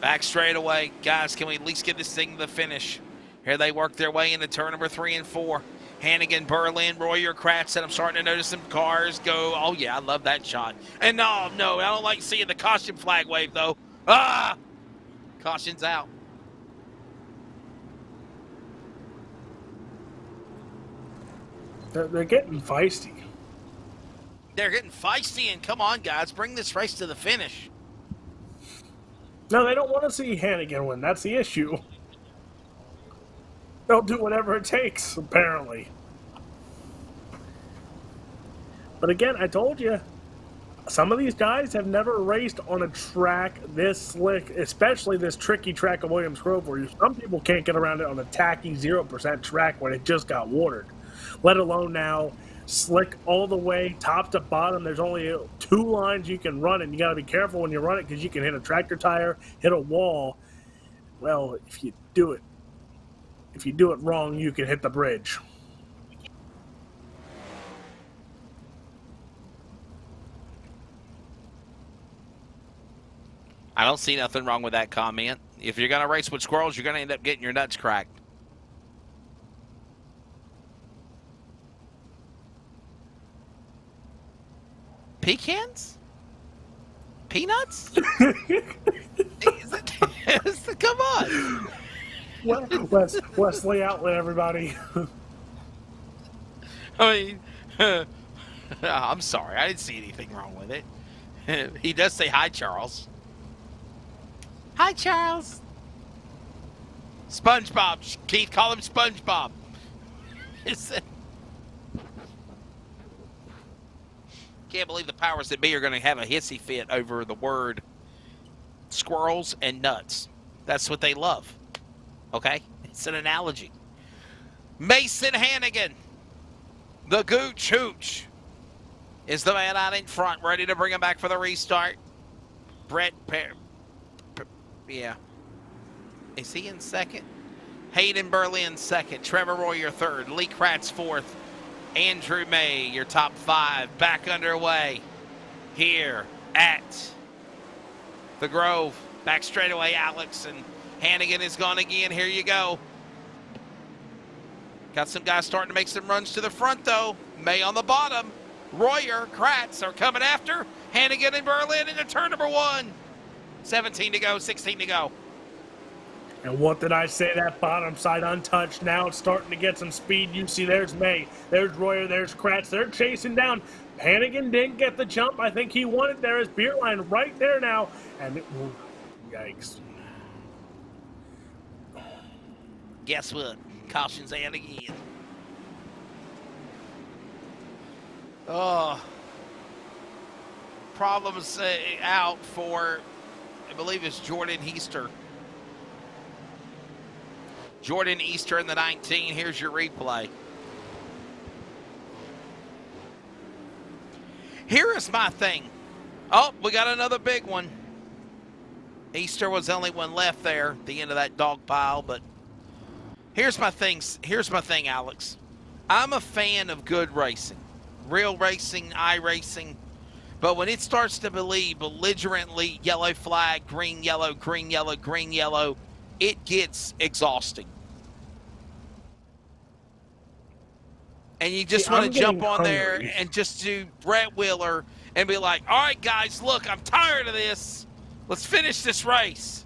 S2: Back straight away. Guys, can we at least get this thing to the finish? Here they work their way into turn number 3 and 4. Hannigan, Berlin, Royer, Kratz, and I'm starting to notice some cars go. Oh, yeah, I love that shot. And no, I don't like seeing the caution flag wave, though. Ah! Caution's out.
S3: They're getting feisty.
S2: They're getting feisty, and come on, guys, bring this race to the finish.
S3: No, they don't want to see Hannigan win. That's the issue. They'll do whatever it takes, apparently. But again, I told you, some of these guys have never raced on a track this slick, especially this tricky track of Williams Grove, where some people can't get around it on a tacky 0% track when it just got watered. Let alone now, slick all the way, top to bottom. There's only 2 lines you can run, and you got to be careful when you run it because you can hit a tractor tire, hit a wall. Well, if you do it wrong, you can hit the bridge.
S2: I don't see nothing wrong with that comment. If you're going to race with squirrels, you're going to end up getting your nuts cracked. Pecans? Peanuts? Come on.
S3: Wesley Outlet, everybody.
S2: I mean, I'm sorry. I didn't see anything wrong with it. He does say hi, Charles. Hi, Charles. SpongeBob. Keith, call him SpongeBob. Can't believe the powers that be are going to have a hissy fit over the word squirrels and nuts. That's what they love. Okay? It's an analogy. Mason Hannigan, the Gooch Hooch, is the man out in front, ready to bring him back for the restart. Yeah. Is he in second? Hayden Burley in second. Trevor Royer third. Lee Kratz fourth. Andrew May, your top five, back underway here at the Grove. Back straight away, Alex, and Hannigan is gone again. Here you go. Got some guys starting to make some runs to the front, though. May on the bottom. Royer, Kratz are coming after. Hannigan and Berlin into turn number one. 17 to go, 16 to go.
S3: And what did I say? That bottom side untouched. Now it's starting to get some speed. You see, there's May. There's Royer. There's Kratz. They're chasing down. Hannigan didn't get the jump. I think he wanted there. Is Beerline right there now. And, yikes.
S2: Guess what? Caution's out again. Oh. Problems out for, I believe it's Jordan Easter. Jordan Easter in the 19. Here's your replay. Here is my thing. Oh, we got another big one. Easter was the only one left there at the end of that dog pile, but here's my thing. Here's my thing, Alex. I'm a fan of good racing. Real racing, iRacing. But when it starts to be belligerently yellow flag, green, yellow, green, yellow, green, yellow, it gets exhausting. And you just want to jump on there and just do Brett Wheeler and be like, all right, guys, look, I'm tired of this. Let's finish this race.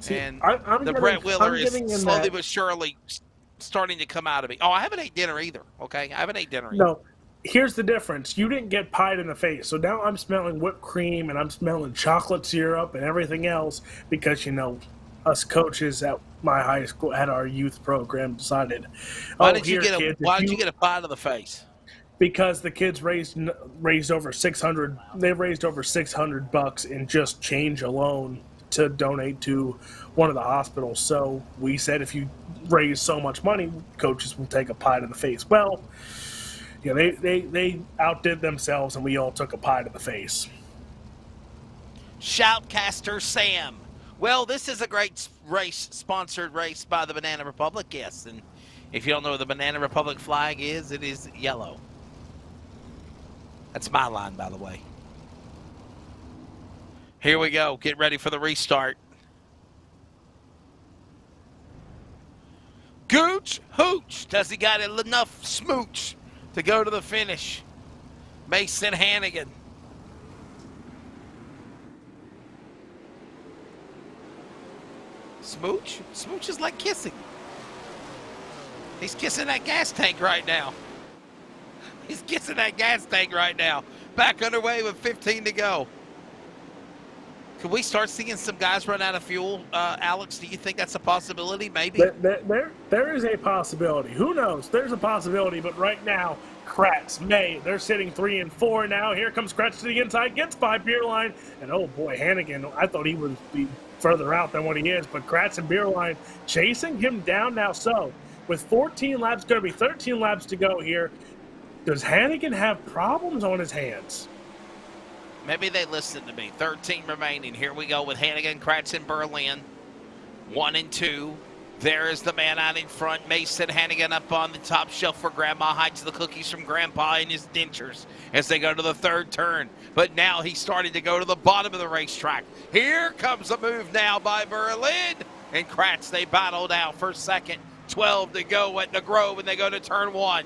S3: See,
S2: and the Brett Wheeler is slowly but surely starting to come out of me. Oh, I haven't ate dinner either, okay? I haven't ate dinner either.
S3: No, here's the difference. You didn't get pied in the face. So now I'm smelling whipped cream and I'm smelling chocolate syrup and everything else because, you know, us coaches at my high school at our youth program decided,
S2: why did you get a pie to the face?
S3: Because the kids raised over $600. They raised over $600 in just change alone to donate to one of the hospitals. So we said, if you raise so much money, coaches will take a pie to the face. Well, you know, they outdid themselves, and we all took a pie to the face.
S2: Shoutcaster Sam. Well, this is a great race, sponsored race by the Banana Republic, yes. And if you don't know what the Banana Republic flag is, it is yellow. That's my line, by the way. Here we go. Get ready for the restart. Gooch Hooch. Does he got enough smooch to go to the finish? Mason Hannigan. Smooch? Smooch is like kissing. He's kissing that gas tank right now. He's kissing that gas tank right now. Back underway with 15 to go. Could we start seeing some guys run out of fuel? Alex, do you think that's a possibility? Maybe?
S3: There is a possibility. Who knows? There's a possibility, but right now, Kratz, May, they're sitting 3 and 4 now. Here comes Kratz to the inside, gets by Beerline, and oh boy, Hannigan, I thought he would be further out than what he is, but Kratz and Beerline chasing him down now. So, with 14 laps, going to be 13 laps to go here, does Hannigan have problems on his hands?
S2: Maybe they listened to me. 13 remaining. Here we go with Hannigan, Kratz, and Berlin. 1 and 2. There is the man out in front. Mason Hannigan up on the top shelf for Grandma. Hides the cookies from Grandpa in his dentures as they go to the third turn. But now he's starting to go to the bottom of the racetrack. Here comes a move now by Berlin. And Kratz, they battled out for second. 12 to go at the Grove, and they go to turn 1.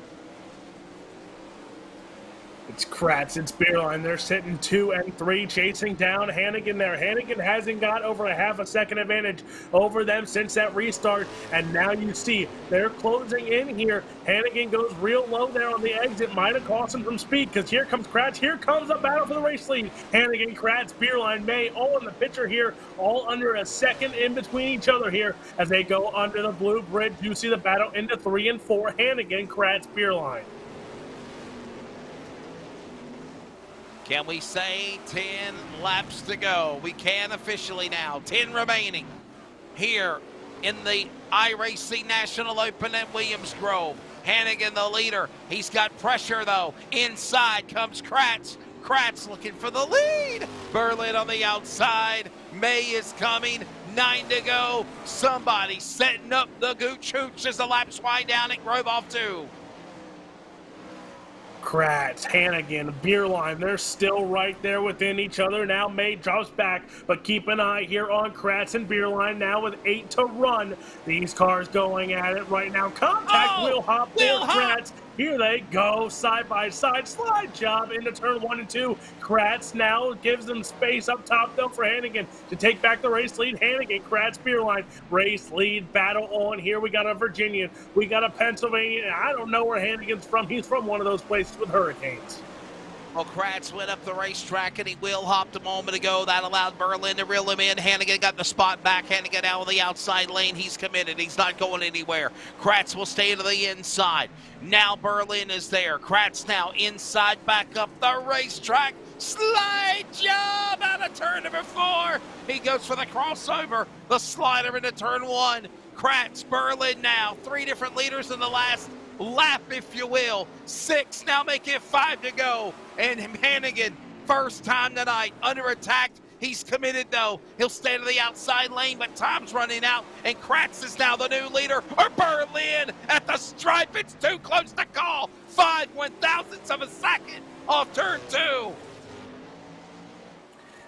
S3: It's Kratz, it's Beerline. They're sitting 2 and 3, chasing down Hannigan there. Hannigan hasn't got over a half a second advantage over them since that restart, and now you see they're closing in here. Hannigan goes real low there on the exit. Might have cost him some speed, because here comes Kratz. Here comes a battle for the race lead. Hannigan, Kratz, Beerline, May, all in the picture here, all under a second in between each other here as they go under the blue bridge. You see the battle into 3 and 4. Hannigan, Kratz, Beerline.
S2: Can we say 10 laps to go? We can officially now. 10 remaining here in the iRacing National Open at Williams Grove. Hannigan the leader. He's got pressure though. Inside comes Kratz. Kratz looking for the lead. Berlin on the outside. May is coming. 9 to go. Somebody setting up the Gooch Hooch as the laps wind down at Grove off 2.
S3: Kratz, Hannigan, Beerline, they're still right there within each other. Now May drops back, but keep an eye here on Kratz and Beerline now with 8 to run. These cars going at it right now. Contact, wheel hop there, Kratz. Here they go, side-by-side slide job into turn 1 and 2. Kratz now gives them space up top, though, for Hannigan to take back the race lead. Hannigan, Kratz, Beerline, race lead battle on here. We got a Virginian, we got a Pennsylvania. I don't know where Hannigan's from. He's from one of those places with hurricanes.
S2: Well, Kratz went up the racetrack and he wheel hopped a moment ago. That allowed Berlin to reel him in. Hannigan got the spot back. Hannigan out on the outside lane. He's committed. He's not going anywhere. Kratz will stay to the inside. Now Berlin is there. Kratz now inside back up the racetrack. Slide job out of turn number 4. He goes for the crossover. The slider into turn 1. Kratz, Berlin now. 3 different leaders in the last lap, if you will. 6, now make it 5 to go. And Hannigan, first time tonight, under attack. He's committed, though. He'll stay to the outside lane, but time's running out. And Kratz is now the new leader. Or Berlin at the stripe. It's too close to call. 5/1000ths of a second off turn 2.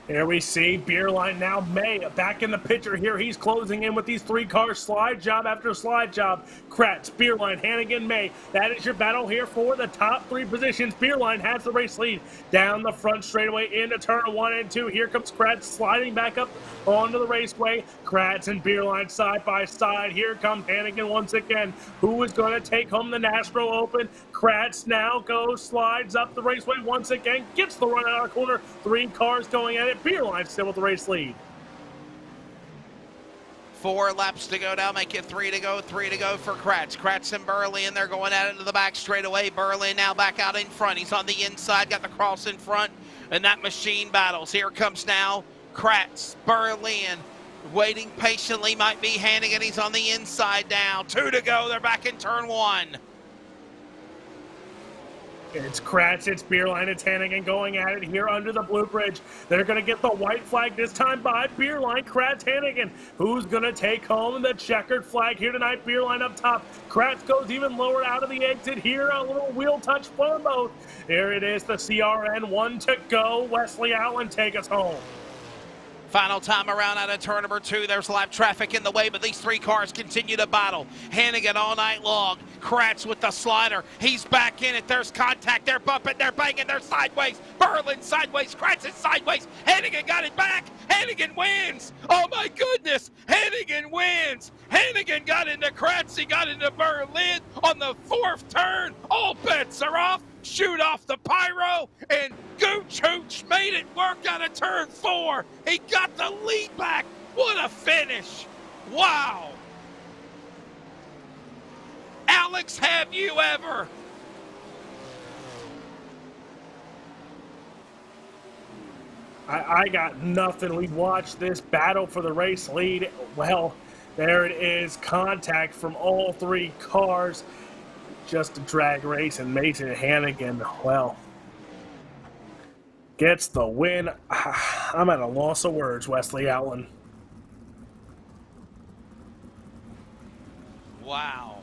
S3: There we see Beerline now. May back in the picture here. He's closing in with these 3 cars. Slide job after slide job. Kratz, Beerline, Hannigan, May. That is your battle here for the top 3 positions. Beerline has the race lead down the front straightaway into turn 1 and 2. Here comes Kratz sliding back up onto the raceway. Kratz and Beerline side by side. Here comes Hannigan once again. Who is going to take home the National Open? Kratz now goes, slides up the raceway once again. Gets the run out of the corner. 3 cars going at it. Beerline still with the race lead.
S2: 4 laps to go now, make it 3 to go, 3 to go for Kratz. Kratz and Berlin, they're going out into the back straightaway. Berlin now back out in front. He's on the inside, got the cross in front, and that machine battles. Here comes now Kratz, Berlin, waiting patiently, might be Hannigan. He's on the inside now. 2 to go, they're back in turn 1.
S3: It's Kratz, it's Beerline, it's Hannigan going at it here under the blue bridge. They're going to get the white flag this time by Beerline, Kratz, Hannigan. Who's going to take home the checkered flag here tonight? Beerline up top. Kratz goes even lower out of the exit here. A little wheel touch for them both. There it is, the CRN. 1 to go. Wesley Allen, take us home.
S2: Final time around out of turn number 2. There's lap traffic in the way, but these 3 cars continue to battle. Hannigan all night long. Kratz with the slider. He's back in it. There's contact. They're bumping. They're banging. They're sideways. Berlin sideways. Kratz is sideways. Hannigan got it back. Hannigan wins. Oh, my goodness. Hannigan wins. Hannigan got into Kratz. He got into Berlin on the 4th turn. All bets are off. Shoot off the pyro, and Gooch Hooch made it work out of turn 4. He got the lead back. What a finish. Wow. Alex, have you ever?
S3: I got nothing. We watched this battle for the race lead. Well, there it is. Contact from all 3 cars. Just a drag race, and Mason Hannigan, well, gets the win. I'm at a loss of words, Wesley Allen.
S2: Wow.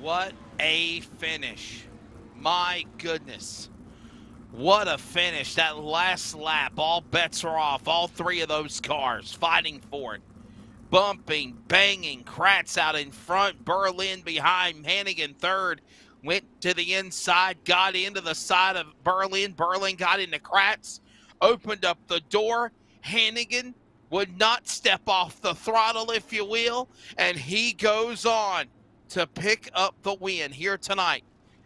S2: What a finish. My goodness. What a finish. That last lap, all bets are off. All 3 of those cars fighting for it. Bumping, banging, Kratz out in front, Berlin behind, Hannigan 3rd. went to the inside, got into the side of Berlin. Berlin got into Kratz, opened up the door. Hannigan would not step off the throttle, if you will, and he goes on to pick up the win here tonight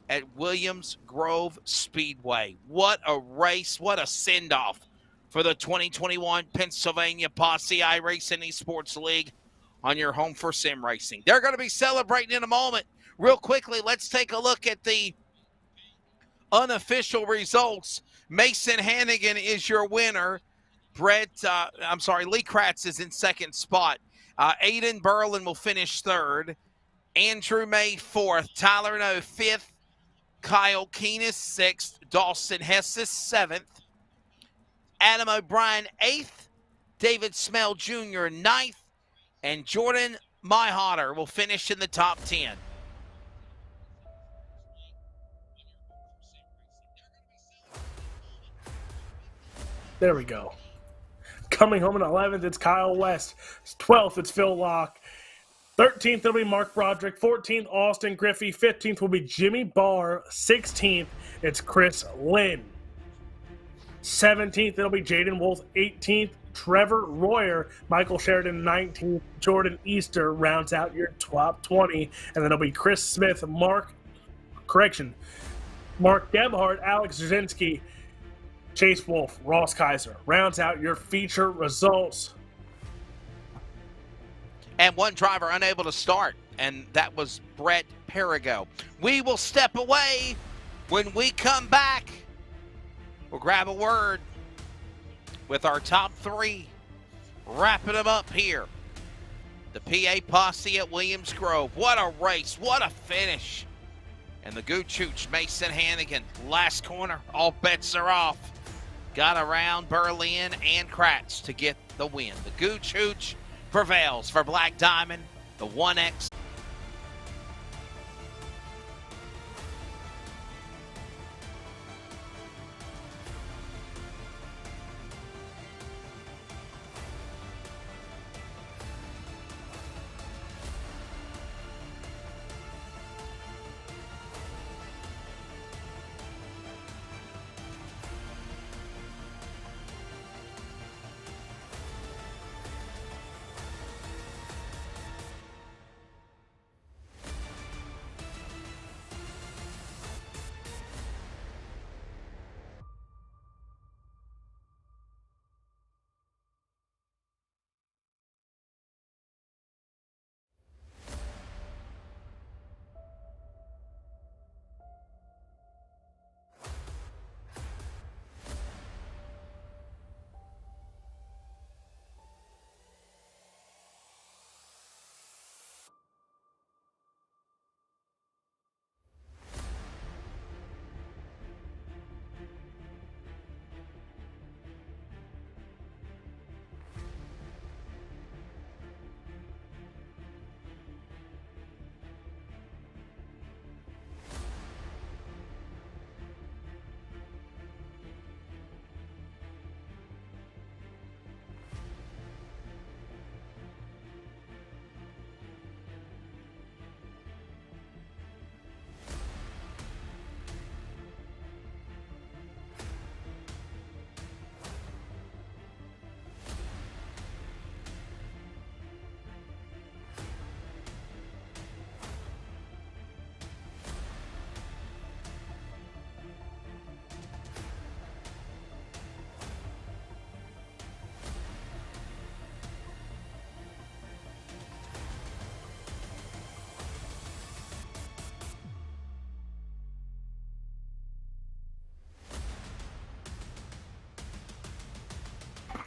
S2: at Williams Grove Speedway. What a race, what a send-off for the 2021 Pennsylvania Posse iRacing eSports League on your home for sim racing. They're going to be celebrating in a moment. Real quickly, let's take a look at the unofficial results. Mason Hannigan is your winner. Lee Kratz is in second spot. Aiden Berlin will finish third. Andrew May fourth. Tyler No fifth. Kyle Keenis sixth. Dawson Hesses seventh. Adam O'Brien eighth. David Smell Jr. ninth. And Jordan Myhotter will finish in the top 10.
S3: There we go. Coming home in 11th, it's Kyle West. 12th, it's Phil Locke. 13th, it'll be Mark Broderick. 14th, Austin Griffey. 15th will be Jimmy Barr. 16th, it's Chris Lynn. 17th, it'll be Jaden Wolf. 18th, Trevor Royer. Michael Sheridan, 19th. Jordan Easter rounds out your top 20. And then it'll be Chris Smith, Mark Gebhardt, Alex Zazinski, Chase Wolf, Ross Kaiser rounds out your feature results.
S2: And one driver unable to start, and that was Brett Perigo. We will step away. When we come back, we'll grab a word with our top three, wrapping them up here. The PA Posse at Williams Grove. What a race, what a finish. And the Goochooch, Mason Hannigan, last corner, all bets are off. Got around Berlin and Kratz to get the win. The Goochooch prevails for Black Diamond, the 1X.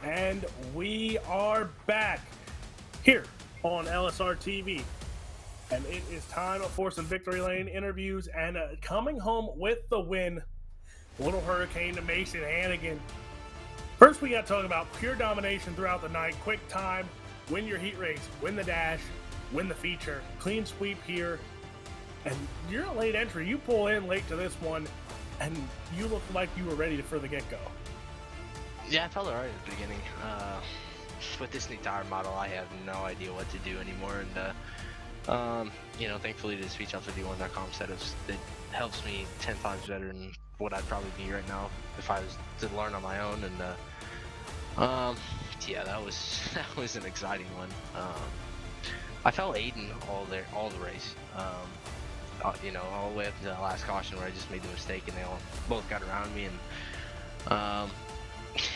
S3: And we are back here on LSRTV. And it is time for some Victory Lane interviews. And coming home with the win, Little Hurricane to Mason Hannigan. First, we got to talk about pure domination throughout the night. Quick time, win your heat race, win the dash, win the feature. Clean sweep here. And you're a late entry. You pull in late to this one, and you look like you were ready for the get-go.
S8: Yeah, I felt alright at the beginning. With this new tire model, I have no idea what to do anymore, and Thankfully the speechout51.com setups that helps me 10 times better than what I'd probably be right now if I was to learn on my own. And yeah, that was an exciting one. I felt Aiden all the race. All the way up to the last caution where I just made the mistake and they all both got around me. And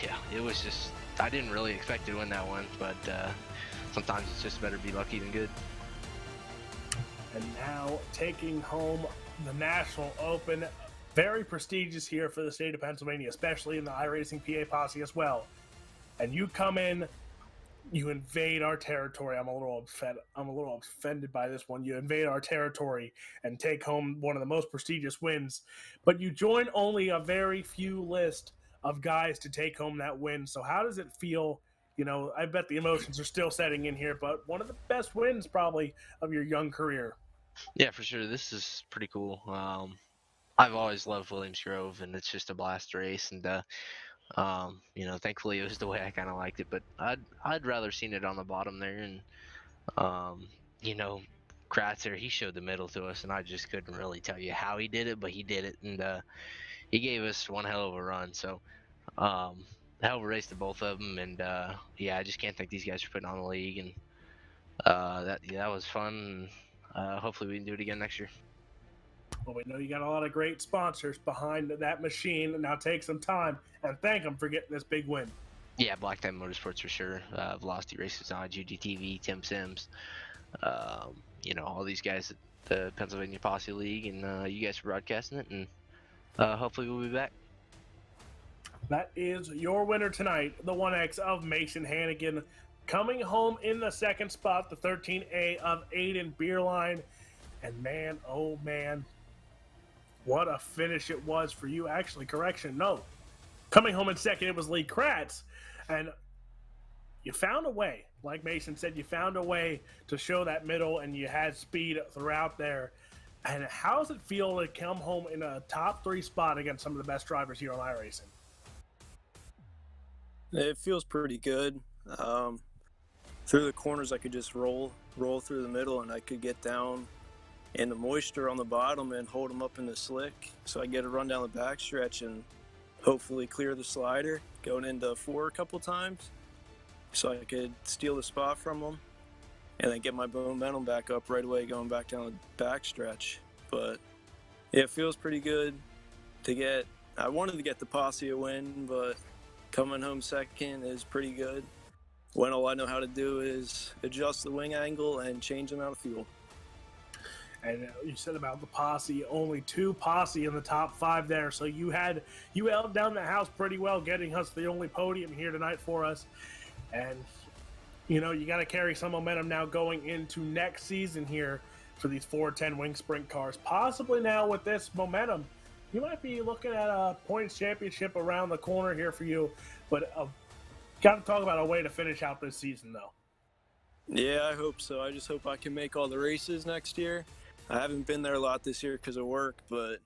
S8: yeah, it was just, I didn't really expect to win that one, but sometimes it's just better be lucky than good.
S3: And now taking home the National Open, very prestigious here for the state of Pennsylvania, especially in the iRacing PA Posse as well. And you come in, you invade our territory. I'm a little offended by this one. You invade our territory and take home one of the most prestigious wins, but you join only a very few list of guys to take home that win. So how does it feel? I bet the emotions are still setting in here, but one of the best wins probably of your young career.
S8: Yeah, for sure. This is pretty cool. I've always loved Williams Grove, and it's just a blast race. And thankfully it was the way I kind of liked it. But I'd rather seen it on the bottom there. And Kratzer, he showed the middle to us, and I just couldn't really tell you how he did it, but he did it, and he gave us one hell of a run. So hell of a race to both of them. And yeah, I just can't thank these guys for putting on the league. And that was fun. Hopefully we can do it again next year.
S3: Well, we know you got a lot of great sponsors behind that machine. Now take some time and thank them for getting this big win.
S8: Yeah, Black Time Motorsports for sure. Velocity Races on GGTV, Tim Sims, all these guys at the Pennsylvania Posse League, and you guys for broadcasting it, and hopefully we'll be back.
S3: That is your winner tonight, the 1X of Mason Hannigan. Coming home in the second spot, the 13A of Aiden Beerline. And man, oh man, what a finish it was for you. Actually, correction, no. Coming home in second, it was Lee Kratz. And you found a way, like Mason said, you found a way to show that middle, and you had speed throughout there. And how does it feel to come home in a top 3 spot against some of the best drivers here on iRacing?
S9: It feels pretty good. Through the corners, I could just roll through the middle, and I could get down in the moisture on the bottom and hold them up in the slick. So I get a run down the backstretch and hopefully clear the slider, going into 4 a couple times, so I could steal the spot from them, and then get my momentum back up right away, going back down the backstretch. But yeah, it feels pretty good to get. I wanted to get the Posse a win, but coming home second is pretty good when all I know how to do is adjust the wing angle and change the amount of fuel.
S3: And you said about the Posse, only 2 Posse in the top 5 there. So you held down the house pretty well, getting us the only podium here tonight for us. And, you got to carry some momentum now going into next season here for these 410 wing sprint cars. Possibly now with this momentum, you might be looking at a points championship around the corner here for you. But got to talk about a way to finish out this season, though.
S9: Yeah, I hope so. I just hope I can make all the races next year. I haven't been there a lot this year because of work, but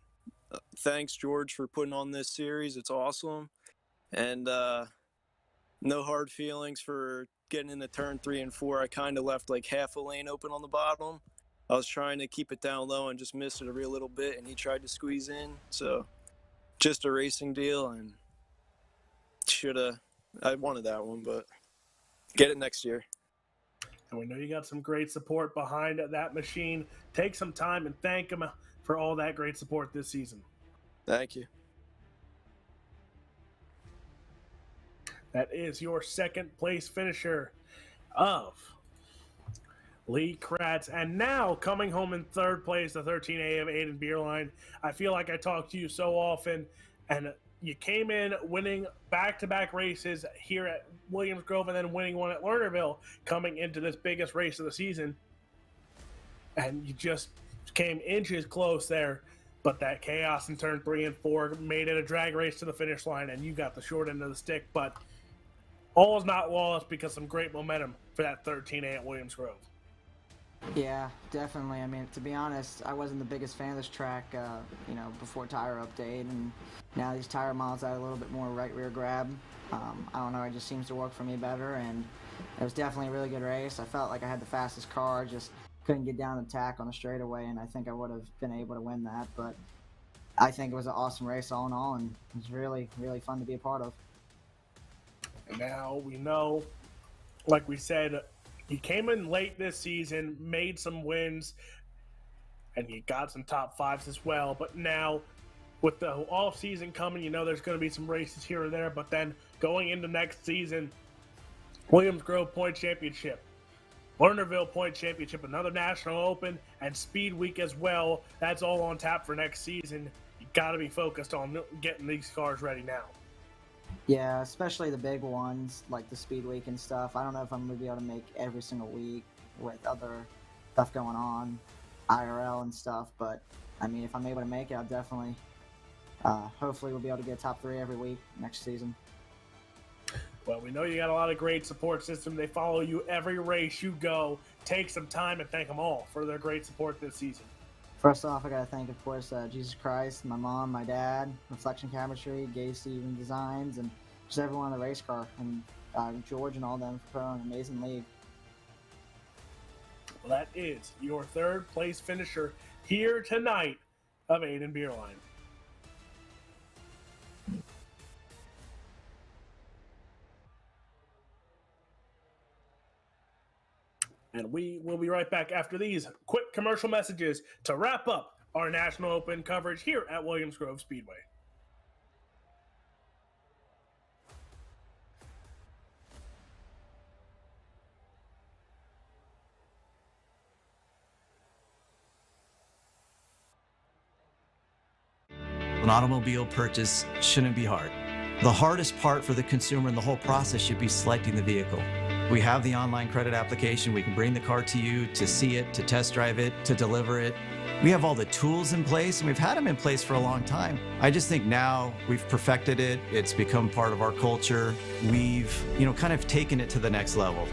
S9: thanks, George, for putting on this series. It's awesome. And no hard feelings for getting into turn 3 and 4. I kind of left like half a lane open on the bottom. I was trying to keep it down low and just missed it a real little bit, and he tried to squeeze in. So just a racing deal, and I wanted that one, but get it next year.
S3: And we know you got some great support behind that machine. Take some time and thank them for all that great support this season.
S9: Thank you.
S3: That is your second place finisher of Lee Kratz. And now coming home in third place, the 13A of Aiden Beerline. I feel like I talk to you so often, and you came in winning back-to-back races here at Williams Grove and then winning one at Lernerville coming into this biggest race of the season. And you just came inches close there, but that chaos in turn 3 and 4 made it a drag race to the finish line, and you got the short end of the stick. But all is not lost because some great momentum for that 13A at Williams Grove.
S10: Yeah, definitely. I mean, to be honest, I wasn't the biggest fan of this track, before tire update, and now these tire models add a little bit more right rear grab. I don't know, it just seems to work for me better, and it was definitely a really good race. I felt like I had the fastest car, just couldn't get down the tack on the straightaway, and I think I would have been able to win that. But I think it was an awesome race all in all, and it was really, really fun to be a part of.
S3: Now we know, like we said, he came in late this season, made some wins, and he got some top fives as well. But now, with the off season coming, there's going to be some races here and there. But then going into next season, Williams Grove Point Championship, Lernerville Point Championship, another National Open, and Speed Week as well. That's all on tap for next season. You got to be focused on getting these cars ready now.
S10: Yeah, especially the big ones like the Speed Week and stuff. I don't know if I'm going to be able to make every single week with other stuff going on, IRL and stuff. But, I mean, if I'm able to make it, I'll definitely, hopefully we'll be able to get top 3 every week next season.
S3: Well, we know you got a lot of great support system. They follow you every race you go. Take some time and thank them all for their great support this season.
S10: First off, I got to thank, of course, Jesus Christ, my mom, my dad, Reflection Chemistry, Gay Steven Designs, and just everyone in the race car, and George and all them for putting on an amazing league.
S3: Well, that is your third place finisher here tonight of Aiden Beerline. And we will be right back after these quick commercial messages to wrap up our National Open coverage here at Williams Grove Speedway.
S6: An automobile purchase shouldn't be hard. The hardest part for the consumer in the whole process should be selecting the vehicle. We have the online credit application. We can bring the car to you to see it, to test drive it, to deliver it. We have all the tools in place, and we've had them in place for a long time. I just think now we've perfected it. It's become part of our culture. We've, kind of taken it to the next level.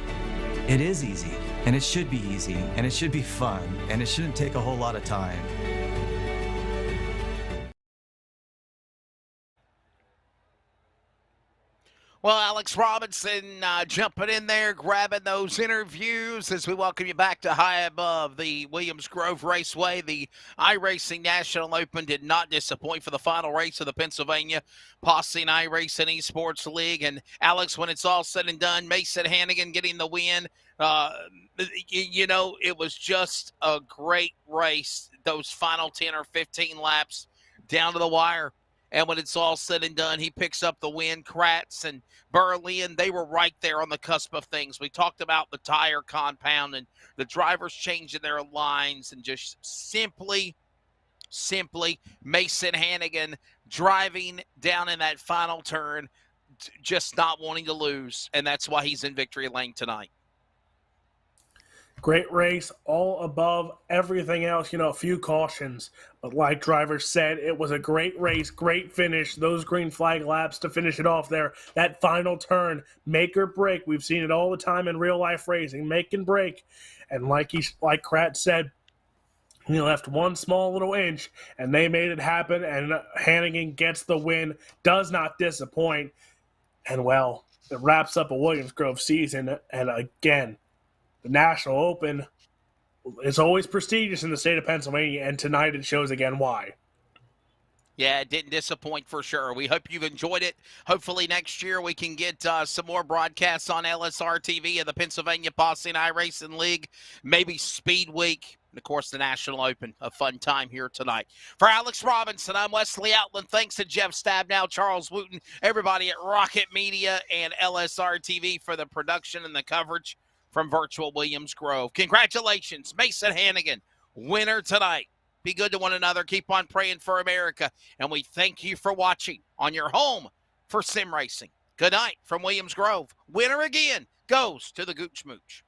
S6: It is easy, and it should be easy, and it should be fun, and it shouldn't take a whole lot of time.
S2: Well, Alex Robinson jumping in there, grabbing those interviews as we welcome you back to High Above the Williams Grove Raceway. The iRacing National Open did not disappoint for the final race of the Pennsylvania Posse and iRacing eSports League. And Alex, when it's all said and done, Mason Hannigan getting the win. It was just a great race, those final 10 or 15 laps down to the wire. And when it's all said and done, he picks up the win. Kratz and Berlin, they were right there on the cusp of things. We talked about the tire compound and the drivers changing their lines and just simply Mason Hannigan driving down in that final turn, just not wanting to lose. And that's why he's in victory lane tonight.
S3: Great race, all above everything else, a few cautions. But like drivers said, it was a great race, great finish. Those green flag laps to finish it off there. That final turn, make or break. We've seen it all the time in real life racing, make and break. And like Kratz said, he left one small little inch, and they made it happen, and Hannigan gets the win, does not disappoint. And, well, it wraps up a Williams Grove season, and again, the National Open is always prestigious in the state of Pennsylvania, and tonight it shows again why.
S2: Yeah, it didn't disappoint for sure. We hope you've enjoyed it. Hopefully next year we can get some more broadcasts on LSRTV of the Pennsylvania Posse and iRacing League, maybe Speed Week, and, of course, the National Open. A fun time here tonight. For Alex Robinson, I'm Wesley Outland. Thanks to Jeff Stabnow, Charles Wooten, everybody at Rocket Media and LSRTV for the production and the coverage from virtual Williams Grove. Congratulations, Mason Hannigan, winner tonight. Be good to one another. Keep on praying for America. And we thank you for watching on your home for sim racing. Good night from Williams Grove. Winner again goes to the Gooch Mooch.